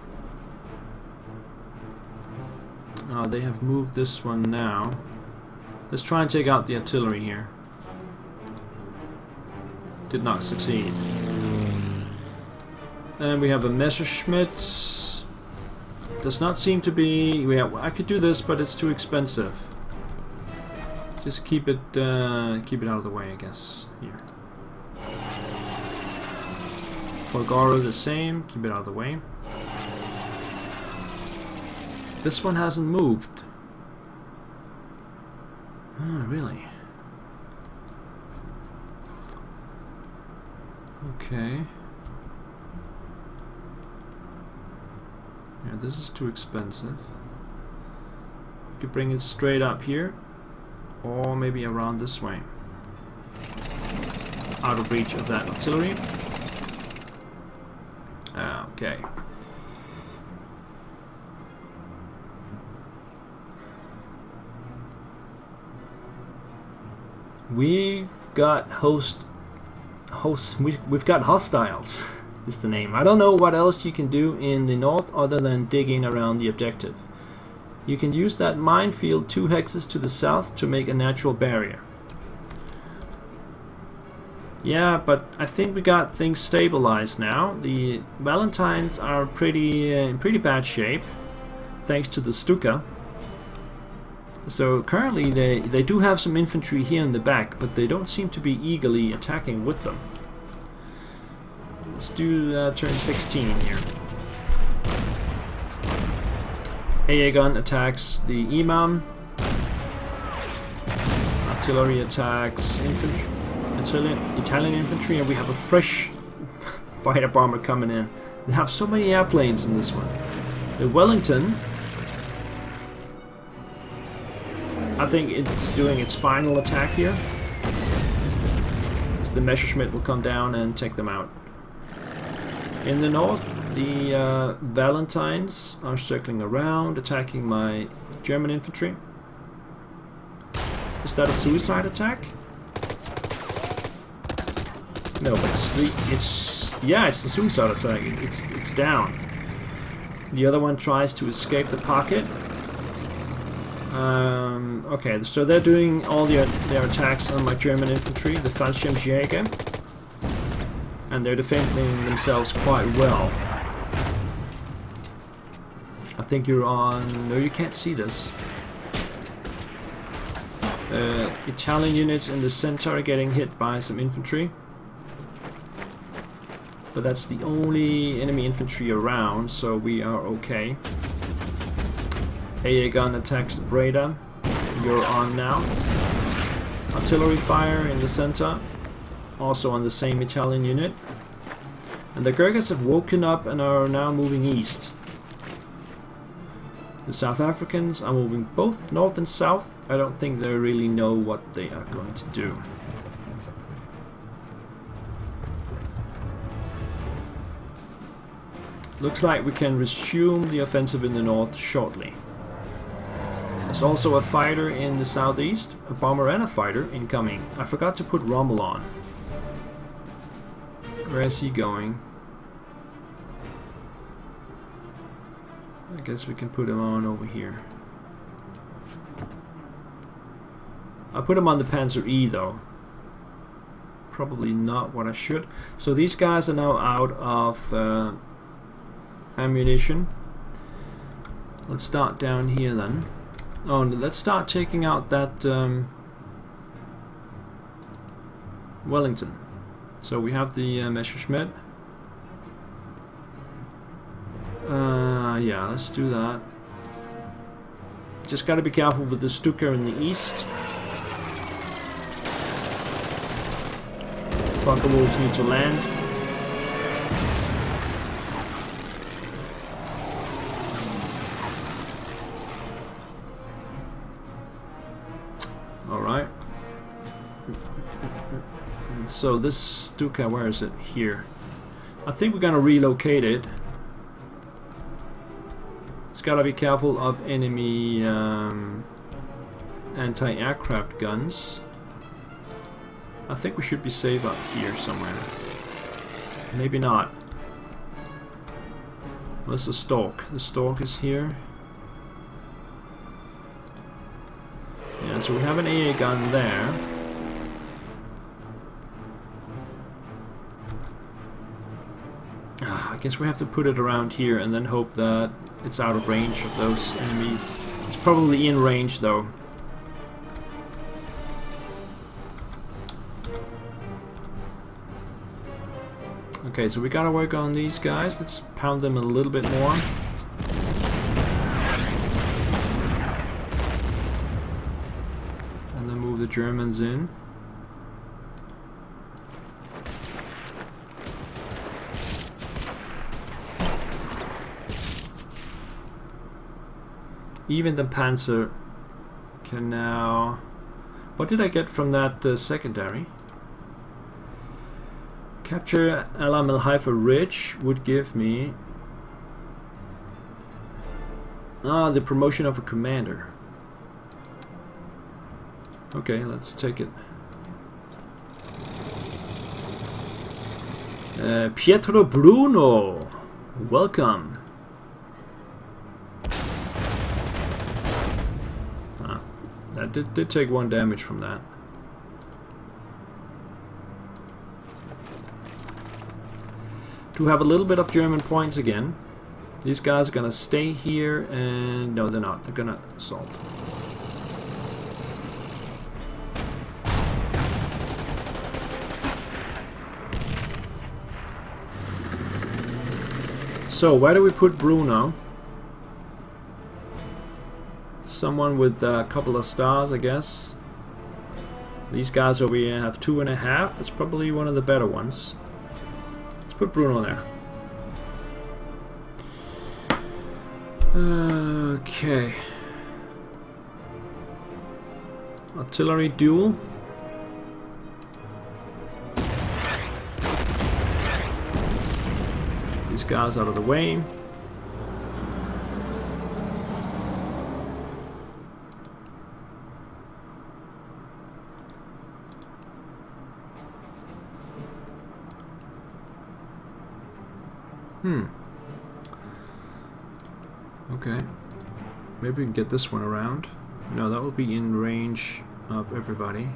They have moved this one now. Let's try and take out the artillery here. Did not succeed. And we have a Messerschmitt. Does not seem to be... I could do this, but it's too expensive. Just keep it out of the way, I guess. Here. Polgaro the same. Keep it out of the way. This one hasn't moved. Oh, really? Okay. Yeah, this is too expensive. We could bring it straight up here. Or maybe around this way. Out of reach of that artillery. Okay. We've got we've got hostiles is the name. I don't know what else you can do in the north other than digging around the objective. You can use that minefield 2 hexes to the south to make a natural barrier. Yeah, but I think we got things stabilized now. The Valentines are in pretty bad shape, thanks to the Stuka. So currently they do have some infantry here in the back, but they don't seem to be eagerly attacking with them. Let's do turn 16 here. AA gun attacks the Imam. Artillery attacks infantry, Italian infantry, and we have a fresh fighter bomber coming in. They have so many airplanes in this one. The Wellington, I think it's doing its final attack here. Because the Messerschmitt will come down and take them out. In the north, the Valentines are circling around, attacking my German infantry. Is that a suicide attack? No, but it's the suicide attack. It's down. The other one tries to escape the pocket. Okay, so they're doing all their attacks on my German infantry, the Fallschirmjäger, and they're defending themselves quite well. I think you're on... No, you can't see this. Italian units in the center are getting hit by some infantry. But that's the only enemy infantry around, so we are okay. AA gun attacks the Breda. You're on now. Artillery fire in the center. Also on the same Italian unit. And the Gurkhas have woken up and are now moving east. The South Africans are moving both north and south. I don't think they really know what they are going to do. Looks like we can resume the offensive in the north shortly. There's also a fighter in the southeast, a bomber and a fighter incoming. I forgot to put Rommel on. Where is he going? I guess we can put him on over here. I put him on the Panzer E though. Probably not what I should. So these guys are now out of ammunition. Let's start down here then. Oh, let's start taking out that Wellington. So we have the Messerschmitt. Yeah, let's do that. Just gotta be careful with the Stuka in the east. Bunker wolves need to land. Alright. So this Stuka, where is it? Here. I think we're gonna relocate it. It's gotta be careful of enemy anti-aircraft guns. I think we should be safe up here somewhere. Maybe not. Where's the Stork? The Stork is here. Yeah, so we have an AA gun there. I guess we have to put it around here and then hope that it's out of range of those enemies. It's probably in range though. Okay, so we gotta work on these guys. Let's pound them a little bit more. And then move the Germans in. Even the Panzer can now... What did I get from that secondary? Capture Haifa Ridge would give me... the promotion of a commander. Okay, let's take it. Pietro Bruno! Welcome! That did take 1 damage from that. To have a little bit of German points again. These guys are gonna stay here and... No, they're not. They're gonna assault. So, where do we put Bruno? Someone with a couple of stars, I guess. These guys over here have 2.5. That's probably one of the better ones. Let's put Bruno there. Okay. Artillery duel. these guys out of the way. Okay. Maybe we can get this one around. No, that will be in range of everybody.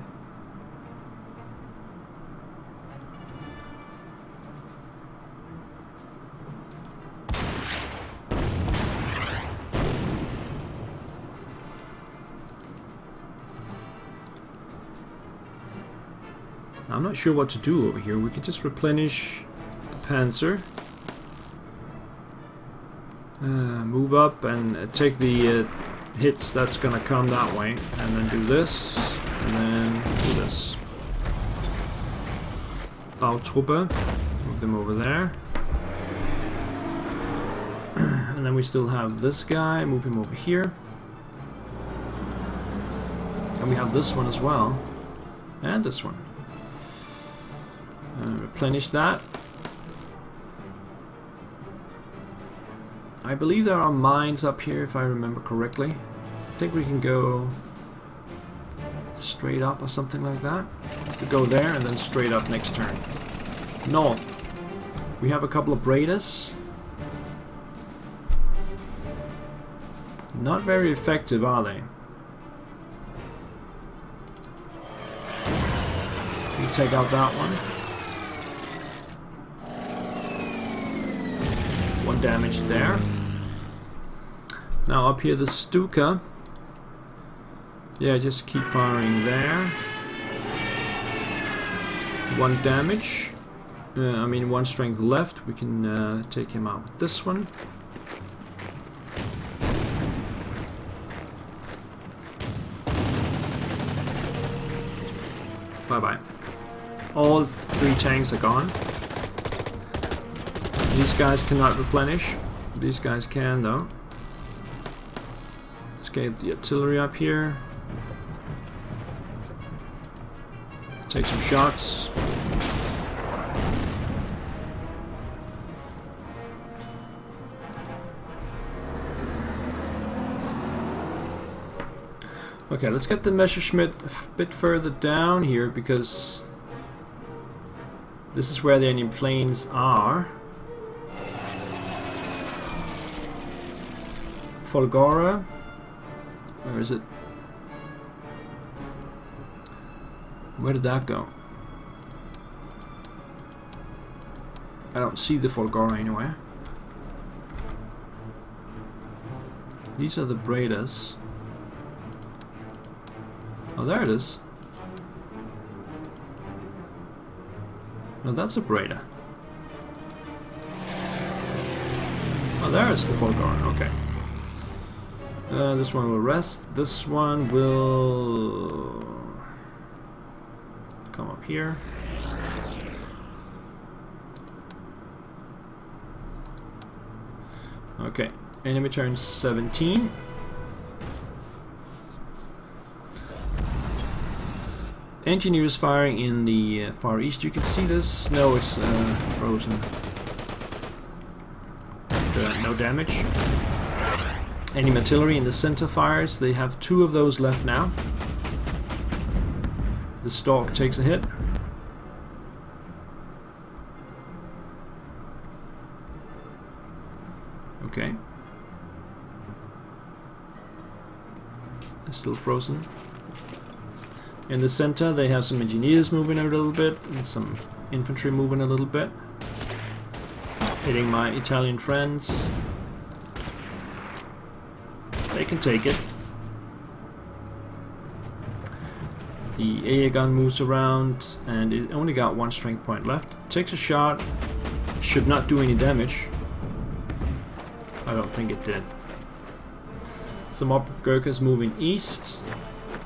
I'm not sure what to do over here. We could just replenish the Panzer. Move up and take the hits that's gonna come that way, and then do this, and then do this. Bautruppe, move them over there. And then we still have this guy, move him over here. And we have this one as well. And this one. Replenish that. I believe there are mines up here, if I remember correctly. I think we can go straight up or something like that. To go there and then straight up next turn. North. We have a couple of Raiders. Not very effective, are they? We take out that one. One damage there. Now up here the Stuka. Yeah, just keep firing there. One damage. I mean, one strength left. We can take him out with this one. Bye-bye. All 3 tanks are gone. These guys cannot replenish. These guys can, though. Let's get the artillery up here. Take some shots. Okay, let's get the Messerschmitt a bit further down here, because this is where the enemy planes are. Folgora. Where is it? Where did that go? I don't see the Folgora anywhere. These are the Bredas. Oh, there it is. No, that's a Breda. Oh, there is the Folgora. Okay. This one will rest. This one will come up here. Okay. Enemy turn 17. Engineers firing in the far east. You can see this. No, it's frozen. No damage. Enemy artillery in the center fires. They have 2 of those left now. The Stork takes a hit. Okay. It's still frozen. In the center they have some engineers moving a little bit and some infantry moving a little bit. Hitting my Italian friends. They can take it. The AA gun moves around and it only got 1 strength point left. Takes a shot. Should not do any damage. I don't think it did. Some Gurkhas moving east.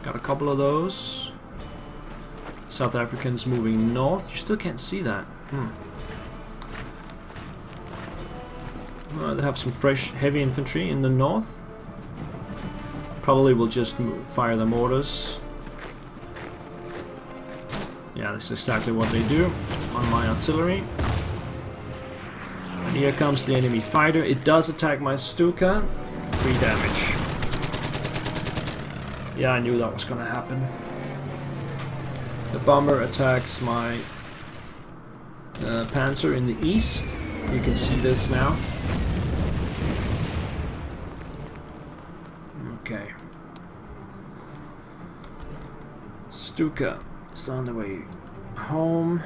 Got a couple of those. South Africans moving north. You still can't see that. They have some fresh heavy infantry in the north. Probably will just fire the mortars. Yeah, that's exactly what they do on my artillery. And Here comes the enemy fighter. It does attack my Stuka. 3 damage. Yeah, I knew that was gonna happen. The bomber attacks my Panzer in the east. You can see this now. Okay. Stuka is on the way home.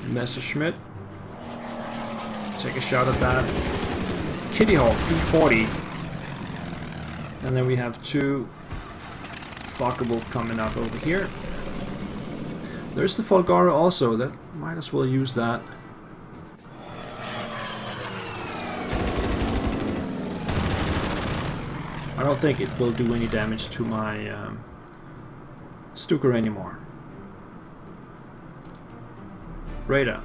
Messerschmitt. Take a shot at that. Kitty Hawk, P40. And then we have 2 Focke-Wulf coming up over here. There's the Folgore also, that might as well use that. I don't think it will do any damage to my Stuka anymore. Radar.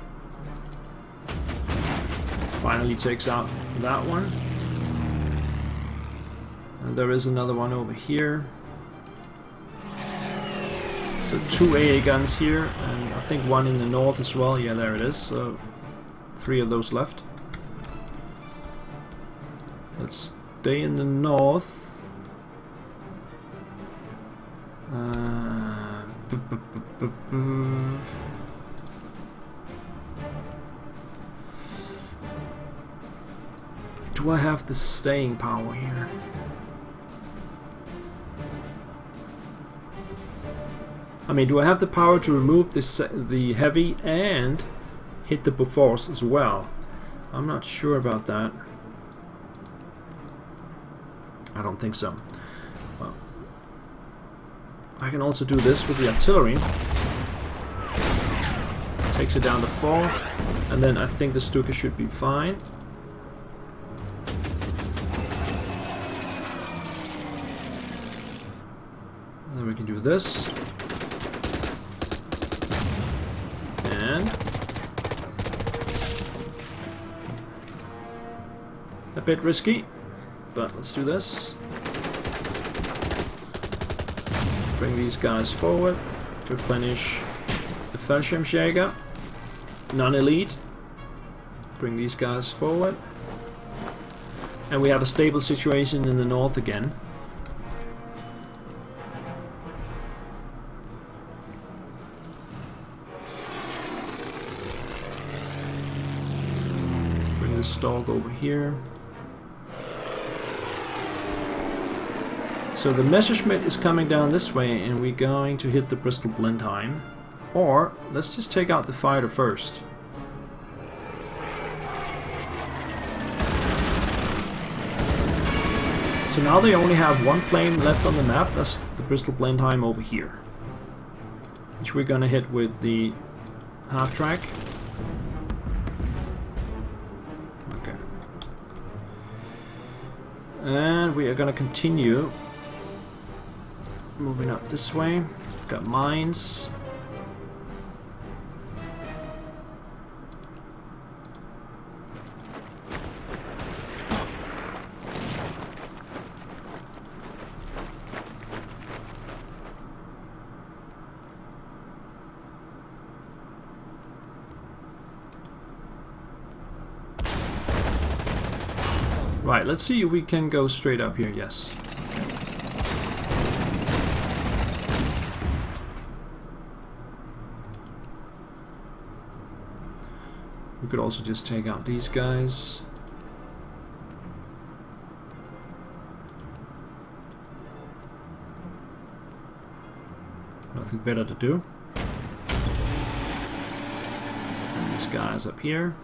Finally takes out that one. And there is another one over here. So 2 AA guns here, and I think 1 in the north as well. Yeah, there it is. So 3 of those left. Let's stay in the north. Do I have the staying power here? I mean, do I have the power to remove the heavy and hit the Bofors as well? I'm not sure about that. I don't think so. Well, I can also do this with the artillery. Takes it down to 4, and then I think the Stuka should be fine. And then we can do this. And a bit risky, but let's do this. Bring these guys forward, replenish the Fallschirmjäger, non-elite. Bring these guys forward. And we have a stable situation in the north again. Bring this Stork over here. So the Messerschmitt is coming down this way, and we're going to hit the Bristol Blenheim. Or, let's just take out the fighter first. So now they only have 1 plane left on the map, that's the Bristol Blenheim over here. Which we're gonna hit with the half-track. Okay. And we are gonna continue moving up this way. Got mines. Right, let's see if we can go straight up here. Yes. We could also just take out these guys. Nothing better to do. And these guys up here.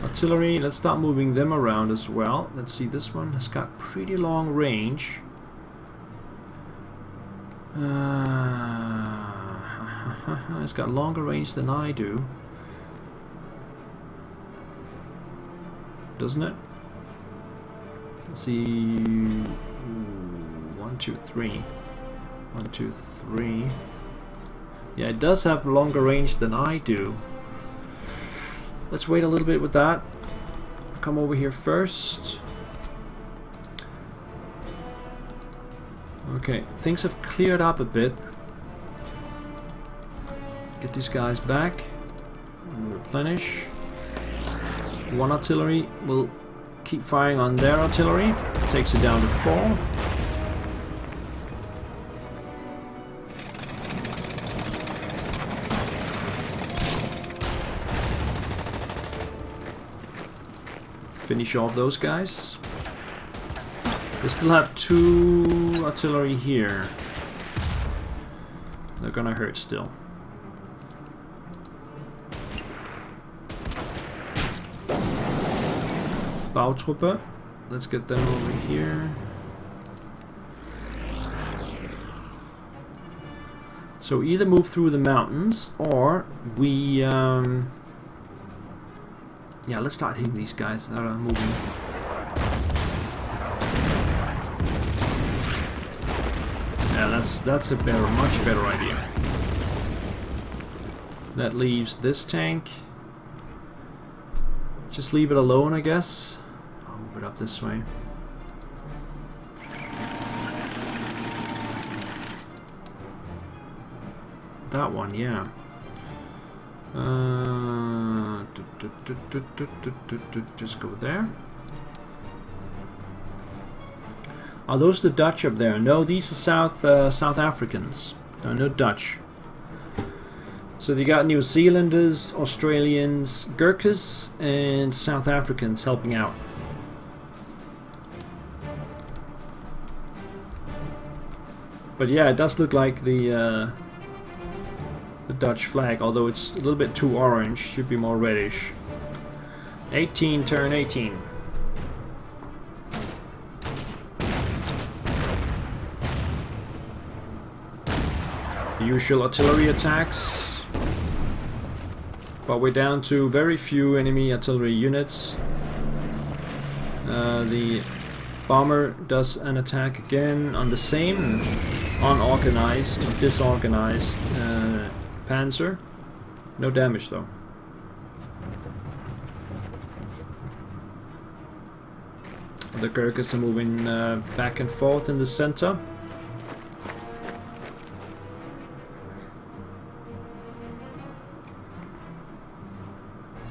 Artillery, let's start moving them around as well. Let's see, this one has got pretty long range. It's got longer range than I do. Doesn't it? Let's see. 1, 2, 3. 1, 2, 3. Yeah, it does have longer range than I do. Let's wait a little bit with that. Come over here first. Okay, things have cleared up a bit. Get these guys back. replenish. One artillery will keep firing on their artillery. Takes it down to 4. Finish off those guys. They still have 2 artillery here. They're gonna hurt still. Bautruppe. Let's get them over here. So either move through the mountains or we... yeah, let's start hitting these guys that are moving. Yeah, that's a better, much better idea. That leaves this tank. Just leave it alone, I guess. I'll move it up this way. That one, yeah. Just go there. Are those the Dutch up there? No, these are South Africans. No Dutch. So they got New Zealanders, Australians, Gurkhas, and South Africans helping out. But yeah, it does look like the Dutch flag, although it's a little bit too orange. Should be more reddish. 18, turn 18. The usual artillery attacks. But we're down to very few enemy artillery units. The bomber does an attack again on the same unorganized, disorganized panzer. No damage though. The Gurkhas are moving back and forth in the center.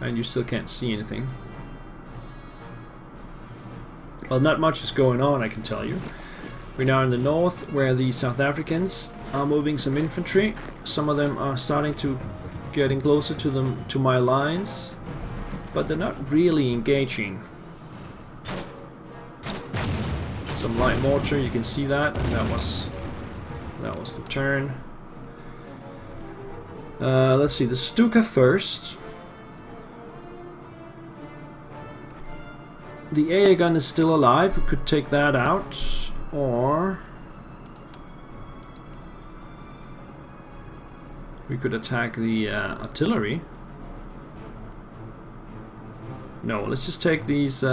And you still can't see anything. Well, not much is going on, I can tell you. We're now in the north, where the South Africans are moving some infantry. Some of them are starting to getting closer to my lines, but they're not really engaging. Some light mortar, you can see that, and that was the turn. Let's see, the Stuka first. The AA gun is still alive. We could take that out, or we could attack the artillery. No, let's just take these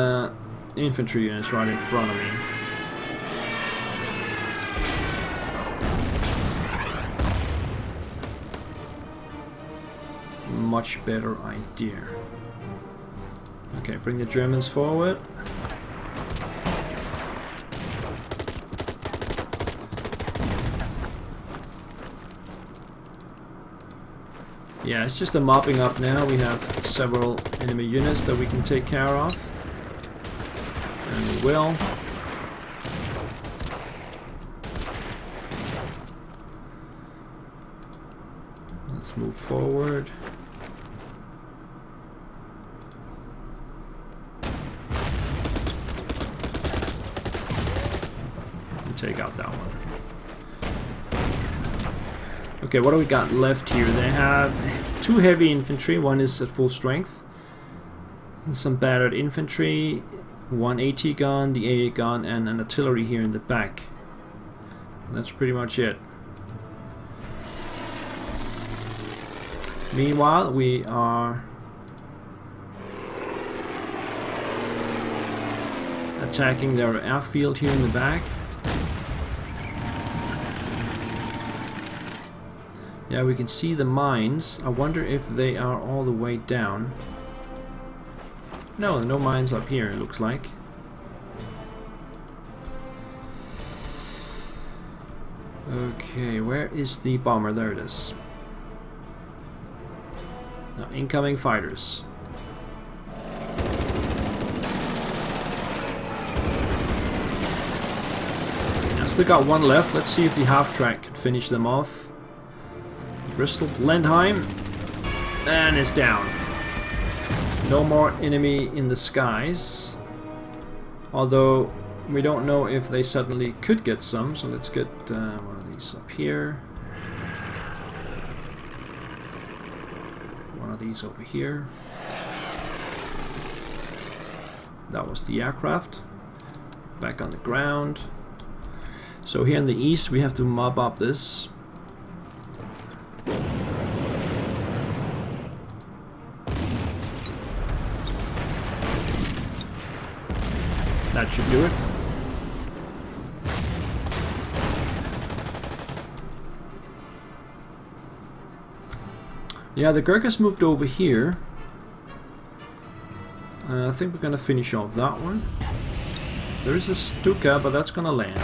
infantry units right in front of me. Much better idea. Okay, bring the Germans forward. Yeah, it's just a mopping up now. We have several enemy units that we can take care of. And we will. Let's move forward. Take out that one. Okay, what do we got left here? They have 2 heavy infantry, one is at full strength, and some battered infantry, 1 AT gun, the AA gun, and an artillery here in the back. That's pretty much it. Meanwhile, we are attacking their airfield here in the back. Yeah, we can see the mines. I wonder if they are all the way down. No, no mines up here, it looks like. Okay, where is the bomber? There it is. Now, incoming fighters. I still got one left. Let's see if the half-track can finish them off. Bristol, Blenheim, and it's down. No more enemy in the skies. Although we don't know if they suddenly could get some, so let's get one of these up here. One of these over here. That was the aircraft. Back on the ground. So here in the east we have to mop up this. That should do it. Yeah, the Gurkhas moved over here. I think we're gonna finish off that one. There is a Stuka, but that's gonna land.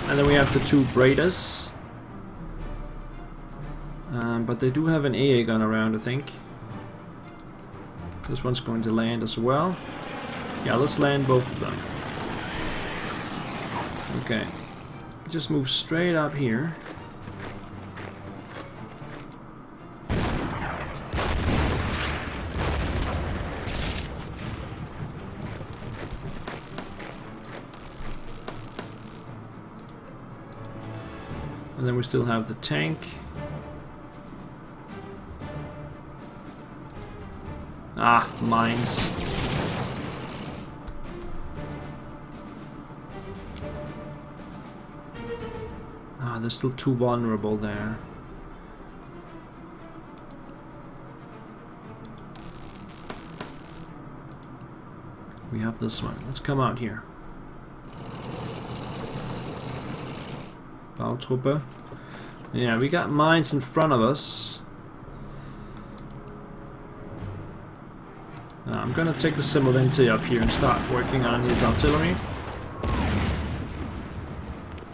And then we have the two Bredas. But they do have an AA gun around, I think. This one's going to land as well. Yeah, let's land both of them. Okay. Just move straight up here. And then we still have the tank. Ah, mines. Ah, they're still too vulnerable there. We have this one. Let's come out here. Bautruppe. Yeah, we got mines in front of us. I'm gonna take the Simulente up here and start working on his artillery.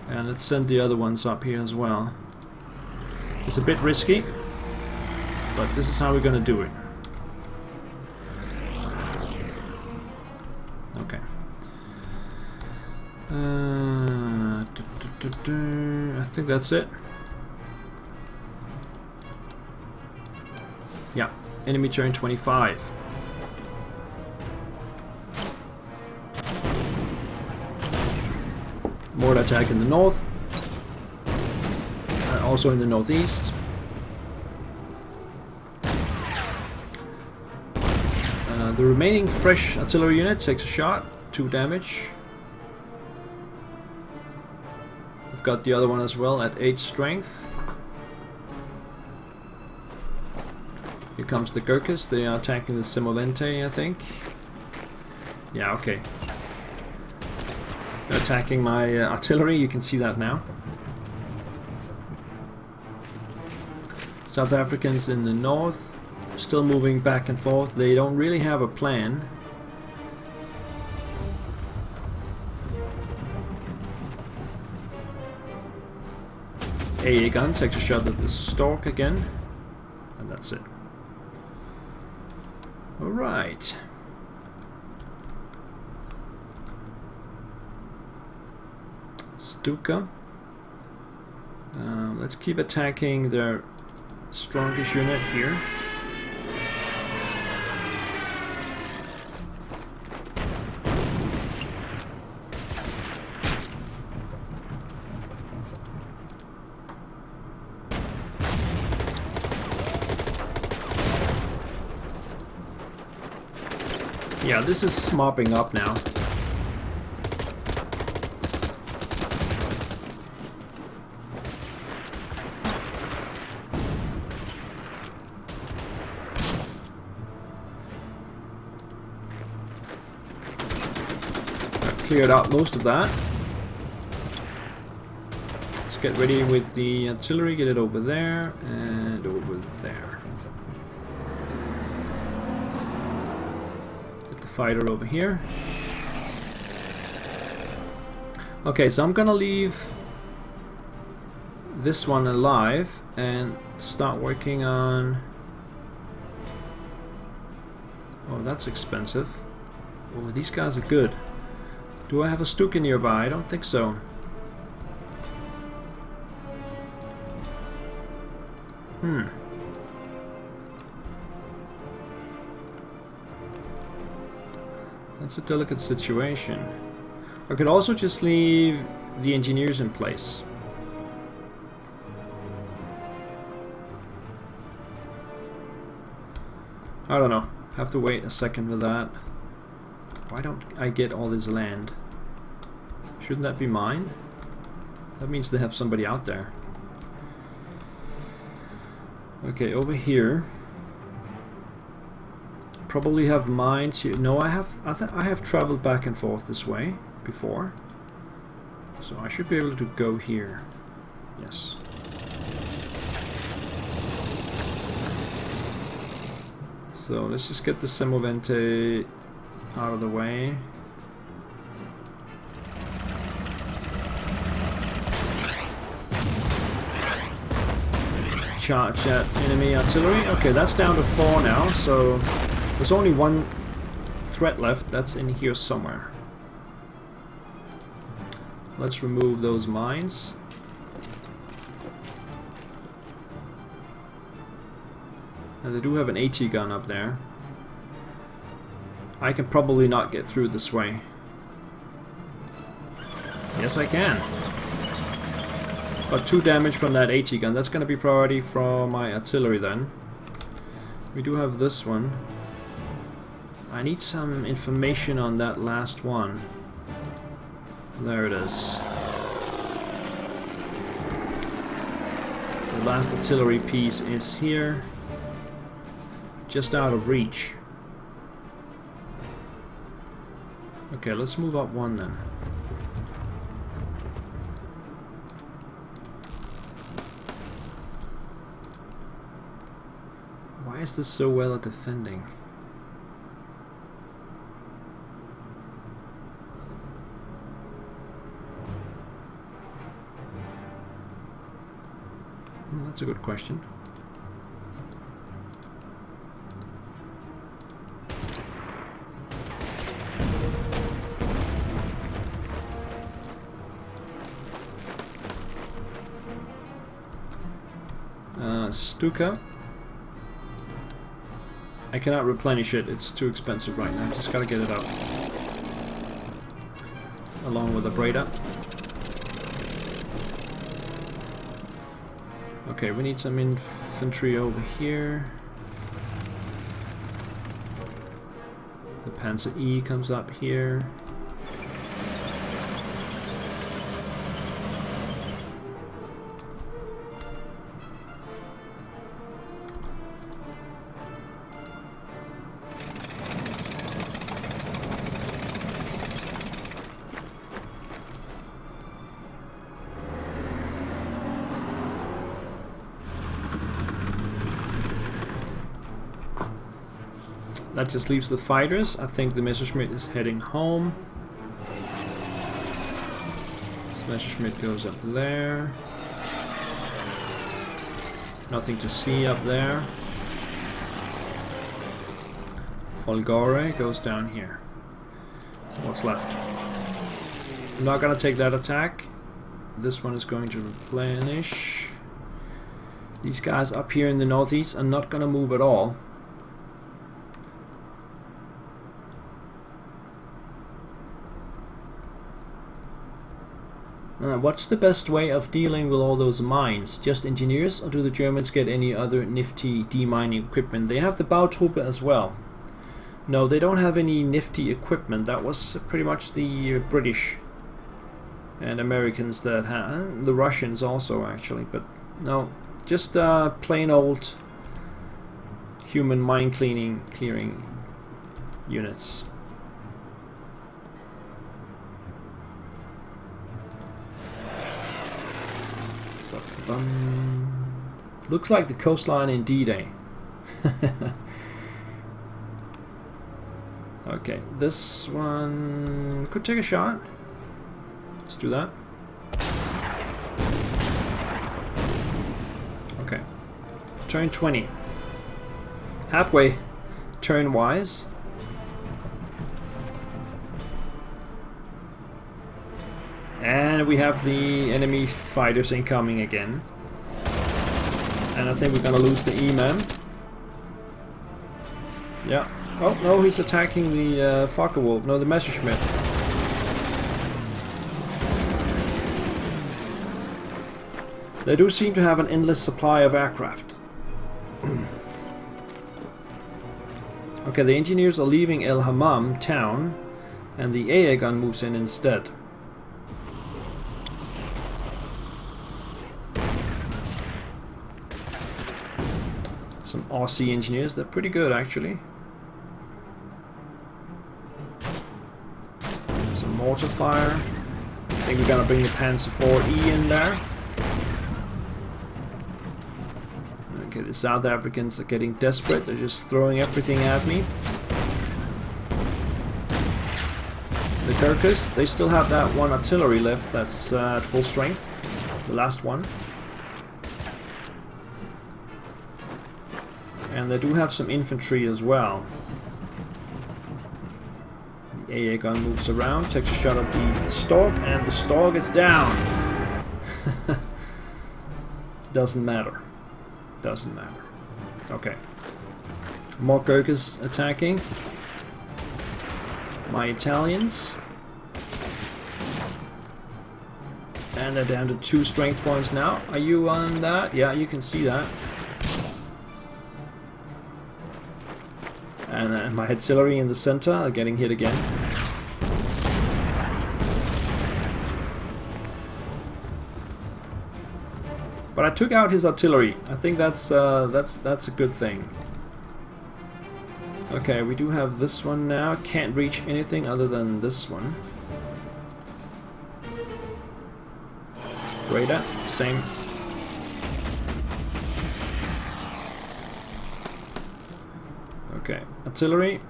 And let's send the other ones up here as well. It's a bit risky, but this is how we're gonna do it. Okay. I think that's it. Yeah, enemy turn 25. Mortar attack in the north, also in the northeast. The remaining fresh artillery unit takes a shot, 2 damage. I've got the other one as well at 8 strength. Here comes the Gurkhas, they are attacking the Simulente, I think. Yeah, okay. They're attacking my artillery, you can see that now. South Africans in the north, still moving back and forth. They don't really have a plan. AA gun takes a shot at the Stork again, and that's it. Alright. Stuka. Let's keep attacking their strongest unit here. Yeah, this is mopping up now. Cleared out most of that. Let's get ready with the artillery, get it over there and over there. Get the fighter over here. Okay, so I'm gonna leave this one alive and start working on... Oh, that's expensive. Oh, these guys are good. Do I have a Stuka nearby? I don't think so. That's a delicate situation. I could also just leave the engineers in place. I don't know. Have to wait a second with that. Why don't I get all this land? Shouldn't that be mine? That means they have somebody out there. Okay, over here. Probably have mines here. No, I have traveled back and forth this way before. So I should be able to go here. Yes. So let's just get the Semovente out of the way. Charge that enemy artillery. Okay, that's down to 4 now, so there's only one threat left. That's in here somewhere. Let's remove those mines. And they do have an AT gun up there. I can probably not get through this way. Yes, I can. But 2 damage from that AT gun. That's going to be priority for my artillery then. We do have this one. I need some information on that last one. There it is. The last artillery piece is here. Just out of reach. Okay, let's move up 1 then. Why is this so well at defending? That's a good question. Stuka. I cannot replenish it, it's too expensive right now. Just gotta get it up. Along with the Breda. Okay, we need some infantry over here. The Panzer E comes up here. That just leaves the fighters. I think the Messerschmitt is heading home. This Messerschmitt goes up there. Nothing to see up there. Folgore goes down here. So what's left? I'm not gonna take that attack. This one is going to replenish. These guys up here in the northeast are not gonna move at all. What's the best way of dealing with all those mines? Just engineers, or do the Germans get any other nifty demining equipment? They have the Bautruppe as well. No, they don't have any nifty equipment. That was pretty much the British and Americans that had, the Russians also actually, but no, just plain old human mine clearing units. Looks like the coastline in D-Day. Okay, this one could take a shot. Let's do that. Turn 20. Halfway turn-wise. And we have the enemy fighters incoming again. And I think we're gonna lose the E-man. Yeah. Oh, no, he's attacking the Focke-Wulf. No, the Messerschmitt. They do seem to have an endless supply of aircraft. Okay, the engineers are leaving El Hammam town, and the AA gun moves in instead. Some Aussie engineers, they're pretty good actually. Some mortar fire. I think we're gonna bring the Panzer IV-E in there. Okay, the South Africans are getting desperate, they're just throwing everything at me. The Gurkhas, they still have that one artillery left that's at full strength. The last one. And they do have some infantry as well. The AA gun moves around, takes a shot at the Stork, and the Stork is down. Doesn't matter. Doesn't matter. Okay. More Gurkhas attacking. My Italians. And they're down to 2 strength points now. Are you on that? Yeah, you can see that. And my artillery in the center are getting hit again. But I took out his artillery. I think that's a good thing. Okay, we do have this one now. Can't reach anything other than this one. Radar, same. Okay, artillery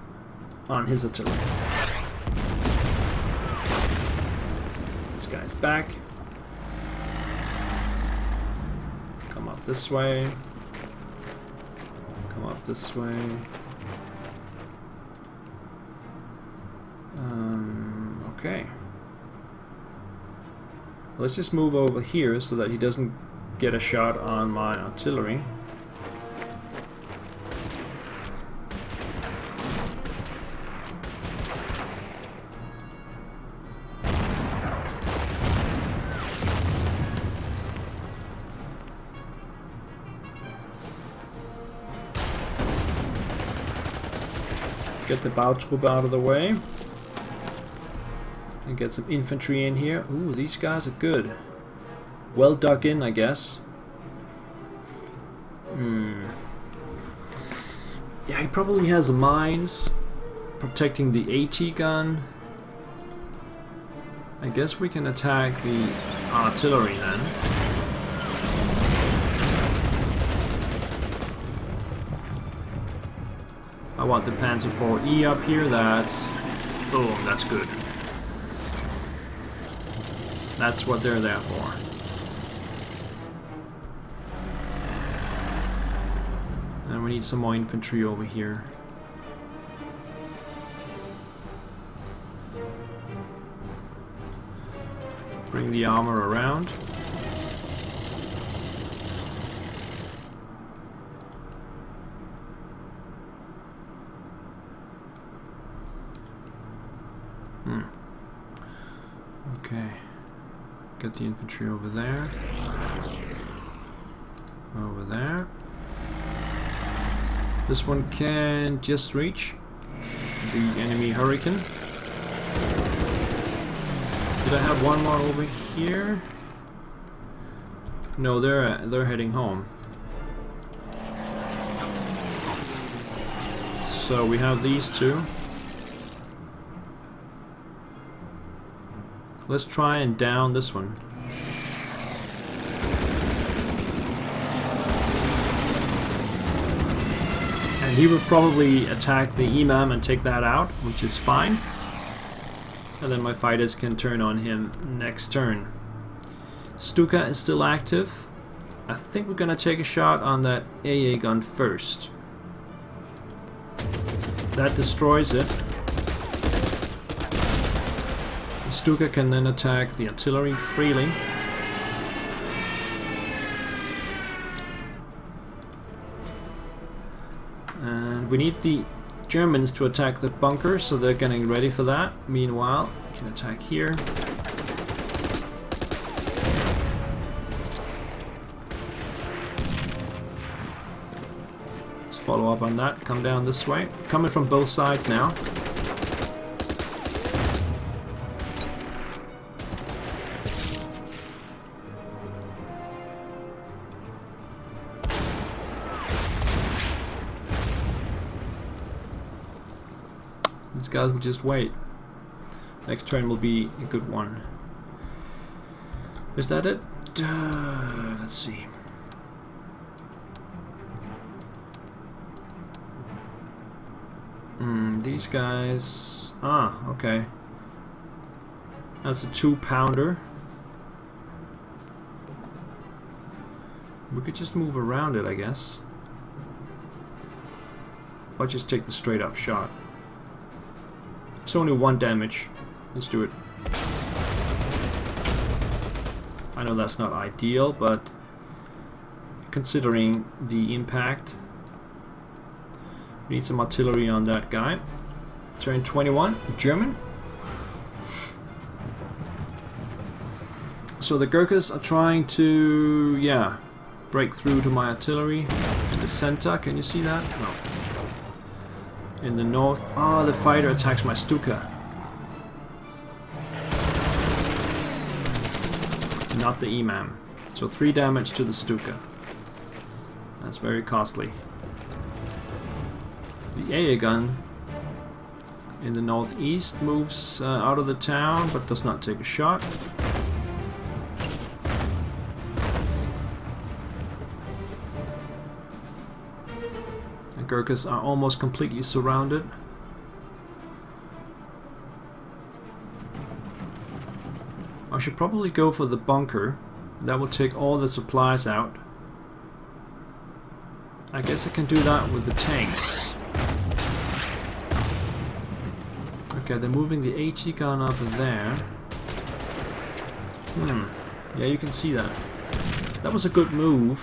on his artillery. This guy's back. Come up this way. Come up this way. Okay. Let's just move over here so that he doesn't get a shot on my artillery. Get the Bautruppe out of the way. And get some infantry in here. Ooh, these guys are good. Well dug in, I guess. Yeah, he probably has mines protecting the AT gun. I guess we can attack the artillery then. I want the Panzer IV-E up here. That's... oh, that's good. That's what they're there for. And we need some more infantry over here. Bring the armor around. Okay. Get the infantry over there. Over there. This one can just reach the enemy Hurricane. Did I have one more over here? No, they're heading home. So we have these two. Let's try and down this one. And he will probably attack the Imam and take that out, which is fine. And then my fighters can turn on him next turn. Stuka is still active. I think we're gonna take a shot on that AA gun first. That destroys it. The Stuka can then attack the artillery freely. And we need the Germans to attack the bunker, so they're getting ready for that. Meanwhile, we can attack here. Let's follow up on that. Come down this way. Coming from both sides now. These guys will just wait. Next turn will be a good one. Is that it? Let's see. These guys... Ah, okay. That's a 2-pounder. We could just move around it, I guess. Or just take the straight up shot. It's only 1 damage. Let's do it. I know that's not ideal, but considering the impact, we need some artillery on that guy. Turn 21, German. So the Gurkhas are trying to, yeah, break through to my artillery in the center. Can you see that? No. In the north. Oh, the fighter attacks my Stuka. Not the Imam. So 3 damage to the Stuka. That's very costly. The AA gun in the northeast moves out of the town, but does not take a shot. The Gurkhas are almost completely surrounded. I should probably go for the bunker. That will take all the supplies out. I guess I can do that with the tanks. Okay, they're moving the AT gun up there. Yeah, you can see that. That was a good move.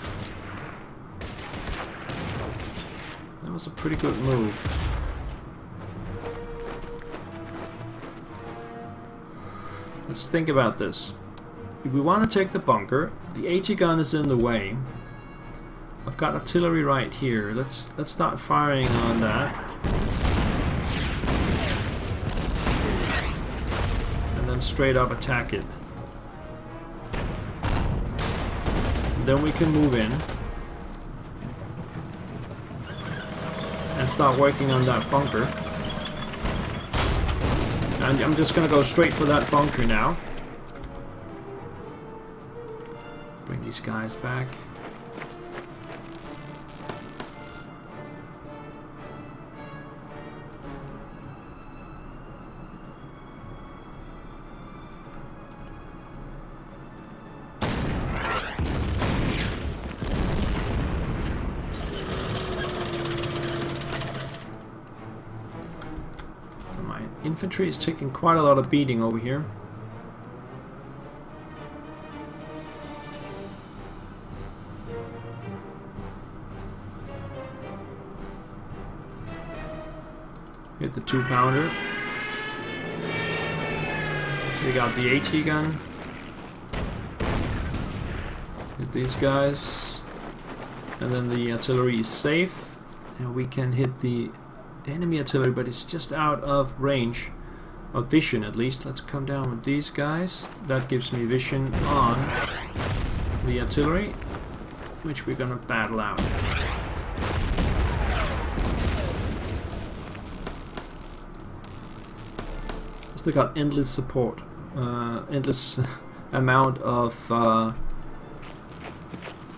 That was a pretty good move. Let's think about this. If we want to take the bunker, the AT gun is in the way. I've got artillery right here. Let's start firing on that. And then straight up attack it. Then we can move in and start working on that bunker. And I'm just gonna go straight for that bunker now. Bring these guys back. Infantry is taking quite a lot of beating over here. Hit the 2-pounder. Take out the AT gun. Hit these guys. And then the artillery is safe. And we can hit the enemy artillery, but it's just out of range, of vision at least. Let's come down with these guys. That gives me vision on the artillery, which we're gonna battle out. Still got endless support, endless amount of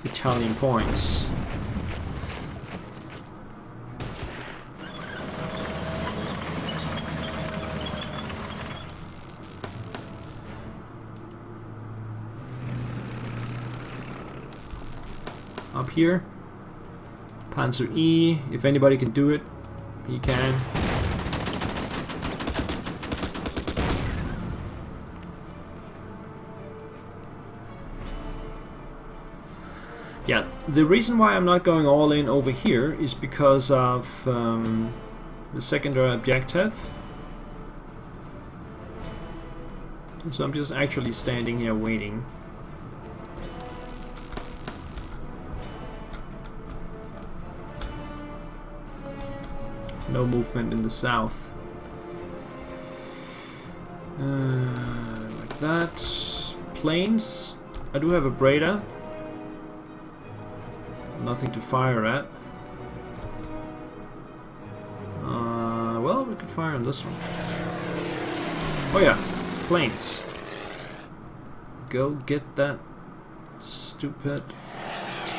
Italian points. up here. Panzer E, if anybody can do it, he can. Yeah, the reason why I'm not going all in over here is because of the secondary objective. So I'm just actually standing here waiting. No movement in the south. Like that. Planes. I do have a Breda. Nothing to fire at. Well, we could fire on this one. Oh yeah, planes. Go get that stupid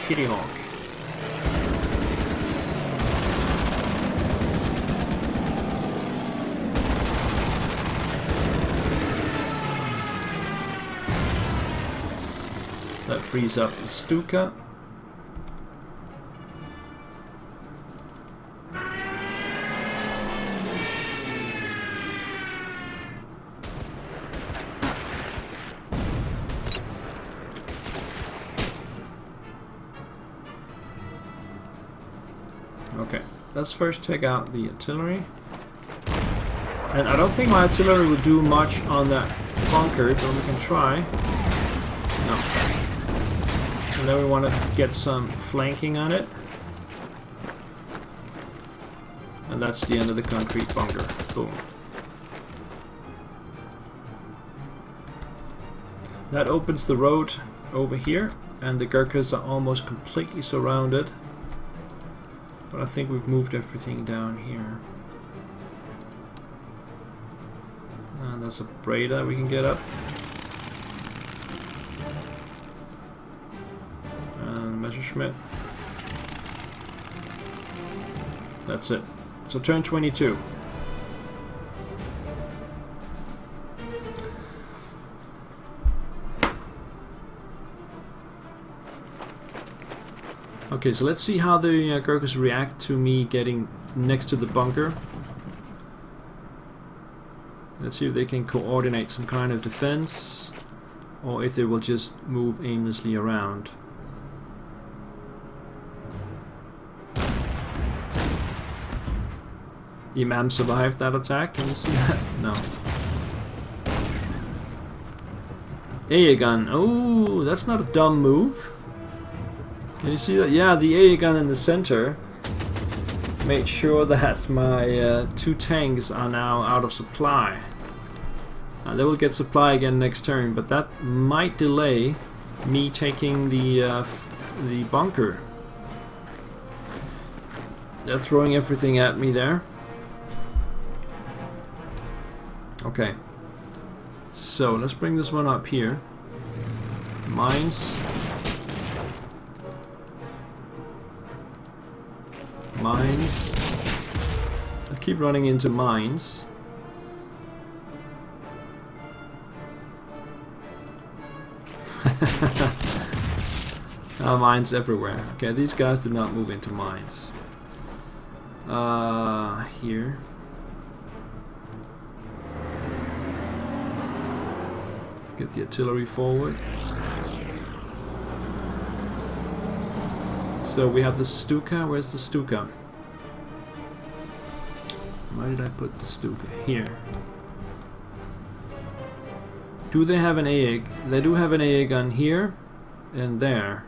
kitty hawk. That frees up the Stuka. Okay, let's first take out the artillery. And I don't think my artillery will do much on that bunker, but we can try. No. And then we want to get some flanking on it. And that's the end of the concrete bunker. Boom. That opens the road over here, and the Gurkhas are almost completely surrounded. But I think we've moved everything down here. And there's a Breda we can get up. And Messerschmitt. That's it. So turn 22. Okay, so let's see how the Gurkhas react to me getting next to the bunker. Let's see if they can coordinate some kind of defense, or if they will just move aimlessly around. Imam survived that attack, can you see that? No. AA gun. Oh, that's not a dumb move. Can you see that? Yeah, the AA gun in the center made sure that my two tanks are now out of supply. They will get supply again next turn, but that might delay me taking the bunker. They're throwing everything at me there. Okay. So let's bring this one up here. Mines. Mines. I keep running into mines. Mines everywhere. Okay, these guys did not move into mines. Here. Get the artillery forward. So we have the Stuka. Where's the Stuka? Why did I put the Stuka? Here. Do they have an AA? They do have an AA gun here and there.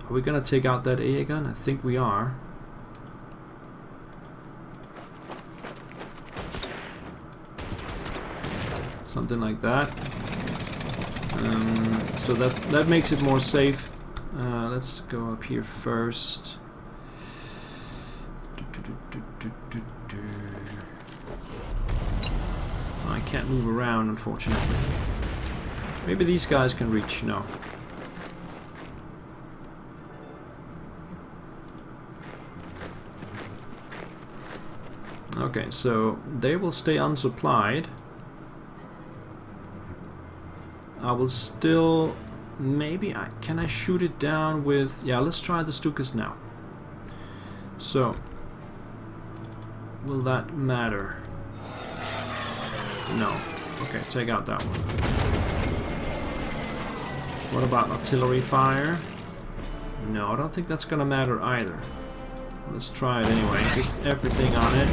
Are we gonna take out that AA gun? I think we are. Something like that. So that makes it more safe. Let's go up here first. I can't move around, unfortunately. Maybe these guys can reach. No. Okay, so they will stay unsupplied. I will still... Maybe can I shoot it down with... Yeah, let's try the Stukas now. So, will that matter? No. Okay, take out that one. What about artillery fire? No, I don't think that's gonna matter either. Let's try it anyway. Just everything on it.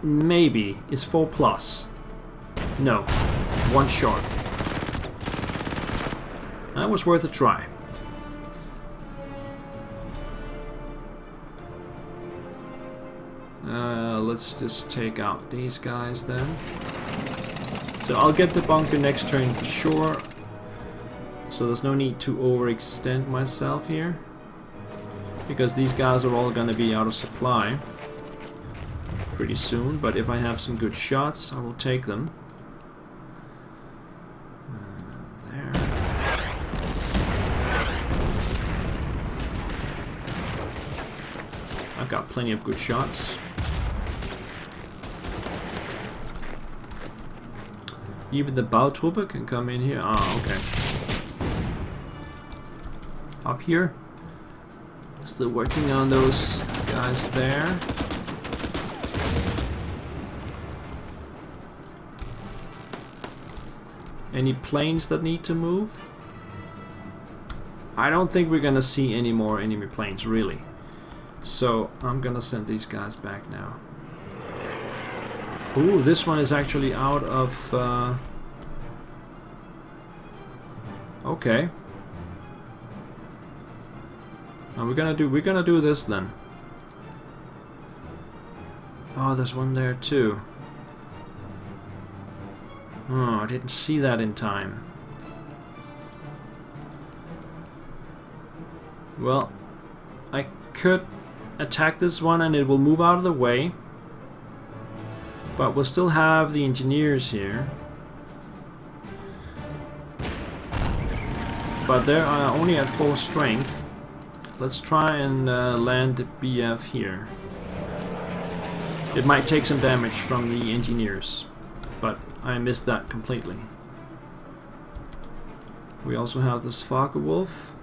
Maybe it's 4+. No, 1 short. That was worth a try. Let's just take out these guys then. So I'll get the bunker next turn for sure. So there's no need to overextend myself here, because these guys are all gonna be out of supply pretty soon. But if I have some good shots, I will take them. There. I've got plenty of good shots. Even the Bautruppe can come in here. Ah, okay. Up here. Still working on those guys there. Any planes that need to move? I don't think we're gonna see any more enemy planes, really. So I'm gonna send these guys back now. Ooh, this one is actually out of... Okay. Now we're gonna do this then. Oh, there's one there too. Oh, I didn't see that in time. Well, I could attack this one and it will move out of the way. But we'll still have the engineers here. But they are only at 4 strength. Let's try and land the BF here. It might take some damage from the engineers, but I missed that completely. We also have this Focke-Wulf.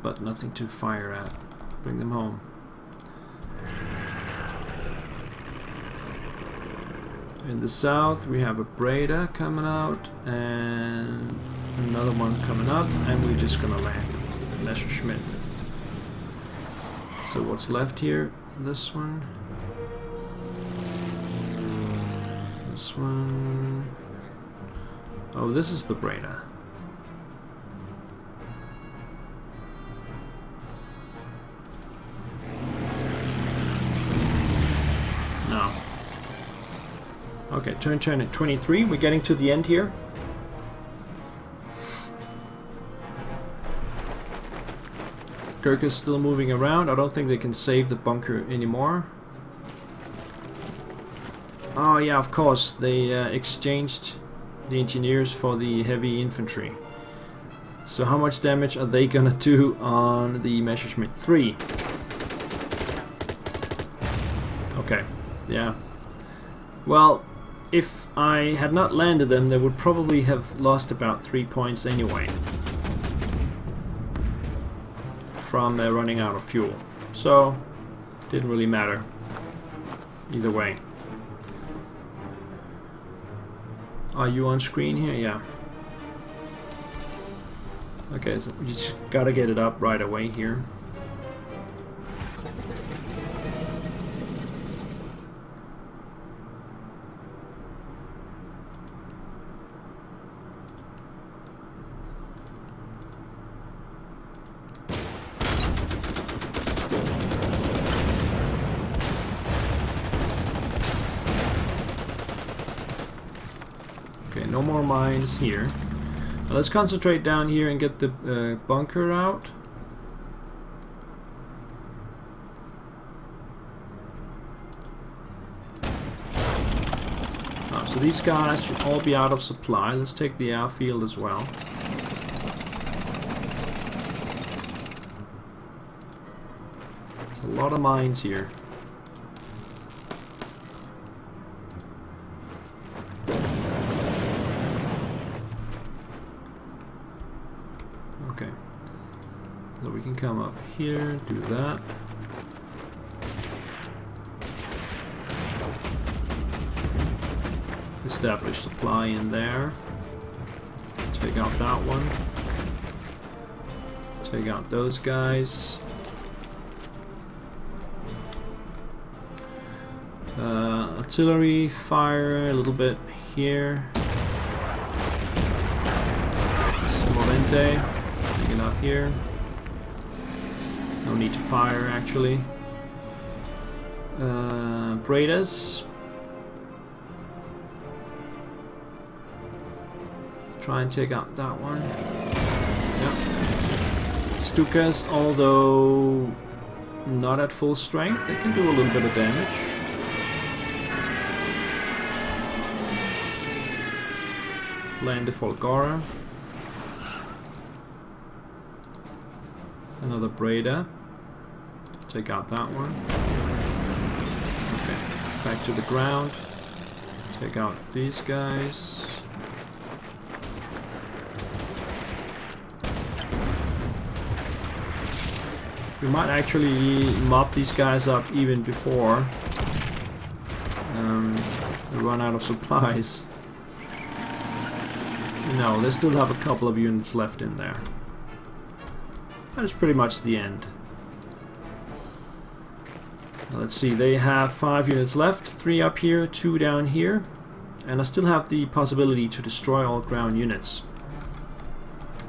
But nothing to fire at. Bring them home. In the south we have a Breda coming out and another one coming up, and we're just gonna land Messerschmitt. So what's left here? This one. This one. Oh, this is the Breda. No. Okay, turn at 23. We're getting to the end here. Gurkha's still moving around. I don't think they can save the bunker anymore. Oh yeah, of course. They exchanged the engineers for the heavy infantry. So how much damage are they gonna do on the Messerschmitt 3? Okay, yeah. Well, if I had not landed them, they would probably have lost about 3 points anyway from running out of fuel. So, didn't really matter either way. Are you on screen here? Yeah. Okay, so we just gotta get it up right away here. No more mines here. Now let's concentrate down here and get the bunker out. So these guys should all be out of supply. Let's take the airfield as well. a lot of mines here. Okay. So we can come up here, do that. Establish supply in there. Take out that one. Take out those guys. Artillery fire a little bit here. Smolente. Take it out here. No need to fire actually. Bredas. Try and take out that one. Yep. Stukas, although not at full strength, they can do a little bit of damage. Land de Folgora. Another Breda. Take out that one. Okay. Back to the ground. Take out these guys. We might actually mop these guys up even before we run out of supplies. No, they still have a couple of units left in there. That is pretty much the end. Now let's see, they have 5 units left, 3 up here, 2 down here, and I still have the possibility to destroy all ground units,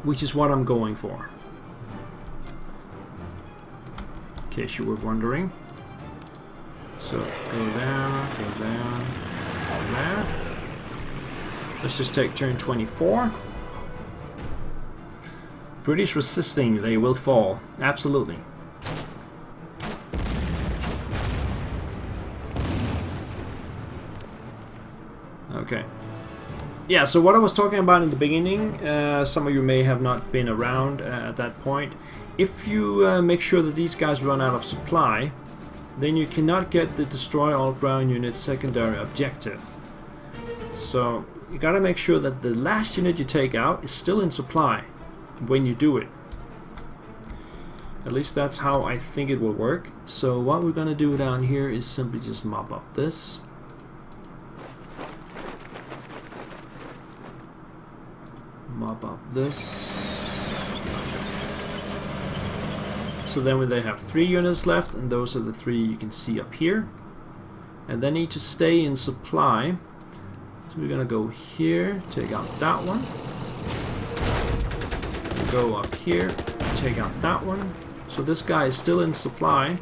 which is what I'm going for. In case you were wondering. So go there, go there, go there. Let's just take turn 24. British resisting, they will fall. Absolutely. Okay. Yeah, so what I was talking about in the beginning, some of you may have not been around at that point. If you make sure that these guys run out of supply, then you cannot get the destroy all ground unit secondary objective. So you gotta make sure that the last unit you take out is still in supply when you do it. At least that's how I think it will work. So what we're gonna do down here is simply just mop up this. Mop up this. So then they have 3 units left, and those are the 3 you can see up here. And they need to stay in supply. So we're gonna go here, take out that one. Go up here, take out that one. So this guy is still in supply,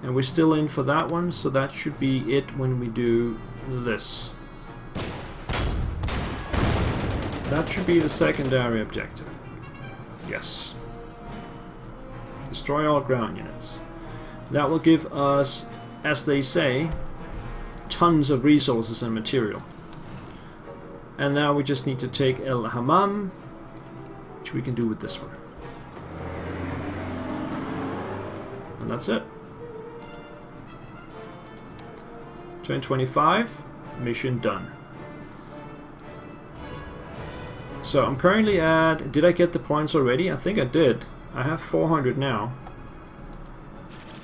and we're still in for that one, so that should be it when we do this. That should be the secondary objective. Yes. Destroy all ground units. That will give us, as they say, tons of resources and material. And now we just need to take El Hammam, which we can do with this one. And that's it. Turn 25, mission done. So I'm currently at, did I get the points already? I think I did. I have 400 now.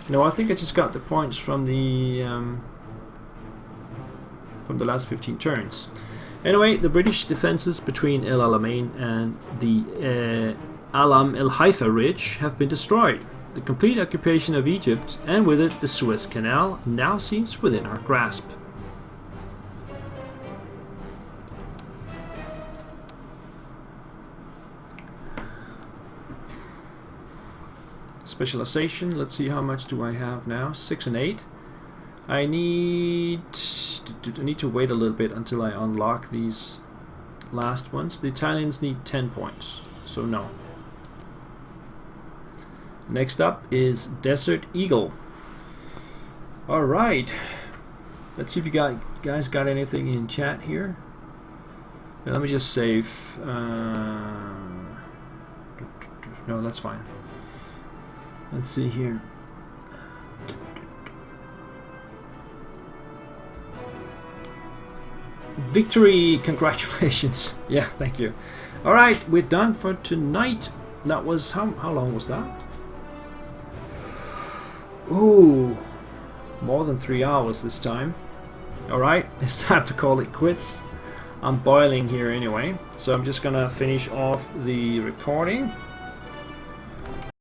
No, I think I just got the points from the last 15 turns. Anyway, the British defenses between El Alamein and the Alam El Haifa Ridge have been destroyed. The complete occupation of Egypt, and with it the Suez Canal, now seems within our grasp. Specialization, let's see how much do I have now. 6 and 8. I need to wait a little bit until I unlock these last ones. The Italians need 10 points, so no. Next up is Desert Eagle. Alright. Let's see if you guys got anything in chat here. Now, let me just save. No, that's fine. Let's see here. Victory! Congratulations! Yeah, thank you. Alright, we're done for tonight. That was... how long was that? Ooh, more than 3 hours this time. Alright, it's time to call it quits. I'm boiling here anyway, so I'm just gonna finish off the recording.